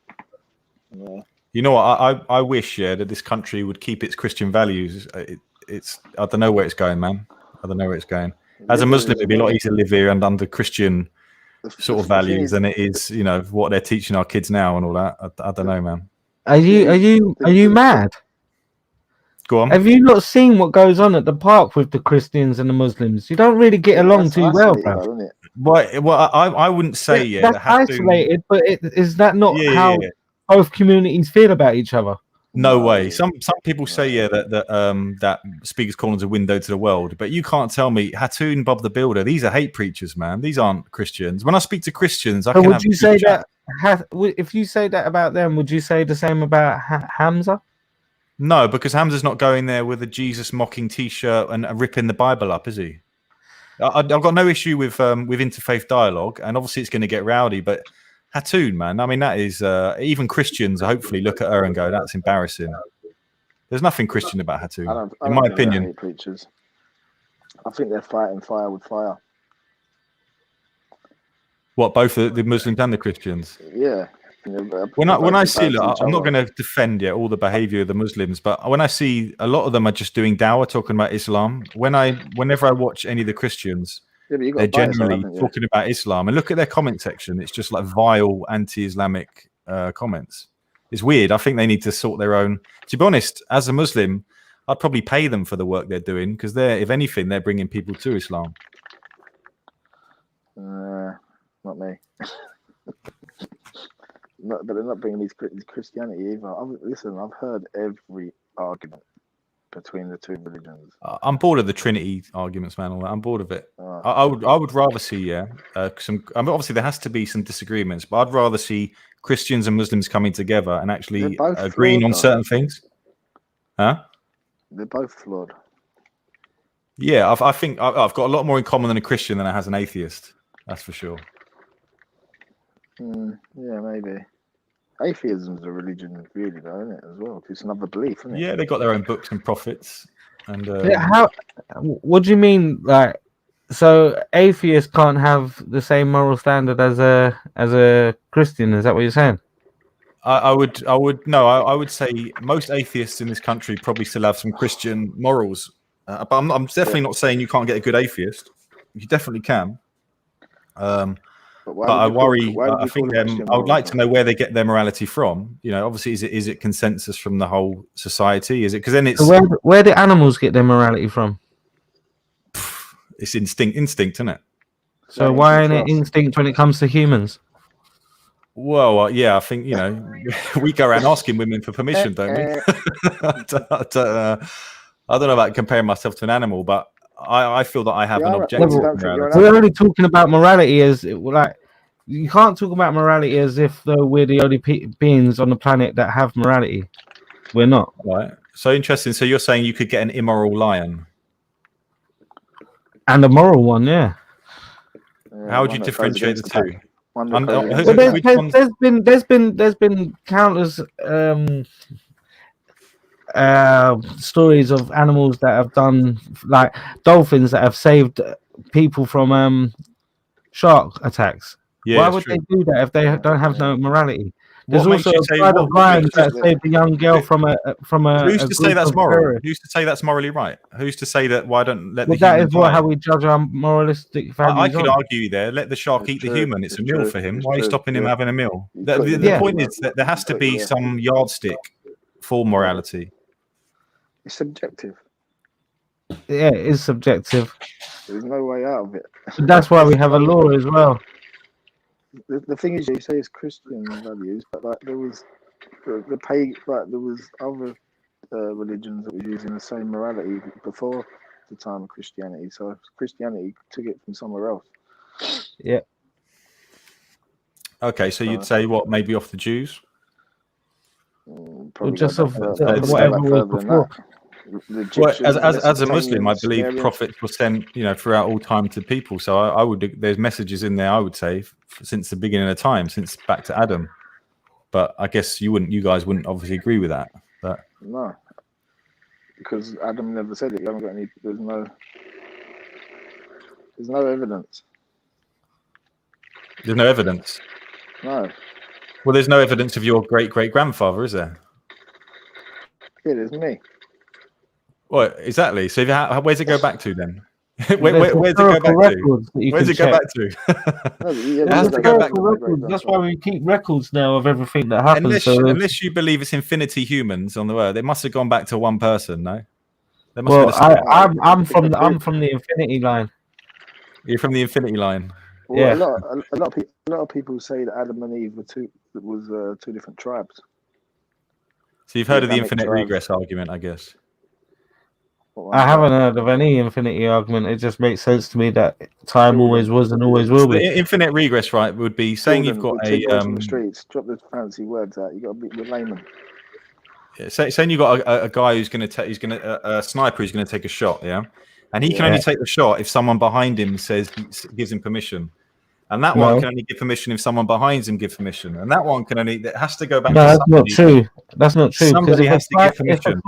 Yeah. You know what? I wish, that this country would keep its Christian values. It's I don't know where it's going, man. I don't know where it's going. As a Muslim, it'd be a lot easier to live here and under Christian sort of values than it is, what they're teaching our kids now and all that. I don't know, man. Are you mad? Go on. Have you not seen what goes on at the park with the Christians and the Muslims? You don't really get along too well, bro. Well, I wouldn't say that's isolated, but is that not how both communities feel about each other? No way. Some people say that Speaker's Corner's a window to the world, but you can't tell me Hattoon Bob the Builder. These are hate preachers, man. These aren't Christians. When I speak to Christians, would you say that? If you say that about them, would you say the same about Hamza? No, because Hamza's not going there with a Jesus mocking T-shirt and ripping the Bible up, is he? I've got no issue with interfaith dialogue, and obviously it's going to get rowdy. But Hatun, man, I mean, that is even Christians hopefully look at her and go, "That's embarrassing." There's nothing Christian about Hatun, in my opinion. Preachers. I think they're fighting fire with fire. What, both the Muslims and the Christians? Yeah. When I see, look, I'm not going to defend all the behavior of the Muslims, but when I see a lot of them are just doing dawah, talking about Islam. Whenever I watch any of the Christians, they're generally talking about Islam, and look at their comment section. It's just like vile anti-Islamic comments. It's weird. I think they need to sort their own. To be honest, as a Muslim, I'd probably pay them for the work they're doing because if anything, they're bringing people to Islam. Not me. But they're not bringing these Christianity either. I've heard every argument between the two religions. I'm bored of the Trinity arguments, man. All that. I'm bored of it. I would rather see some. I mean, obviously, there has to be some disagreements, but I'd rather see Christians and Muslims coming together and actually agreeing on certain things. Huh? They're both flawed. Yeah, I think I've got a lot more in common than a Christian than I has an atheist. That's for sure. Yeah, maybe. Atheism's a religion, really, though, isn't it? As well, it's another belief, isn't it? Yeah, they got their own books and prophets. And what do you mean? Like, so atheists can't have the same moral standard as a Christian? Is that what you're saying? I would say most atheists in this country probably still have some Christian morals, but I'm definitely not saying you can't get a good atheist. You definitely can. But I worry. I think I would like to know where they get their morality from. You know, obviously, is it consensus from the whole society? Is it because then it's where do animals get their morality from? It's instinct, isn't it? So why ain't it instinct when it comes to humans? Well, yeah, I think we go around asking women for permission, don't we? I don't know about comparing myself to an animal, but I feel that I have an objective morality. We're only talking about morality as like you can't talk about morality as if though we're the only beings on the planet that have morality. We're not. Right. So interesting. So you're saying you could get an immoral lion and a moral one, yeah. How would you differentiate the two? There's been countless stories of animals that have done, like dolphins that have saved people from shark attacks. Yeah, why would they do that if they don't have no morality? There's also a tribe of lions that saved a young girl from a. Who's to say that's moral? Who's to say that's morally right? Who's to say that? Why don't let the that is how we judge our moralistic values. I could argue there. Let the shark eat the human. It's a meal for him. Why are you stopping him having a meal? The point is that there has to be some yardstick for morality. It's subjective. Yeah, it is subjective. There's no way out of it. That's why we have a law as well. The thing is, you say it's Christian values, but like there was there was other religions that were using the same morality before the time of Christianity. So Christianity took it from somewhere else. Yeah. Okay, so you'd say what? Maybe off the Jews? Probably just of whatever was before. As a Muslim, I believe prophets were sent, throughout all time to people. So I would. There's messages in there. I would say since the beginning of time, since back to Adam. But I guess you guys wouldn't obviously agree with that. But no, because Adam never said it. You haven't got any. There's no evidence. There's no evidence. No. Well, there's no evidence of your great-great-grandfather, is there? Yeah, there's me. Well, exactly. So where's it go back to then? Where's it go back to? Where's it go back to? It has to go back to records. That's why we keep records now of everything that happens. Unless you believe it's infinity humans on the world, it must have gone back to one person, no? I'm from the infinity line. You're from the infinity line. Well, yeah. A lot of people say that Adam and Eve were two different tribes. So you've heard of the infinite regress argument, I guess. I haven't heard of any infinity argument. It just makes sense to me that time always was and always will be. The infinite regress, right, would be saying you've got the streets, drop the fancy words out. You got to be the layman. Yeah, saying you got a guy who's going to a sniper who's going to take a shot, yeah, and he can only take the shot if someone behind him gives him permission. And that one can only give permission if someone behind him gives permission. And that one can only, it has to go back to that's somebody. not true. That's not true. Somebody has to give If permission. a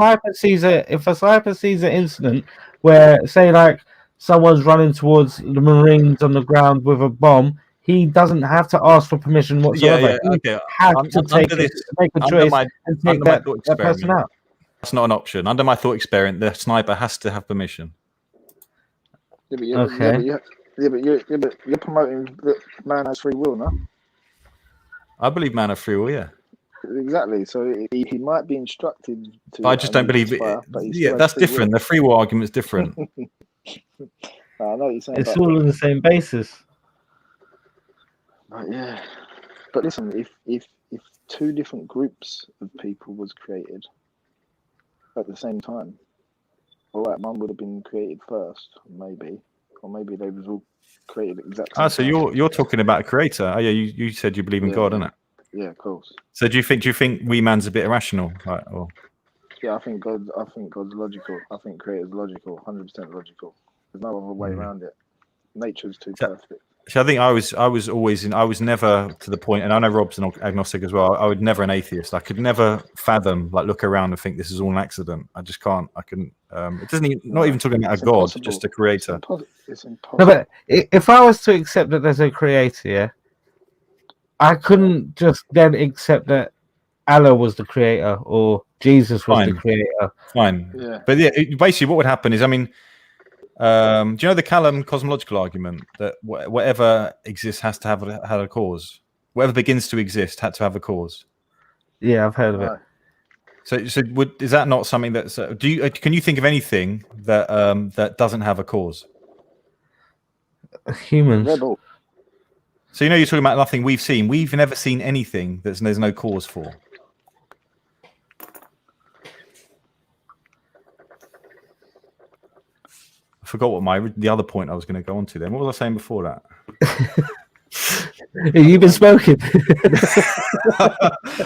sniper sees an incident where, say, like someone's running towards the Marines on the ground with a bomb, he doesn't have to ask for permission whatsoever. Okay. Has to make a choice and take that person out. That's not an option. Under my thought experiment, the sniper has to have permission. Yeah, but you're promoting that man has free will, no? I believe man of free will, yeah. Exactly. So he might be instructed to. But I just don't believe it. Yeah, that's different. The free will argument is different. I know what you're saying. It's all on the same basis. Yeah. But listen, if two different groups of people was created at the same time, all right, one would have been created first, maybe. Or maybe they was all created exactly. So you're talking about a creator. Oh yeah, you said you believe in God, innit? Yeah, of course. So do you think WeeMan's a bit irrational? Right, or? Yeah, I think God's logical. I think creator's logical, 100% logical. There's no other way around it. Nature's too perfect. So I think I was never to the point, and I know Rob's an agnostic as well. I would never an atheist. I could never fathom, like, look around and think this is all an accident. I just can't. I couldn't. It doesn't. Not even talking about a God, just a creator. It's impossible. No, but if I was to accept that there's a creator, yeah, I couldn't just then accept that Allah was the creator or Jesus was the creator. Fine. Yeah. But yeah, basically, what would happen is, I mean. Do you know the Cosmological Argument that whatever exists has to have a cause? Whatever begins to exist had to have a cause. Yeah, I've heard of it. So is that not something that's? Can you think of anything that doesn't have a cause? Humans. Rebel. So you're talking about nothing we've seen. We've never seen anything there's no cause for. I forgot what the other point I was going to go on to then. What was I saying before that? You've been smoking.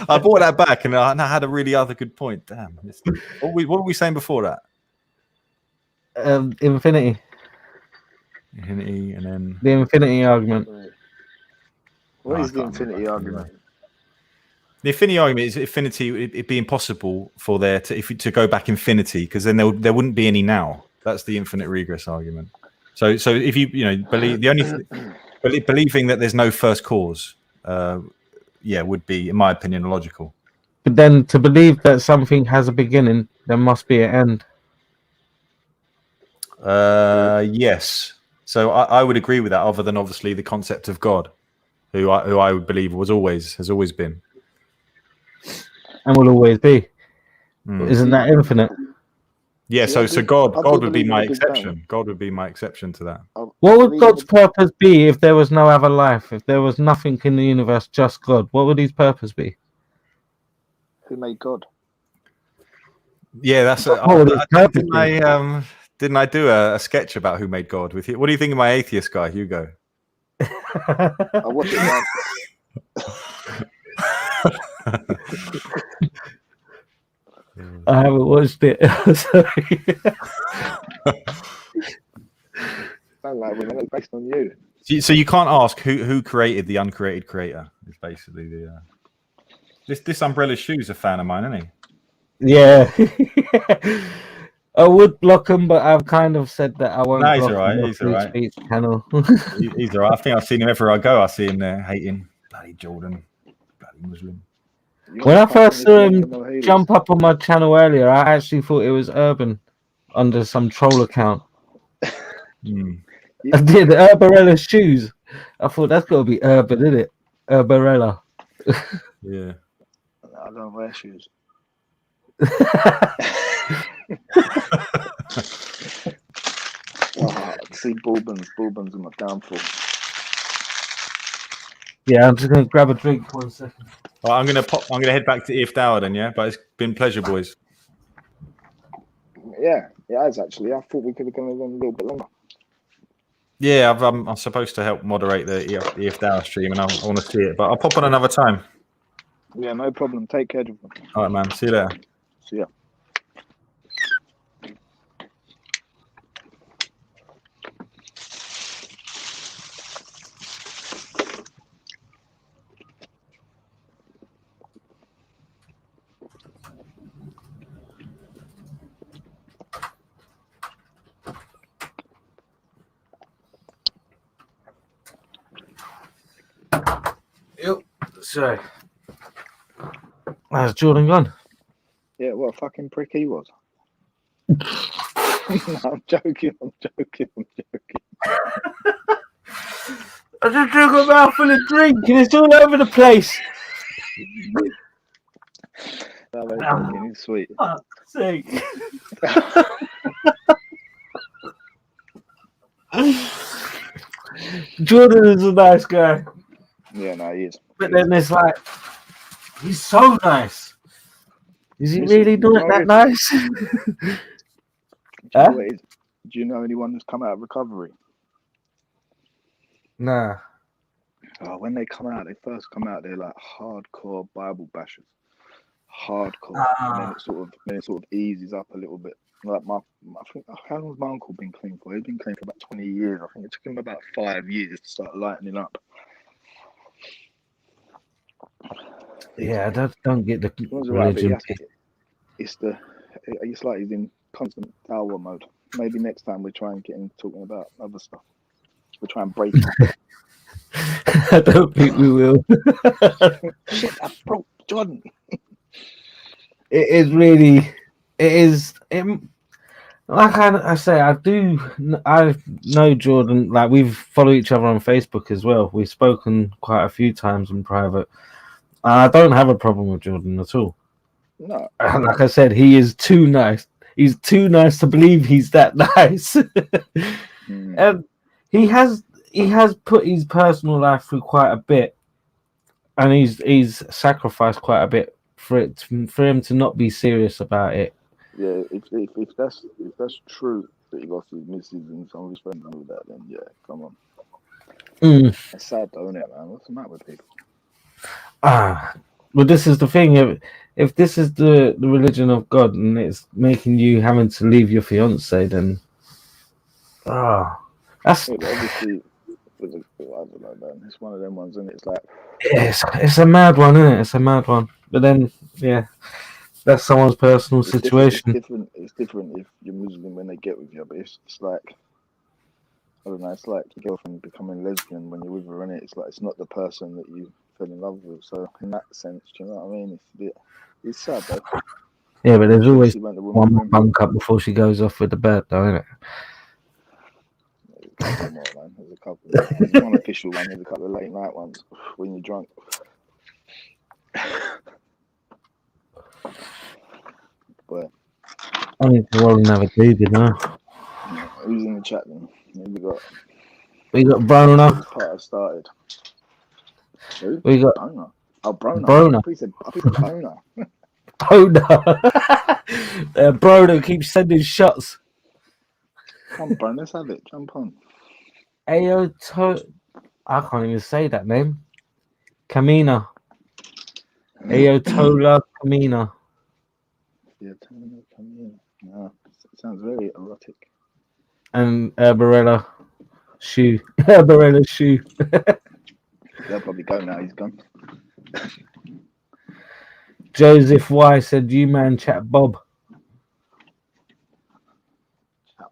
I brought that back and I had a really other good point. Damn. What were we saying before that? Infinity. Infinity and then... The infinity argument. What is the infinity argument? The infinity argument is infinity. It'd be impossible for there to go back infinity because then there wouldn't be any now. That's the infinite regress argument. So if you believe believing that there's no first cause, would be, in my opinion, illogical. But then to believe that something has a beginning, there must be an end. Yes. So I would agree with that. Other than obviously the concept of God, who I would believe has always been, and will always be. Isn't that infinite? Yeah, so God would be my exception. God would be my exception to that. What would God's purpose be if there was no other life? If there was nothing in the universe, just God? What would his purpose be? Who made God? Yeah, that's didn't I do a sketch about who made God with you? What do you think of my atheist guy, Hugo? I watch it now. I haven't watched it. Sorry. Based on you. So you can't ask who created the uncreated creator. It's basically the this Umbrella Shoe's a fan of mine, isn't he? Yeah. I would block him, but I've kind of said that I won't. No, he's block alright. him He's alright. Channel. He's alright. I think I've seen him everywhere I go. I see him there hating bloody Jordan, bloody Muslim. When I first saw him jump up on my channel earlier, I actually thought it was Urban under some troll account. I did Urbarella Shoes. I thought that's got to be Urban, isn't it? Urbarella. Yeah. I don't wear shoes. See, Bourbons are my downfall. Yeah, I'm just gonna grab a drink 1 second. Well, I'm gonna head back to If Dower then, yeah. But it's been a pleasure, boys. Yeah, it has actually. I thought we could have gone a little bit longer. Yeah, I'm supposed to help moderate the If Dower stream, and I want to see it, but I'll pop on another time. Yeah, no problem. Take care, Jonathan. All right, man. See you later. See ya. So, how's Jordan gone? Yeah, what a fucking prick he was. No, I'm joking. I just took a mouthful of drink and it's all over the place. No, I'm joking. He's sweet. Fuck's sake. Jordan is a nice guy. Yeah, no, he is. But then it's like, he's so nice. Is he really not that nice? Do you know anyone that's come out of recovery? Nah. Oh, when they come out, they first come out, they're like hardcore Bible bashers. Hardcore. And then it sort of eases up a little bit. Like I think, how long has my uncle been clean for? He's been clean for about 20 years. I think it took him about 5 years to start lightening up. Yeah, I don't get the religion. It's like he's in constant tower mode. Maybe next time we try and get him talking about other stuff. We'll try and break him. I don't think we will. Shit, I broke Jordan. It is like I say, I know Jordan, like we've followed each other on Facebook as well. We've spoken quite a few times in private. I don't have a problem with Jordan at all. No. Like I said, he is too nice. He's too nice to believe he's that nice. And he has put his personal life through quite a bit, and he's sacrificed quite a bit for him to not be serious about it. Yeah, if that's true that he lost his missus and some of his friends and all that, then yeah, come on. It's sad though, isn't it, man? What's the matter with people? Well, this is the thing. If this is the religion of God and it's making you having to leave your fiance, then that's obviously. I don't know, man. It's one of them ones, and it's like it's a mad one, isn't it? It's a mad one. But then, yeah, that's someone's personal situation. It's different if you're Muslim when they get with you, but it's like I don't know. It's like your girlfriend becoming lesbian when you're with her, innit? It's like it's not the person that you fell in love with. So in that sense, do you know what I mean? It's sad though. Yeah, but there's always one more bunk up before she goes off with the bird, though, isn't it? There's a couple. There's one official one. There's a couple of late night ones when you're drunk. But I need to roll another baby now. Who's in the chat then? We got Broner. Part I started. Who? We got Broner. Oh, Broner. Broner. I said Broner. Broner keeps sending shots. Come on, Broner, let's have it. Jump on. I can't even say that name. Kamina. Ayotola Kamina. Yeah, Kamina. No, it sounds very erotic. And Barella Shoe. Barella Shoe. They'll probably go now. He's gone. Joseph Y said, WeeMan chat Bob.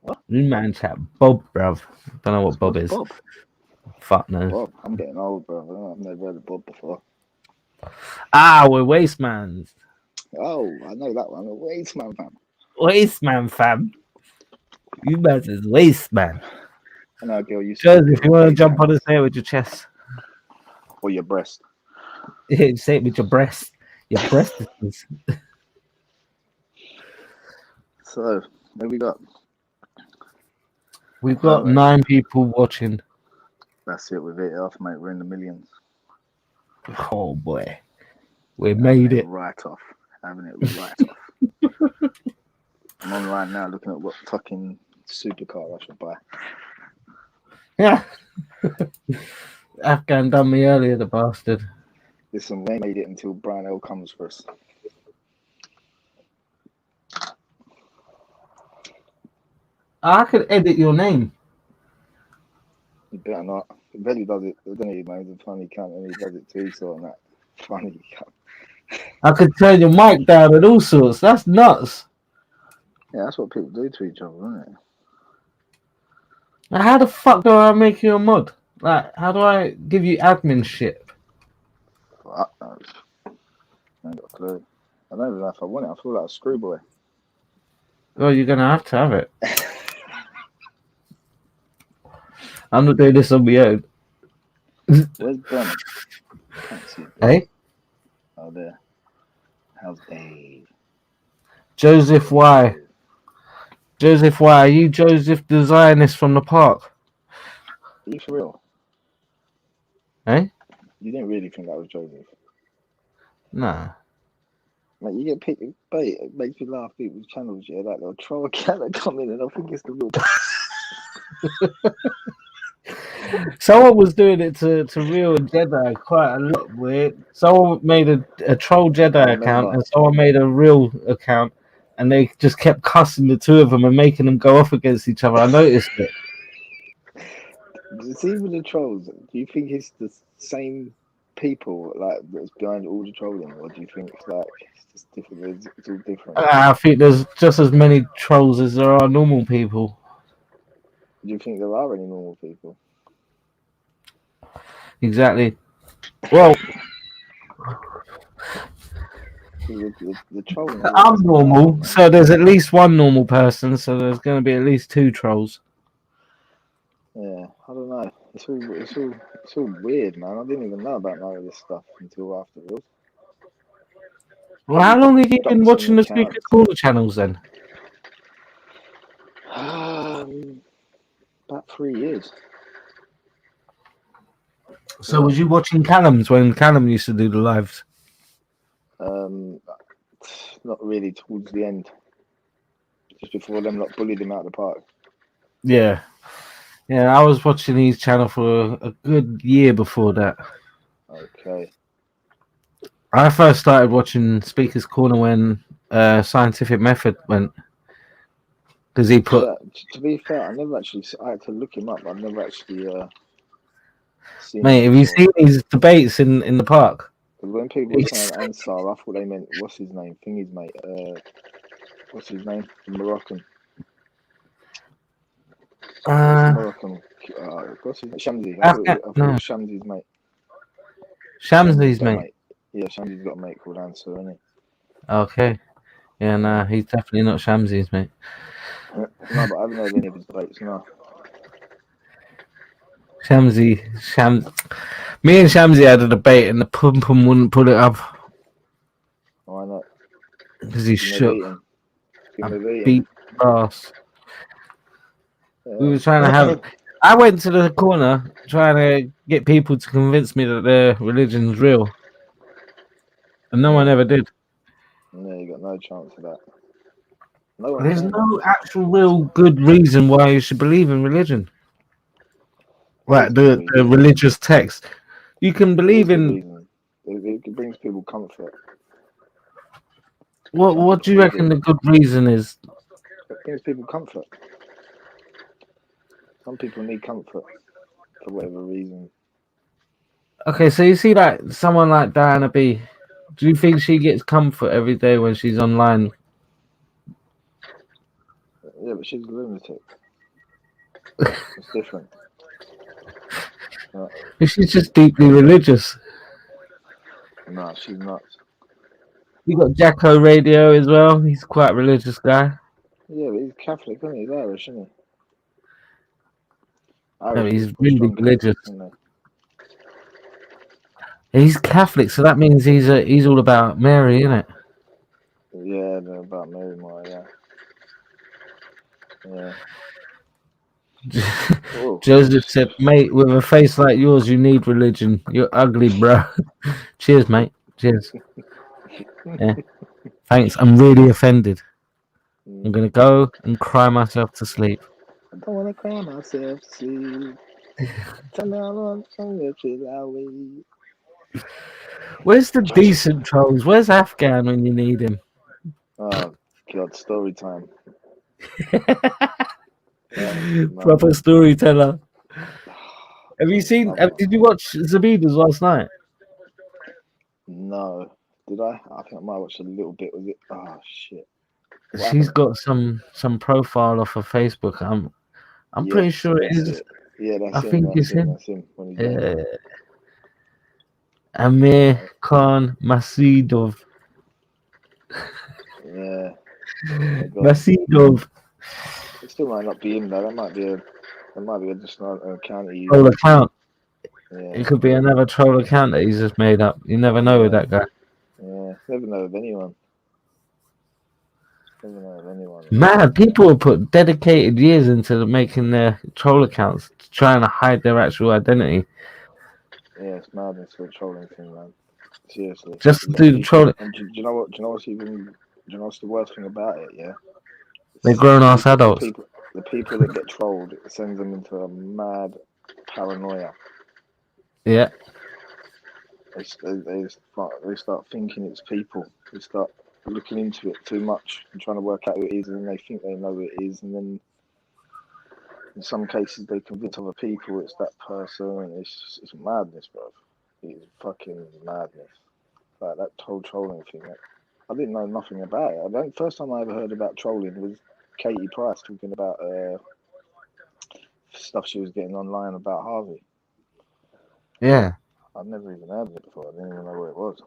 What? WeeMan chat Bob, bruv. Don't know what Bob is. Bob? Fuck no. Bob. I'm getting old, bro. I've never heard of Bob before. We're Wasteman. Oh, I know that one. Wasteman fam. Wasteman fam. WeeMan is Wasteman. I know, girl. Joseph, if you want to jump on and say it with your chest. Or your breast. Yeah, say it with your breast. Your breast is. So, what we got? We've got 9 people watching. That's it. We've hit it off, mate. We're in the millions. Oh boy, we made it. Right off. Having it right off. I'm online now looking at what fucking supercar I should buy. Yeah. Afghan done me earlier, the bastard. Listen, we made it until Brian L comes for us. I could edit your name. You better not. Belly does it, doesn't he, man? He's a funny cunt, and he does it too, so on that. Funny cunt. I could turn your mic down and all sorts. That's nuts. Yeah, that's what people do to each other, isn't it? Now, how the fuck do I make you a mod? Like, how do I give you admin shit? Fuck knows. I ain't got a clue. I don't even know if I want it. I feel like a screwboy. Well, you're gonna have to have it. I'm not doing this on my own. Where's Ben? Can't see Ben. Hey? Oh, there. How's Dave? Joseph Y. Joseph Y. Are you Joseph the Zionist from the park? Are you for real? Hey? You didn't really think that was Joseph? Nah. Like, you get picked, but it makes me laugh. People's channels, yeah, like they'll troll a cat that come in, and I think it's the real. Someone was doing it to real Jedi quite a lot. Weird. Someone made a troll Jedi account, and someone made a real account, and they just kept cussing the two of them and making them go off against each other. I noticed it. See, with the trolls, do you think it's the same people like that's behind all the trolling, or do you think it's like it's just different? It's all different. I think there's just as many trolls as there are normal people. Do you think there are any normal people? Exactly. Well, the trolling. I'm normal, so there's at least one normal person, so there's going to be at least two trolls. Yeah, I don't know. It's all weird, man. I didn't even know about none of this stuff until afterwards. Well, how long have you been watching the Speaker's Corner channels then? About 3 years. So was you watching Callum's when Callum used to do the lives? Not really, towards the end. Just before them lot bullied him out of the park. Yeah. Yeah, I was watching his channel for a good year before that. Okay. I first started watching Speaker's Corner when Scientific Method went. Because he put... To be fair, I had to look him up. I've never actually seen Mate, have you seen these debates in the park? Because when people were saying Ansar, I thought they meant, what's his name? Thingy's mate. What's his name? Moroccan. Moroccan. What's his name? Shamsi. I thought it was Shamsi's mate. Shamsi's mate? Yeah, Shamsi's got a mate called Ansar, isn't he? Okay. Yeah, nah, he's definitely not Shamsi's mate. No, but I haven't heard any of his debates, no. Me and Shamsi had a debate and the pum wouldn't put it up. Why not? Because he shook. Beat ass. Yeah. We were trying to have... I went to the corner trying to get people to convince me that their religion's real. And no one ever did. No, you got no chance of that. There's no actual real good reason why you should believe in religion. Like the religious text. You can believe in... It brings people comfort. What do you reckon the good reason is? It brings people comfort. Some people need comfort for whatever reason. Okay, so you see like someone like Diana B. Do you think she gets comfort every day when she's online? Yeah, but she's a lunatic. It's different. She's just deeply religious. No, she's not. You got Jacko Radio as well. He's quite a religious guy. Yeah, but he's Catholic, isn't he? He's Irish, isn't he? No, he's really religious. He's Catholic, so that means he's all about Mary, isn't it? Yeah, they're about Mary more, yeah. Yeah. Joseph said, mate, with a face like yours, you need religion. You're ugly, bro. Cheers, mate. Cheers. Yeah. Thanks. I'm really offended. I'm going to go and cry myself to sleep. I don't want to cry myself to sleep. Where's the decent trolls? Where's Afghan when you need him? Oh, God, story time. Proper storyteller. Have you seen? Did you watch Zabida's last night? No. Did I? I think I might watch a little bit. Was it? Oh shit. She's got some profile off of Facebook. I'm pretty sure it is. Yeah, that's I think it's him. That's him. Amir Khan Masvidov. Yeah. Masvidov. It still might not be him though. That might be just an account he Troll used. account. Yeah. It could be another troll account that he's just made up. You never know with that guy. Yeah. Never know of anyone. Man, people have put dedicated years into making their troll accounts, trying to hide their actual identity. Yeah, it's madness for a trolling thing, man. Seriously. Just to do the trolling. And do you know what's the worst thing about it? Yeah. They're grown-ass adults. The people that get trolled, it sends them into a mad paranoia. Yeah. They start thinking it's people. They start looking into it too much and trying to work out who it is, and then they think they know who it is, and then in some cases they convince other people it's that person. It's madness, bro. It's fucking madness. Like that whole trolling thing. I didn't know nothing about it. The first time I ever heard about trolling was Katie Price talking about stuff she was getting online about Harvey. Yeah. I'd never even heard of it before. I didn't even know what it was.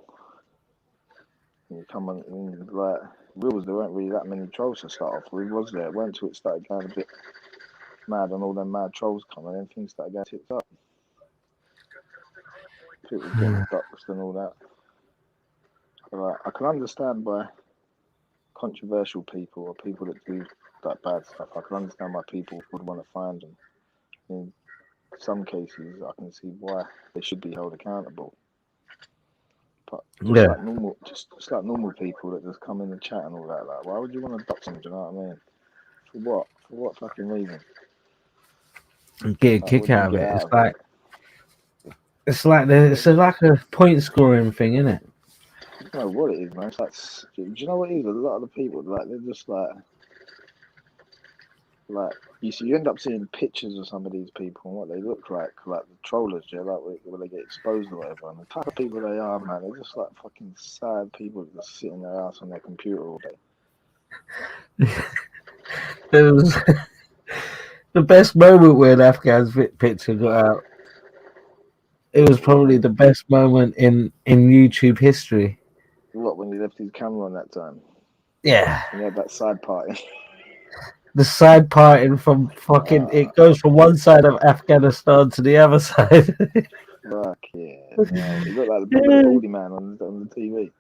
And you come on, like, rules, there weren't really that many trolls to start off with, was there? It weren't until it started going a bit mad and all them mad trolls coming and things started getting tipped up. People getting doxed and all that. Like, I can understand why controversial people or people that do that bad stuff, I can understand why people would want to find them. In some cases, I can see why they should be held accountable. But just like normal people that just come in and chat and all that, like, why would you want to dox them? Do you know what I mean? For what? For what fucking reason? Get a kick out of it. It's like a point scoring thing, isn't it? I don't know what it is, man. It's like, do you know what it is? A lot of the people, like, they're just like you end up seeing pictures of some of these people and what they look like the trollers, yeah, like when they get exposed or whatever. And the type of people they are, man, they're just like fucking sad people that just sit in their house on their computer all day. There was the best moment when Afghan's picture got out. It was probably the best moment in YouTube history. What, when he left his camera on that time? Yeah. And he had that side parting. The side parting from fucking it goes from one side of Afghanistan to the other side. Fuck yeah. No. He looked like the baldy man on the TV.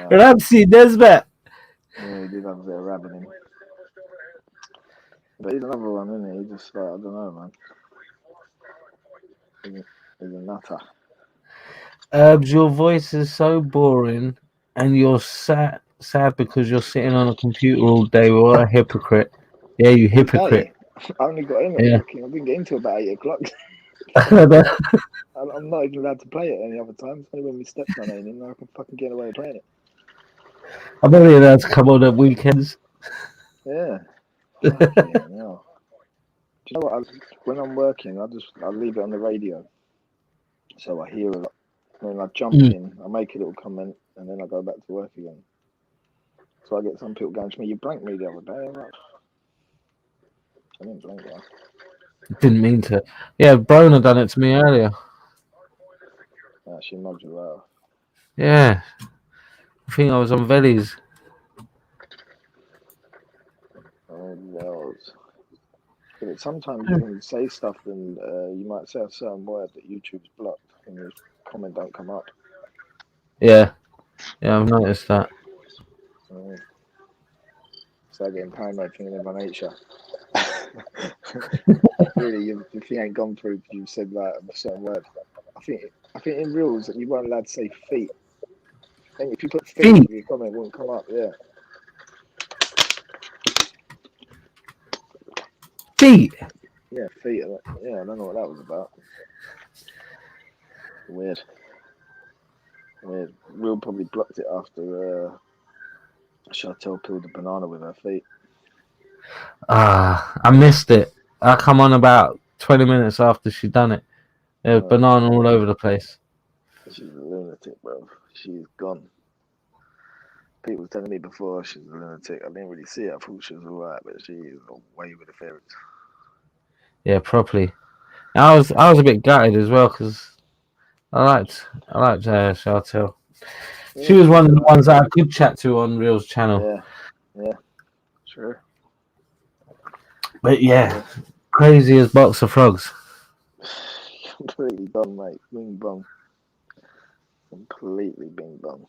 Ramsey Nesbitt. Yeah, he did have a bit of rabbit in him. But he's another one, isn't he? He just like, I don't know, man. He's a nutter. Your voice is so boring and you're sad because you're sitting on a computer all day. What a hypocrite. Yeah, you hypocrite. I only got in at fucking, I didn't get into about 8 o'clock. I'm not even allowed to play it any other time. It's only when my stepson ain't in, I can fucking get away with playing it. I'm only allowed to come on at weekends. Yeah. No. Do you know what? When I'm working, I leave it on the radio, so I hear a lot. Then I jump in, I make a little comment, and then I go back to work again. So I get some people going to me, "You blanked me the other day." I'm like, I didn't blank you. Didn't mean to. Yeah, Brona done it to me earlier. She mugged you out. Yeah. I think I was on Vellies. Oh, Wells. But sometimes you can say stuff and you might say a certain word that YouTube's blocked and your comment don't come up. Yeah. Yeah, I've noticed that. So getting paranoid thinking everyone hates you. Really, if you ain't gone through because you said like a certain word. I think in rules that you weren't allowed to say feet. I think if you put feet, your comment won't come up. Yeah. Feet. Yeah, feet. Yeah, I don't know what that was about. Weird. Will probably blocked it after Chantel peeled the banana with her feet. I missed it. I come on about 20 minutes after she done it. There was banana all over the place. She's a lunatic, bro. She's gone. People were telling me before she's a lunatic. I didn't really see it. I thought she was alright, but she is away with the ferrets. Yeah, properly. I was a bit gutted as well because I liked Chantel. She was one of the ones that I could chat to on Real's channel. Yeah, sure. But yeah, crazy as box of frogs. Completely done, mate. Bing bong. Completely bing bong.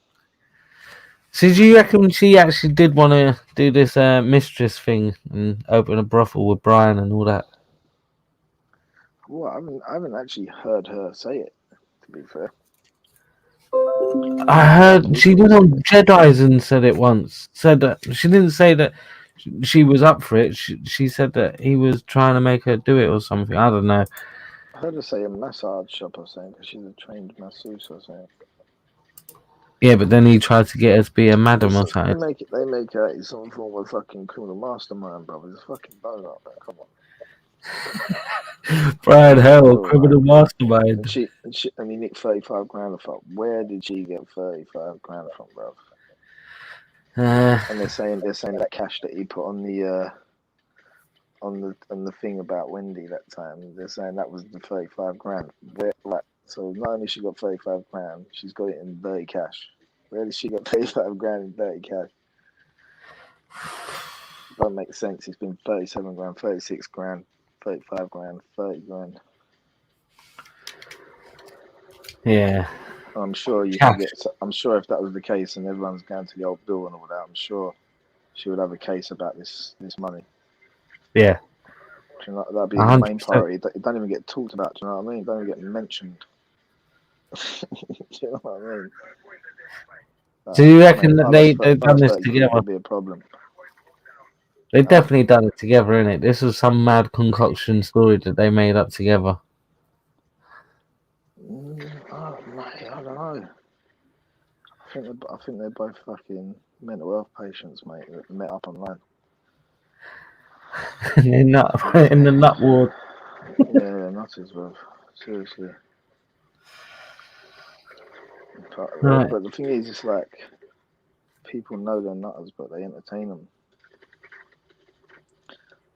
So do you reckon she actually did want to do this mistress thing and open a brothel with Brian and all that? Well, I haven't actually heard her say it, to be fair. I heard she did on Jedi's and said it once. Said that she didn't say that she was up for it. She said that he was trying to make her do it or something. I don't know. I heard her say a massage shop or something because she's a trained masseuse or something. Yeah, but then he tried to get her to be a madam or something. They make her some form of fucking criminal mastermind, brother. It's fucking bone up, man. Come on. Brian Hell, criminal mastermind. And he nicked 35 grand from. Where did she get 35 grand from, bro? And they're saying that cash that he put on the thing about Wendy that time. They're saying that was the 35 grand. So not only she got 35 grand, she's got it in dirty cash. Where did she get 35 grand in dirty cash? Don't make sense. It's been 37 grand, 36 grand, 35 grand, 30 grand. Yeah. I'm sure you can get. I'm sure if that was the case and everyone's going to the old bill and all that, I'm sure she would have a case about this money. Yeah. You know, that'd be the main priority. It don't even get talked about. Do you know what I mean? It don't even get mentioned. Do you know what I mean? Do you reckon that they've done this together? Could be a problem. They've definitely done it together, innit? This was some mad concoction story that they made up together. Oh, mate, I don't know. I think they're both fucking mental health patients, mate, that met up online. in the nut ward. Yeah, nutters, bro. Seriously. But the thing is, it's like people know they're nutters, but they entertain them.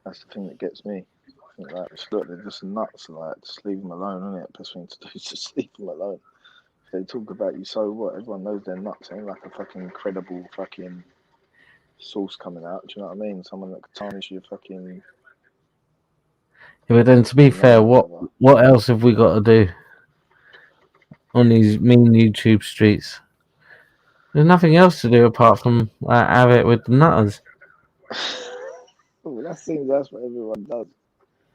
That's the thing that gets me. I think look, they're just nuts. Like, just leave them alone, isn't it? Best thing to do is just leave them alone. If they talk about you, so what? Everyone knows they're nuts. Ain't like a fucking credible fucking source coming out. Do you know what I mean? Someone that could tarnish your fucking. Yeah, but then to be fair, what else have we got to do on these mean YouTube streets? There's nothing else to do apart from have it with the nutters. Oh, that's what everyone does.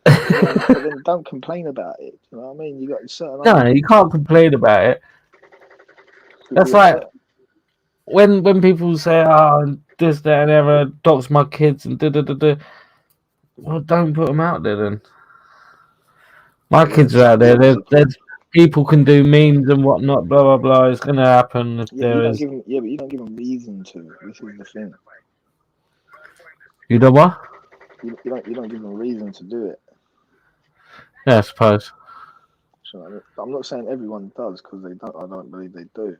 But then don't complain about it. You know what I mean? You got certain. No, you can't complain about it. That's like when people say, "Oh, this, that, and ever dox my kids," and da. Well, don't put them out there then. My kids are out there. There's people can do memes and whatnot. Blah blah blah. It's gonna happen if there is. But you don't give them reason to. This is the thing. You know what? You don't give them reason to do it. Yeah, I suppose. So, I'm not saying everyone does because they don't. I don't believe they do.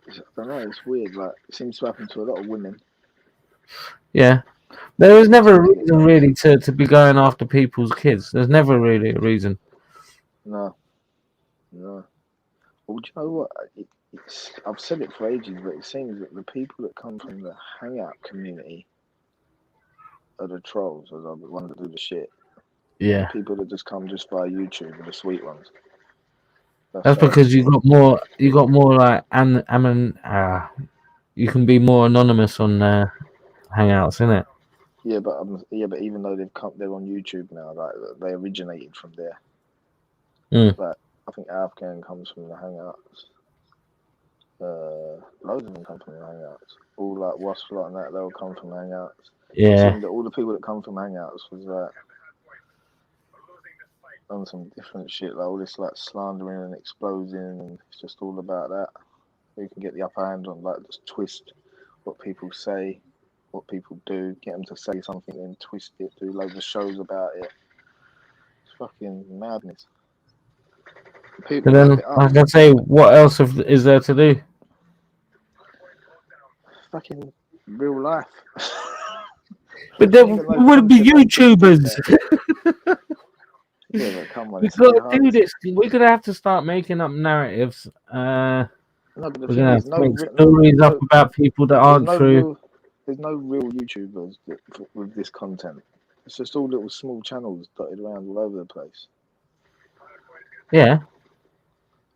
I don't know. It's weird. Like, it seems to happen to a lot of women. Yeah, there was never a reason really to be going after people's kids. There's never really a reason. No. Well, do you know what? I've said it for ages, but it seems that the people that come from the hangout community are the trolls, or the ones that do the shit. Yeah. The people that just come just via YouTube are the sweet ones. That's because you got more like you can be more anonymous on hangouts, isn't it? Yeah, but even though they're on YouTube now, like they originated from there. Like, I think Afghan comes from the hangouts. Loads of them come from the hangouts. All like Wasp and that, they all come from hangouts. Yeah. It seemed that all the people that come from hangouts was like on some different shit, like all this like slandering and exposing, and it's just all about that. You can get the upper hand on, like, just twist what people say, what people do, get them to say something and twist it, do loads of shows about it. It's fucking madness. People, and then, like I say, what else is there to do? Fucking real life. But there would be YouTubers. Yeah, but come on, We've it's a bit got to hard. do this. We're gonna have to start making up narratives. No, but the We're thing gonna have is, to make stories up about people that aren't true. there's no real YouTubers with this content. It's just all little small channels dotted around all over the place. Yeah,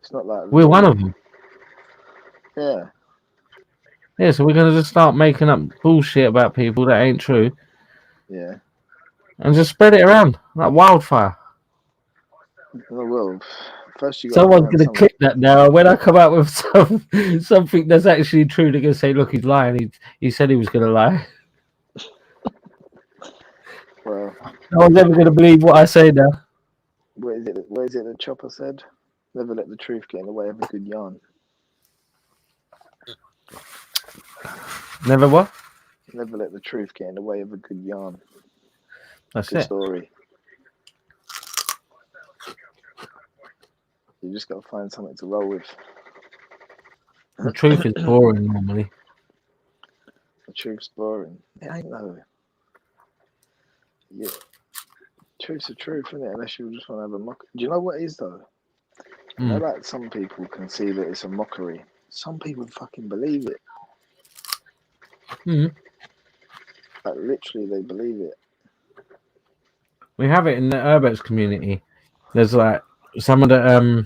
It's not like we're one of them. Yeah. Yeah, so we're gonna just start making up bullshit about people that ain't true. Yeah. And just spread it around like wildfire. Oh, well, first you got. Someone's gonna clip that now. When I come out with something that's actually true, they're gonna say, "Look, he's lying. He said he was gonna lie." Well, no one's ever gonna believe what I say now. Where is it that Chopper said? Never let the truth get in the way of a good yarn. Never what? Never let the truth get in the way of a good yarn. That's good it. Story. You just got to find something to roll with. The truth is boring normally. The truth's boring. It ain't though. Yeah. Truth's the truth, isn't it? Unless you just want to have a mock. Do you know what it is though? You know, like some people can see that it's a mockery. Some people fucking believe it. Like literally, they believe it. We have it in the Urbex community. There's like some of the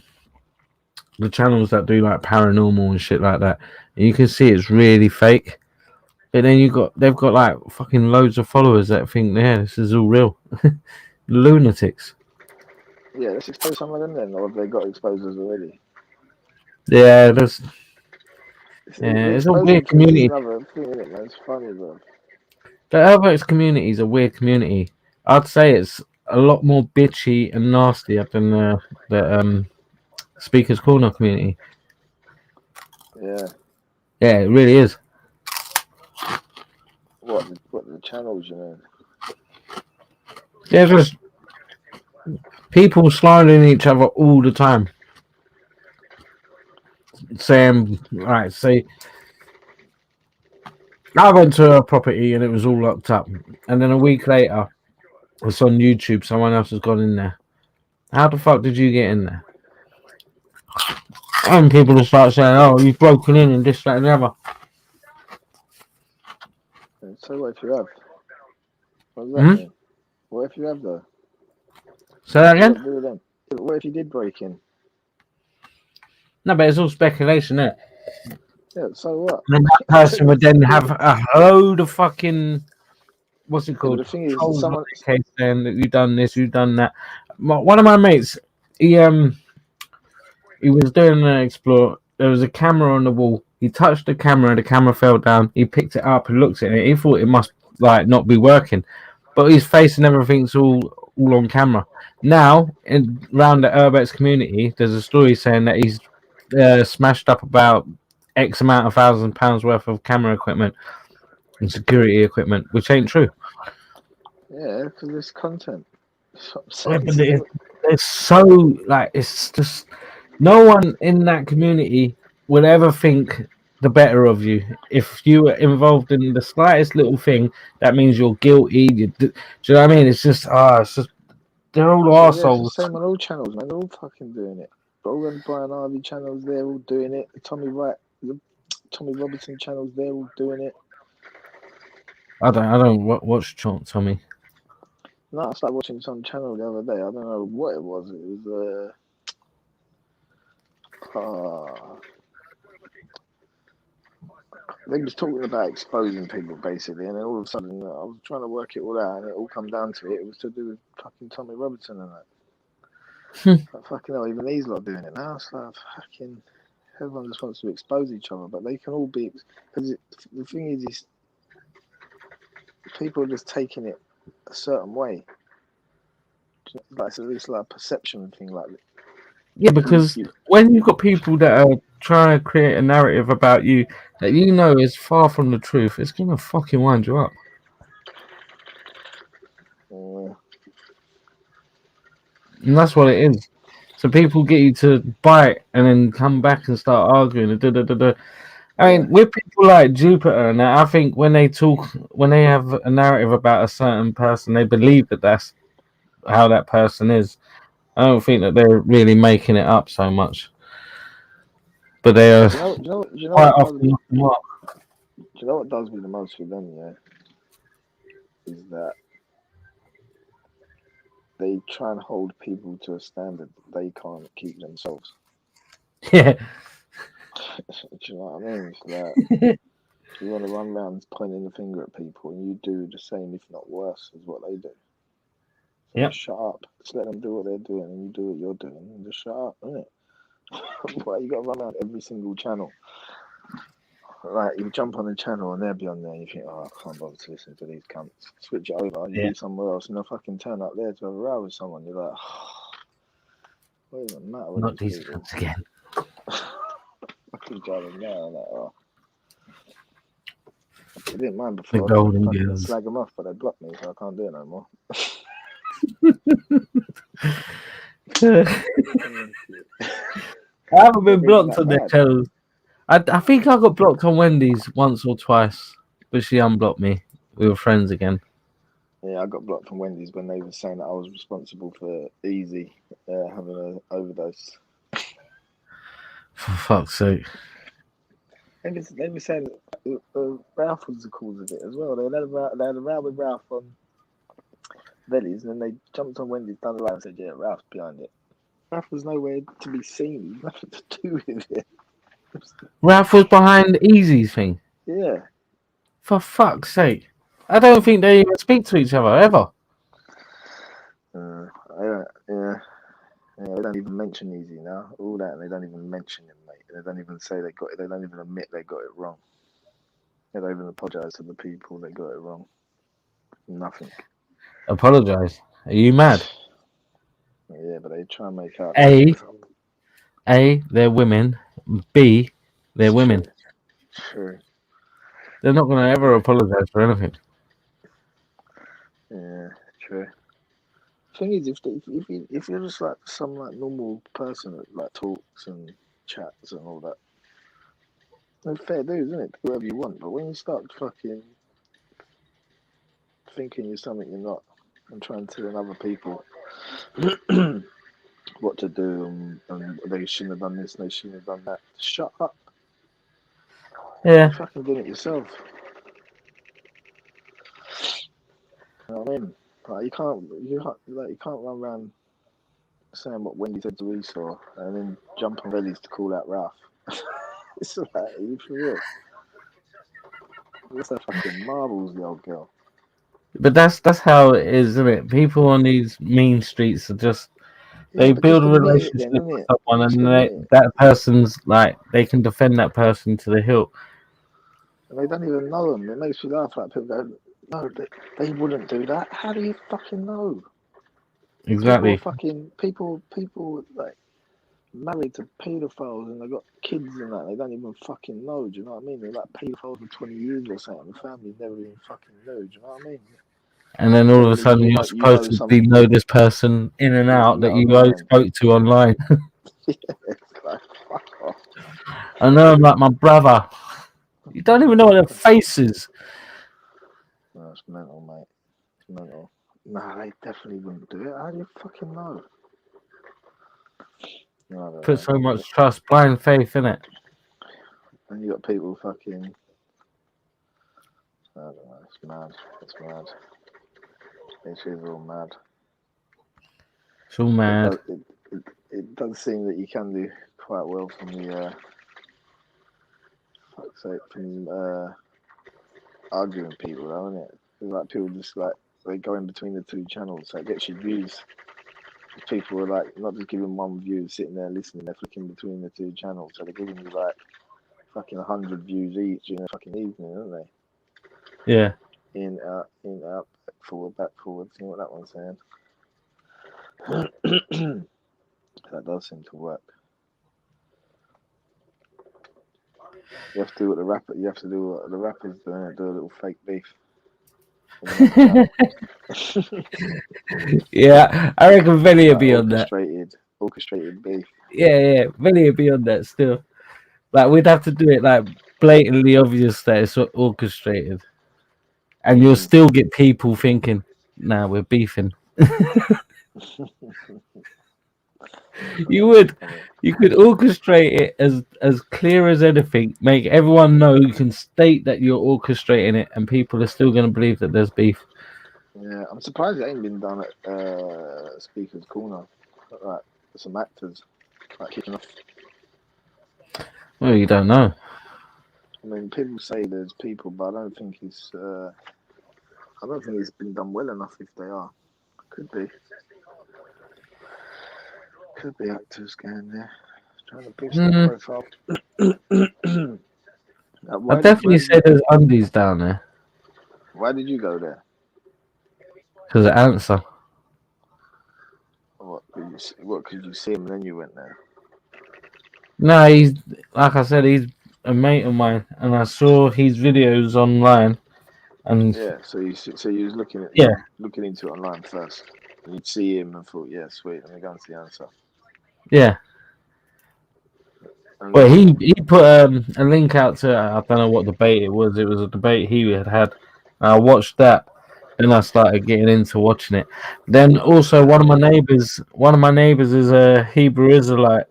channels that do like paranormal and shit like that, and you can see it's really fake. But then they've got like fucking loads of followers that think, yeah, this is all real. Lunatics. Yeah, let's expose some of them then, or have they got exposers already? Yeah, it's a weird community. It's funny though. The Urbex community is a weird community. I'd say it's a lot more bitchy and nastier than the Speaker's Corner community. Yeah. Yeah, it really is. What the channels, you know? Yeah, just people slandering each other all the time. Saying, right, say, I went to a property and it was all locked up. And then a week later, it's on YouTube. Someone else has gone in there. How the fuck did you get in there? And people will start saying, oh, you've broken in and this, that, and the other. So what if you have? What does that mean? What if you have though? Say that again? What if you did break in? No, but it's all speculation, isn't it? Yeah, so what? And that person would then have a load of fucking, what's it called? Yeah, the thing is, someone case saying that you've done this, you've done that. One of my mates, he was doing an explore. There was a camera on the wall. He touched the camera fell down. He picked it up and looked at it. He thought it must like not be working, but his face and everything's all on camera. Now, around the Urbex community, there's a story saying that he's smashed up about X amount of £1,000 worth of camera equipment and security equipment, which ain't true. Yeah, because it's content. It's so like it's just no one in that community would ever think the better of you. If you were involved in the slightest little thing, that means you're guilty. Do you know what I mean? It's just they're all arseholes. It's the same on all channels, man. They're all fucking doing it. All them Brian Harvey channels, they're all doing it. The Tommy Robertson channels, they're all doing it. I don't watch Tommy. No, I started watching some channel the other day. I don't know what it was. It was they was talking about exposing people basically, and then all of a sudden I was trying to work it all out, and it all come down to it. It was to do with fucking Tommy Robertson and that. Like, fucking hell, even he's not doing it now. It's like fucking everyone just wants to expose each other, but they can all be because the thing is people are just taking it a certain way. Like it's like a perception thing, like that. Yeah, because when you've got people that are trying to create a narrative about you that you know is far from the truth, it's gonna fucking wind you up. And that's what it is. So people get you to bite and then come back and start arguing. I mean, with people like Jupiter and that, I think when they have a narrative about a certain person, they believe that that's how that person is. I don't think that they're really making it up so much. But they are quite often looking up. Do you know what does me the most for them, yeah? Is that they try and hold people to a standard that they can't keep themselves. Yeah. Do you know what I mean? It's like you want to run around pointing the finger at people and you do the same, if not worse, as what they do. So Yep. just shut up. Just let them do what they're doing and you do what you're doing and just shut up, innit? Why you got to run around every single channel? Like, you jump on a channel and they'll be on there and you think, oh, I can't bother to listen to these cunts. Switch it over, you be somewhere else and they'll fucking turn up there to have a row with someone. You're like, oh, what does it matter with Not these these people? cunts again. I keep driving now, I'm like, oh. I didn't mind before. The golden I girls. slag them off, but they blocked me, so I can't do it no more. I haven't been blocked on their channels. I think I got blocked on Wendy's once or twice, but she unblocked me. We were friends again. Yeah, I got blocked from Wendy's when they were saying that I was responsible for Easy having an overdose. For fuck's sake. They were saying Ralph was the cause of it as well. They had a row with Ralph on Vellies, and then they jumped on Wendy's down the line and said, yeah, Ralph's behind it. Ralph was nowhere to be seen. Nothing to do with it. Ralph was behind Easy's thing? Yeah. For fuck's sake. I don't think they even speak to each other, ever. Yeah, they don't even mention Easy now. All that, and they don't even mention him, mate. They don't even say they got it. They don't even admit they got it wrong. They don't even apologise to the people that got it wrong. Nothing. Apologise? Are you mad? Yeah, but they try and make out. A, they're women. B, they're women. True. They're not going to ever apologise for anything. Yeah, true. Thing is, if you're just like some like normal person that like talks and chats and all that, it's fair dues, isn't it? Do whatever you want. But when you start fucking thinking you're something you're not, and trying to tell other people what to do and they shouldn't have done this and they shouldn't have done that, shut up. Yeah. You're fucking doing it yourself. You know what I mean? Like, you can't run around saying what Wendy said to Esau and then jump on Vellies to call out Ralph. It's like, are you for real? What's that fucking marbles, the old girl? But that's how it is, isn't it? People on these mean streets are just they build a relationship with someone and that person's like they can defend that person to the hilt. And they don't even know them. It makes me laugh. Like people go, no, they wouldn't do that. How do you fucking know? Exactly. People like married to paedophiles and they got kids and that. They don't even fucking know. Do you know what I mean? They're like paedophiles for 20 years or something. The family never even fucking knew. Do you know what I mean? And then all of a sudden you're supposed to know this person in and out that you both spoke to online. Yeah, it's like, fuck off. I know I'm like my brother. You don't even know what their face is. No, it's mental, mate. It's mental. Nah, they definitely wouldn't do it. How do you fucking know? Put so much trust, blind faith in it. And you got people fucking. I don't know. It's mad. It's mad. It is all mad. It's all mad. It does seem that you can do quite well from the. Fuck's sake, from arguing people, though, isn't it? It's like people just like they go in between the two channels, so it gets you views. People are like not just giving one view, sitting there listening, they're flicking between the two channels, so they're giving you like fucking 100 views each in a fucking evening, aren't they? Yeah. In, out, back forward, see what that one's saying. That does seem to work. You have to do what the rappers doing, do a little fake beef. Yeah, I reckon Velly would be on that. Orchestrated beef. Yeah, Velly would be on that still. Like we'd have to do it like blatantly obvious that it's orchestrated, and you'll still get people thinking, "Nah, we're beefing." You would. You could orchestrate it as clear as anything. Make everyone know. You can state that you're orchestrating it, and people are still going to believe that there's beef. Yeah, I'm surprised it ain't been done at Speaker's Corner. Like some actors like kicking off. Well, you don't know. I mean, people say there's people, but I don't think it's. I don't think it's been done well enough. If they are, could be actors going there trying to boost their profile. I definitely say there's undies down there. Why did you go there? Because of answer. What could you see him and then you went there? No, he's like I said, he's a mate of mine, and I saw his videos online. And yeah, so you was looking at looking into it online first. And you'd see him and thought, yeah, sweet, let me go and see the answer. Yeah. And well, he put a link out to I don't know what debate it was. It was a debate he had. I watched that, and I started getting into watching it. Then also one of my neighbors is a Hebrew Israelite.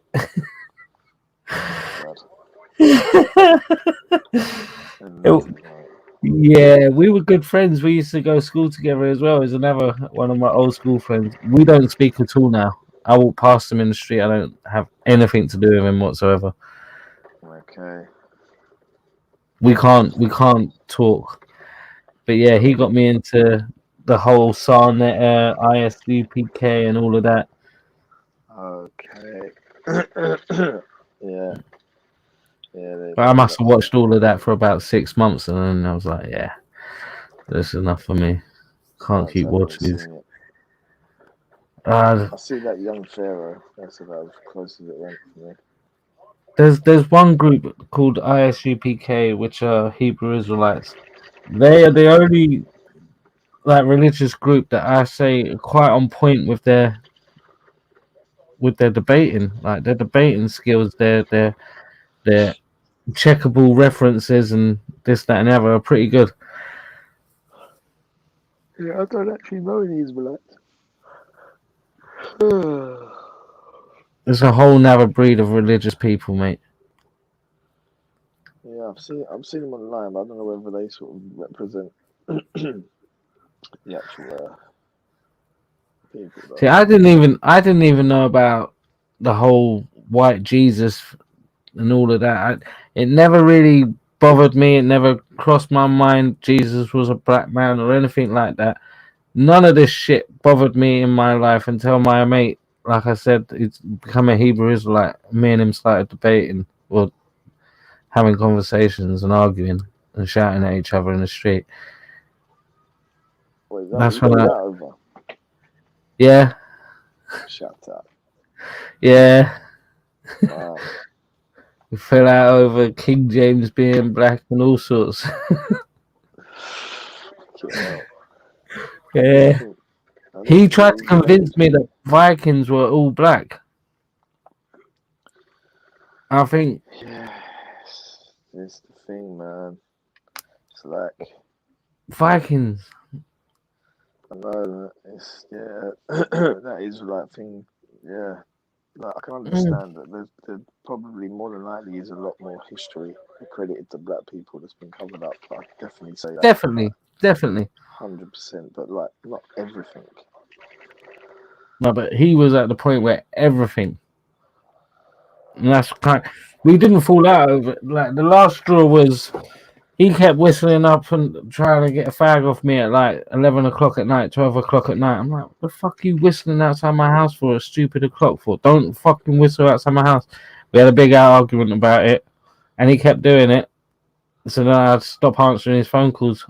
Yeah, we were good friends. We used to go to school together as well. He's another one of my old school friends. We don't speak at all now. I walk past him in the street. I don't have anything to do with him whatsoever. Okay. We can't talk. But yeah, he got me into the whole SARnet, ISUPK, and all of that. Okay. Yeah. But I must have watched all of that for about 6 months, and then I was like, yeah, that's enough for me. Can't keep watching these. I see that young Pharaoh. That's about as close as it went for me. There's one group called ISUPK, which are Hebrew Israelites. They are the only religious group that I say are quite on point with their debating. Like their debating skills, their checkable references and this, that, and the other are pretty good. Yeah, I don't actually know any Israelites. There's a whole nother breed of religious people, mate. Yeah, I've seen them online, but I don't know whether they sort of represent the actual people. Though. See, I didn't even know about the whole white Jesus and all of that. It never really bothered me. It never crossed my mind Jesus was a black man or anything like that. None of this shit bothered me in my life until my mate, like I said, he's become a Hebrew Israelite. Me and him started debating or having conversations and arguing and shouting at each other in the street. Wait, that's when over. Yeah. Shut up. Yeah. Wow. We fell out over King James being black and all sorts. Yeah. He tried to convince me that Vikings were all black. I think. Yes, it's the thing, man. It's like Vikings. I know it's that Israelite thing. Yeah, like I can understand that there probably more than likely is a lot more history accredited to black people that's been covered up. I definitely say that. Definitely. 100%, but like not everything. No, but he was at the point where everything. And that's we didn't fall out over it. Like the last straw was he kept whistling up and trying to get a fag off me at like 11 o'clock at night, 12 o'clock at night. I'm like, what the fuck are you whistling outside my house for a stupid o'clock for? Don't fucking whistle outside my house. We had a big argument about it, and he kept doing it. So then I had to stop answering his phone calls.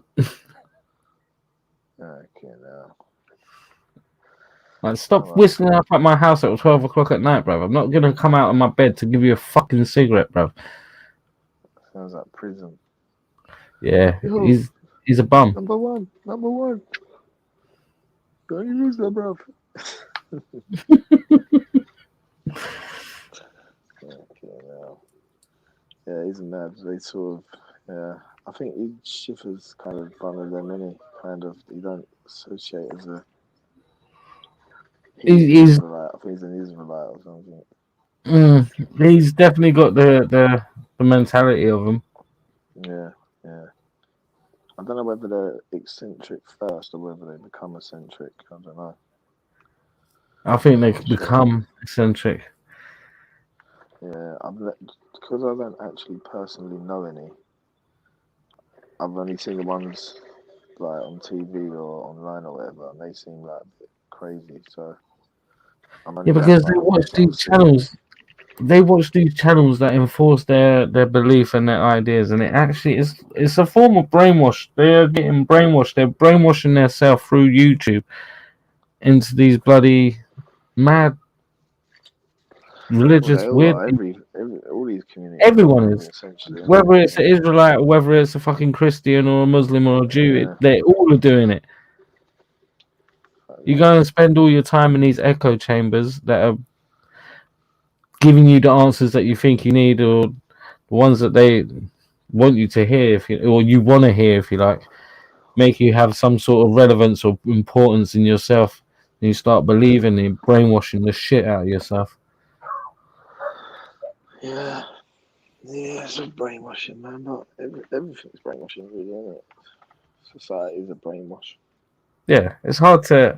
Okay, now. Like, stop whistling up at my house at 12 o'clock at night, bruv. I'm not going to come out of my bed to give you a fucking cigarette, bruv. Sounds like prison. Yeah, he's a bum. Number one. Don't use that, bruv. Okay, now. Yeah, he's a mad. They sort of, yeah. I think Schiffer's kind of one of them, any kind of, you don't associate as a He's Israelite. I think he's an Israelite or something. he's definitely got the mentality of him. Yeah. I don't know whether they're eccentric first or whether they become eccentric. I don't know. I think they can become eccentric. Yeah, because I don't actually personally know any. I've only seen the ones like on TV or online or whatever, and they seem like a bit crazy. So because they watch these channels. They watch these channels that enforce their belief and their ideas, and it's a form of brainwash. They are getting brainwashed. They're brainwashing themselves through YouTube into these bloody mad religious weird. All these communities. Everyone is, essentially, whether it's an Israelite, or whether it's a fucking Christian or a Muslim or a Jew. They all are doing it. You go and spend all your time in these echo chambers that are giving you the answers that you think you need, or the ones that they want you to hear, or you want to hear, if you like, make you have some sort of relevance or importance in yourself, and you start believing in brainwashing the shit out of yourself. Yeah, it's a brainwashing, man. But everything's brainwashing, really, isn't it? Society is a brainwash. Yeah, it's hard to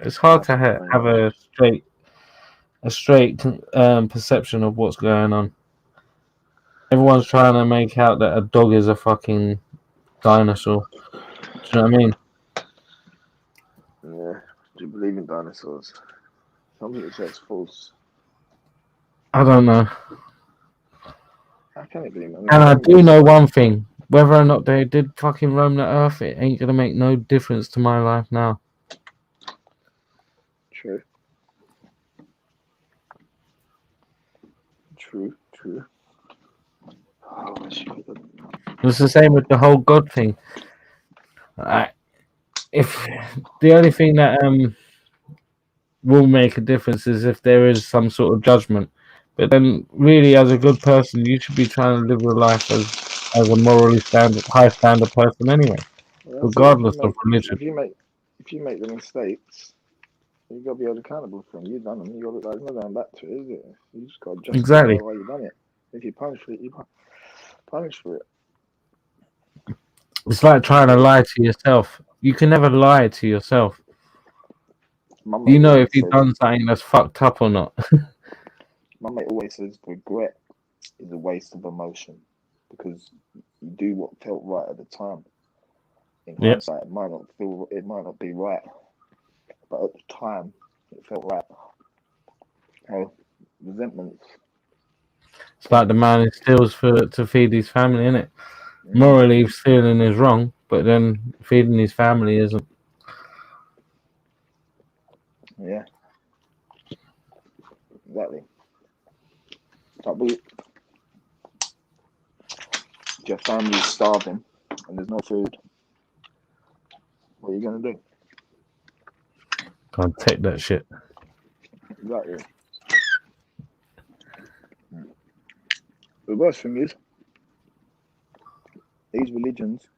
have a straight perception of what's going on. Everyone's trying to make out that a dog is a fucking dinosaur. Do you know what I mean? Yeah. Do you believe in dinosaurs? Some people say it's false. I don't know. How can it be, man? And I do know one thing. Whether or not they did fucking roam the earth, it ain't gonna make no difference to my life now. True. Oh, it's the same with the whole God thing. If the only thing that will make a difference is if there is some sort of judgment, but then really, as a good person, you should be trying to live your life as a morally high standard person anyway, regardless of religion. If you make the mistakes, you got to be held accountable for them. You've done them. You got to, there's no going back to it, is it? You just got to justify why you've done it. If you punish for it, you punish for it. It's like trying to lie to yourself. You can never lie to yourself. You know if you've done something that's fucked up or not. My mate always says regret is a waste of emotion because you do what felt right at the time. In hindsight, it might not be right, but at the time, it felt right. Resentment. It's like the man who steals to feed his family, isn't it? Morally, stealing is wrong, but then feeding his family isn't. Yeah. Exactly. But your family's starving and there's no food. What are you gonna do? Can't take that shit. Exactly. The worst thing is, these religions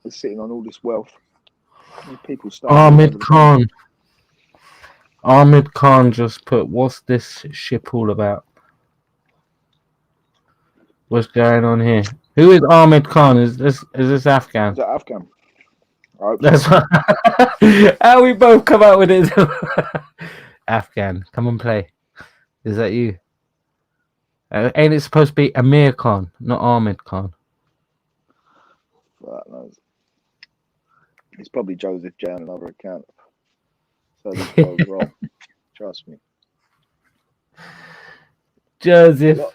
are sitting on all this wealth. People Ahmed Khan just put, "What's this ship all about? What's going on here? Who is Ahmed Khan? Is this Afghan?" Is that Afghan? That's how we both come out with it. Afghan, come and play. Is that you? Ain't it supposed to be Amir Khan, not Ahmed Khan? Right, no. It's probably Joseph J on another account. So this goes wrong. Trust me. Joseph. A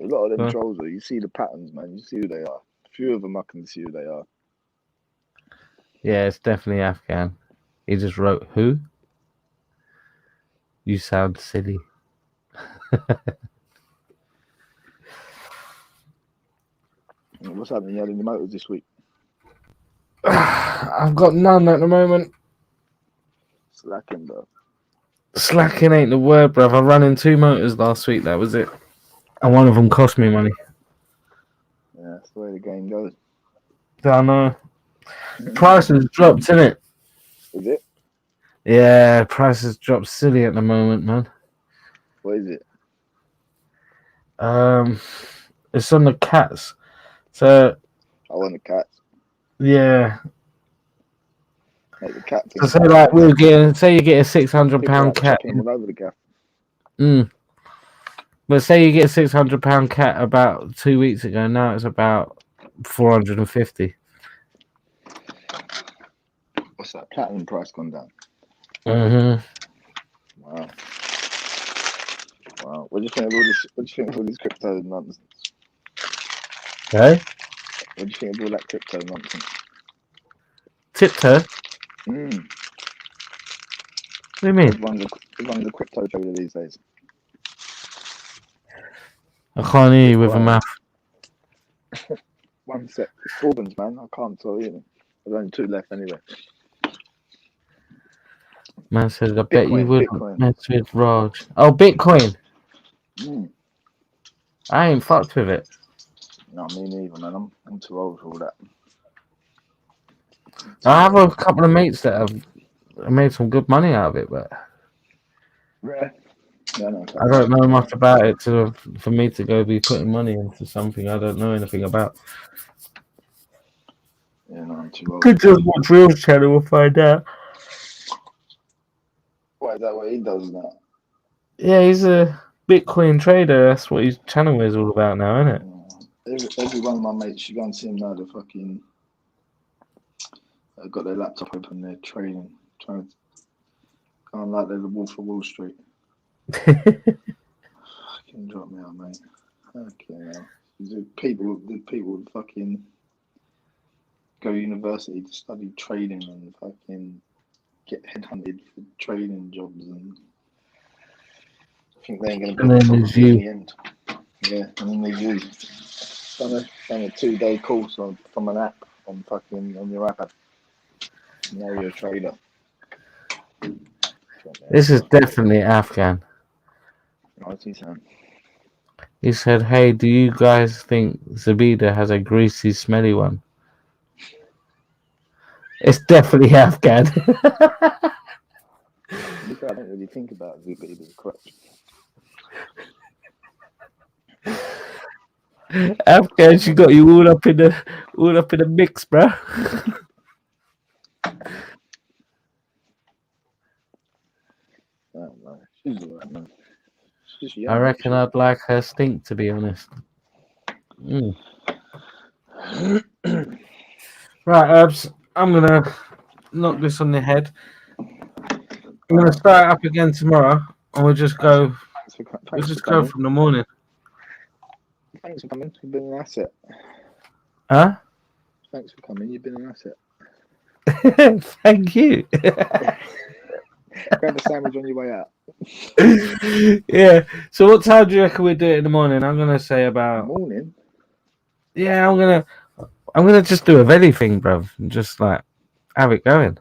lot of them trolls, you see the patterns, man. You see who they are. A few of them, I can see who they are. Yeah, it's definitely Afghan. He just wrote, "Who? You sound silly." What's happening? You had any motors this week? I've got none at the moment. Slacking, bro. Slacking ain't the word, bruv. I ran in 2 motors last week. That was it. And one of them cost me money. Yeah, that's the way the game goes. I know. Prices dropped, innit? Is it? Yeah, prices dropped silly at the moment, man. What is it? It's on the cats. So I want the cat. yeah. Like the cat thing. So say like we're getting, say you get a £600 cat. All over the cat. But say you get a £600 cat about 2 weeks ago. Now it's about 450. What's that? Platinum price gone down? Mm-hmm. Wow. What do you think of all this? What do you think of all this crypto nonsense? Okay. What do you think of all that crypto nonsense? Tiptoe? Mm. What do you mean? Everyone's a crypto trader these days. I can't hear you with a mouth. One sec. Organs, man. I can't tell you. There's only 2 left anyway. Man says, I bet you would Bitcoin. mess with Raj. Oh, Bitcoin. Mm. I ain't fucked with it. No, me neither, man. I'm too old for all that. I have a couple of mates that have made some good money out of it, but Rare. Yeah, no, I don't know much about it for me to go be putting money into something I don't know anything about. Yeah, no, I'm too old. Could just watch Real's channel, we'll find out. What is that? What he does now? Yeah, he's a Bitcoin trader. That's what his channel is all about now, isn't it? Every one of my mates, you go and see him now, they're fucking got their laptop open, they're trading, trying to go on like they're the Wolf of Wall Street. Fucking drop me out, mate. Okay, now. The people fucking go to university to study trading and fucking get headhunted for trading jobs, and I think they ain't gonna be able to in the end. Yeah, and then there's you. Done a 2-day course from an app on your iPad. Now you're a trader. This is definitely Afghan. What's he saying? He said, hey, do you guys think Zabida has a greasy, smelly one? It's definitely Afghan. I don't really think about Zabida correct. Afghan, she got you all up in the mix, bro. She's alright, man. I reckon I'd like her stink, to be honest. Right, Herbs, I'm gonna knock this on the head. I'm gonna start it up again tomorrow, and we'll just go. We'll just go from the morning. Thanks for coming. You've been an asset. Huh? Thanks for coming. You've been an asset. Thank you. Grab a sandwich on your way out. Yeah. So what time do you reckon we do it in the morning? I'm gonna say about morning. Yeah, I'm gonna just do a belly thing, bruv, and just like have it going.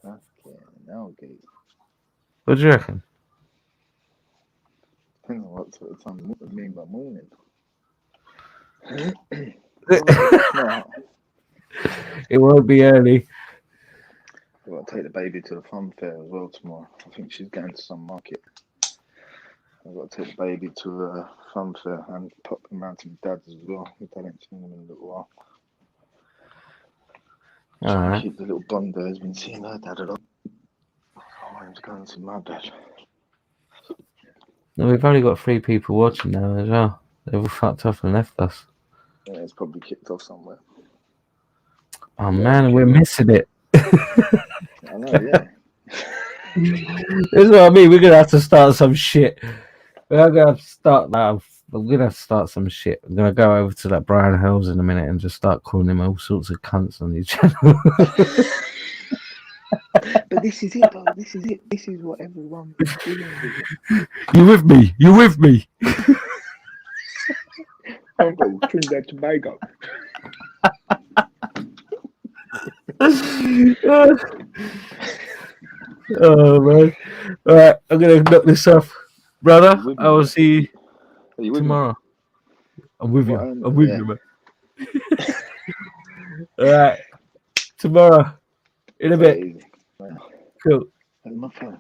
Okay, now okay. What do you reckon? Depends on what sort of time. What do you mean by morning? It won't be early. I've got to take the baby to the fun fair as well tomorrow. I think she's going to some market. I've got to take the baby to a fun fair and pop them around to my dad's as well. My dad ain't seen them in a little while. Alright. Keep the little blonde there. Has been seeing her dad a lot. I want him to go and see my dad. No, we've only got 3 people watching now as well. They've all fucked off and left us. Yeah, it's probably kicked off somewhere. Oh man, we're missing it. I know, yeah. That's what I mean. We're gonna have to start some shit. We're gonna have to start now. I'm gonna have to start some shit. I'm gonna go over to that Brian Hells in a minute and just start calling him all sorts of cunts on his channel. But this is it, though. This is it. This is what everyone is doing. You with me? You with me? Uncle Trinidad Tobago. Oh man! All right, I'm gonna knock this off, brother. I will see you tomorrow. I'm with you. I'm with you, man. All right, tomorrow in a bit. Cool. My phone.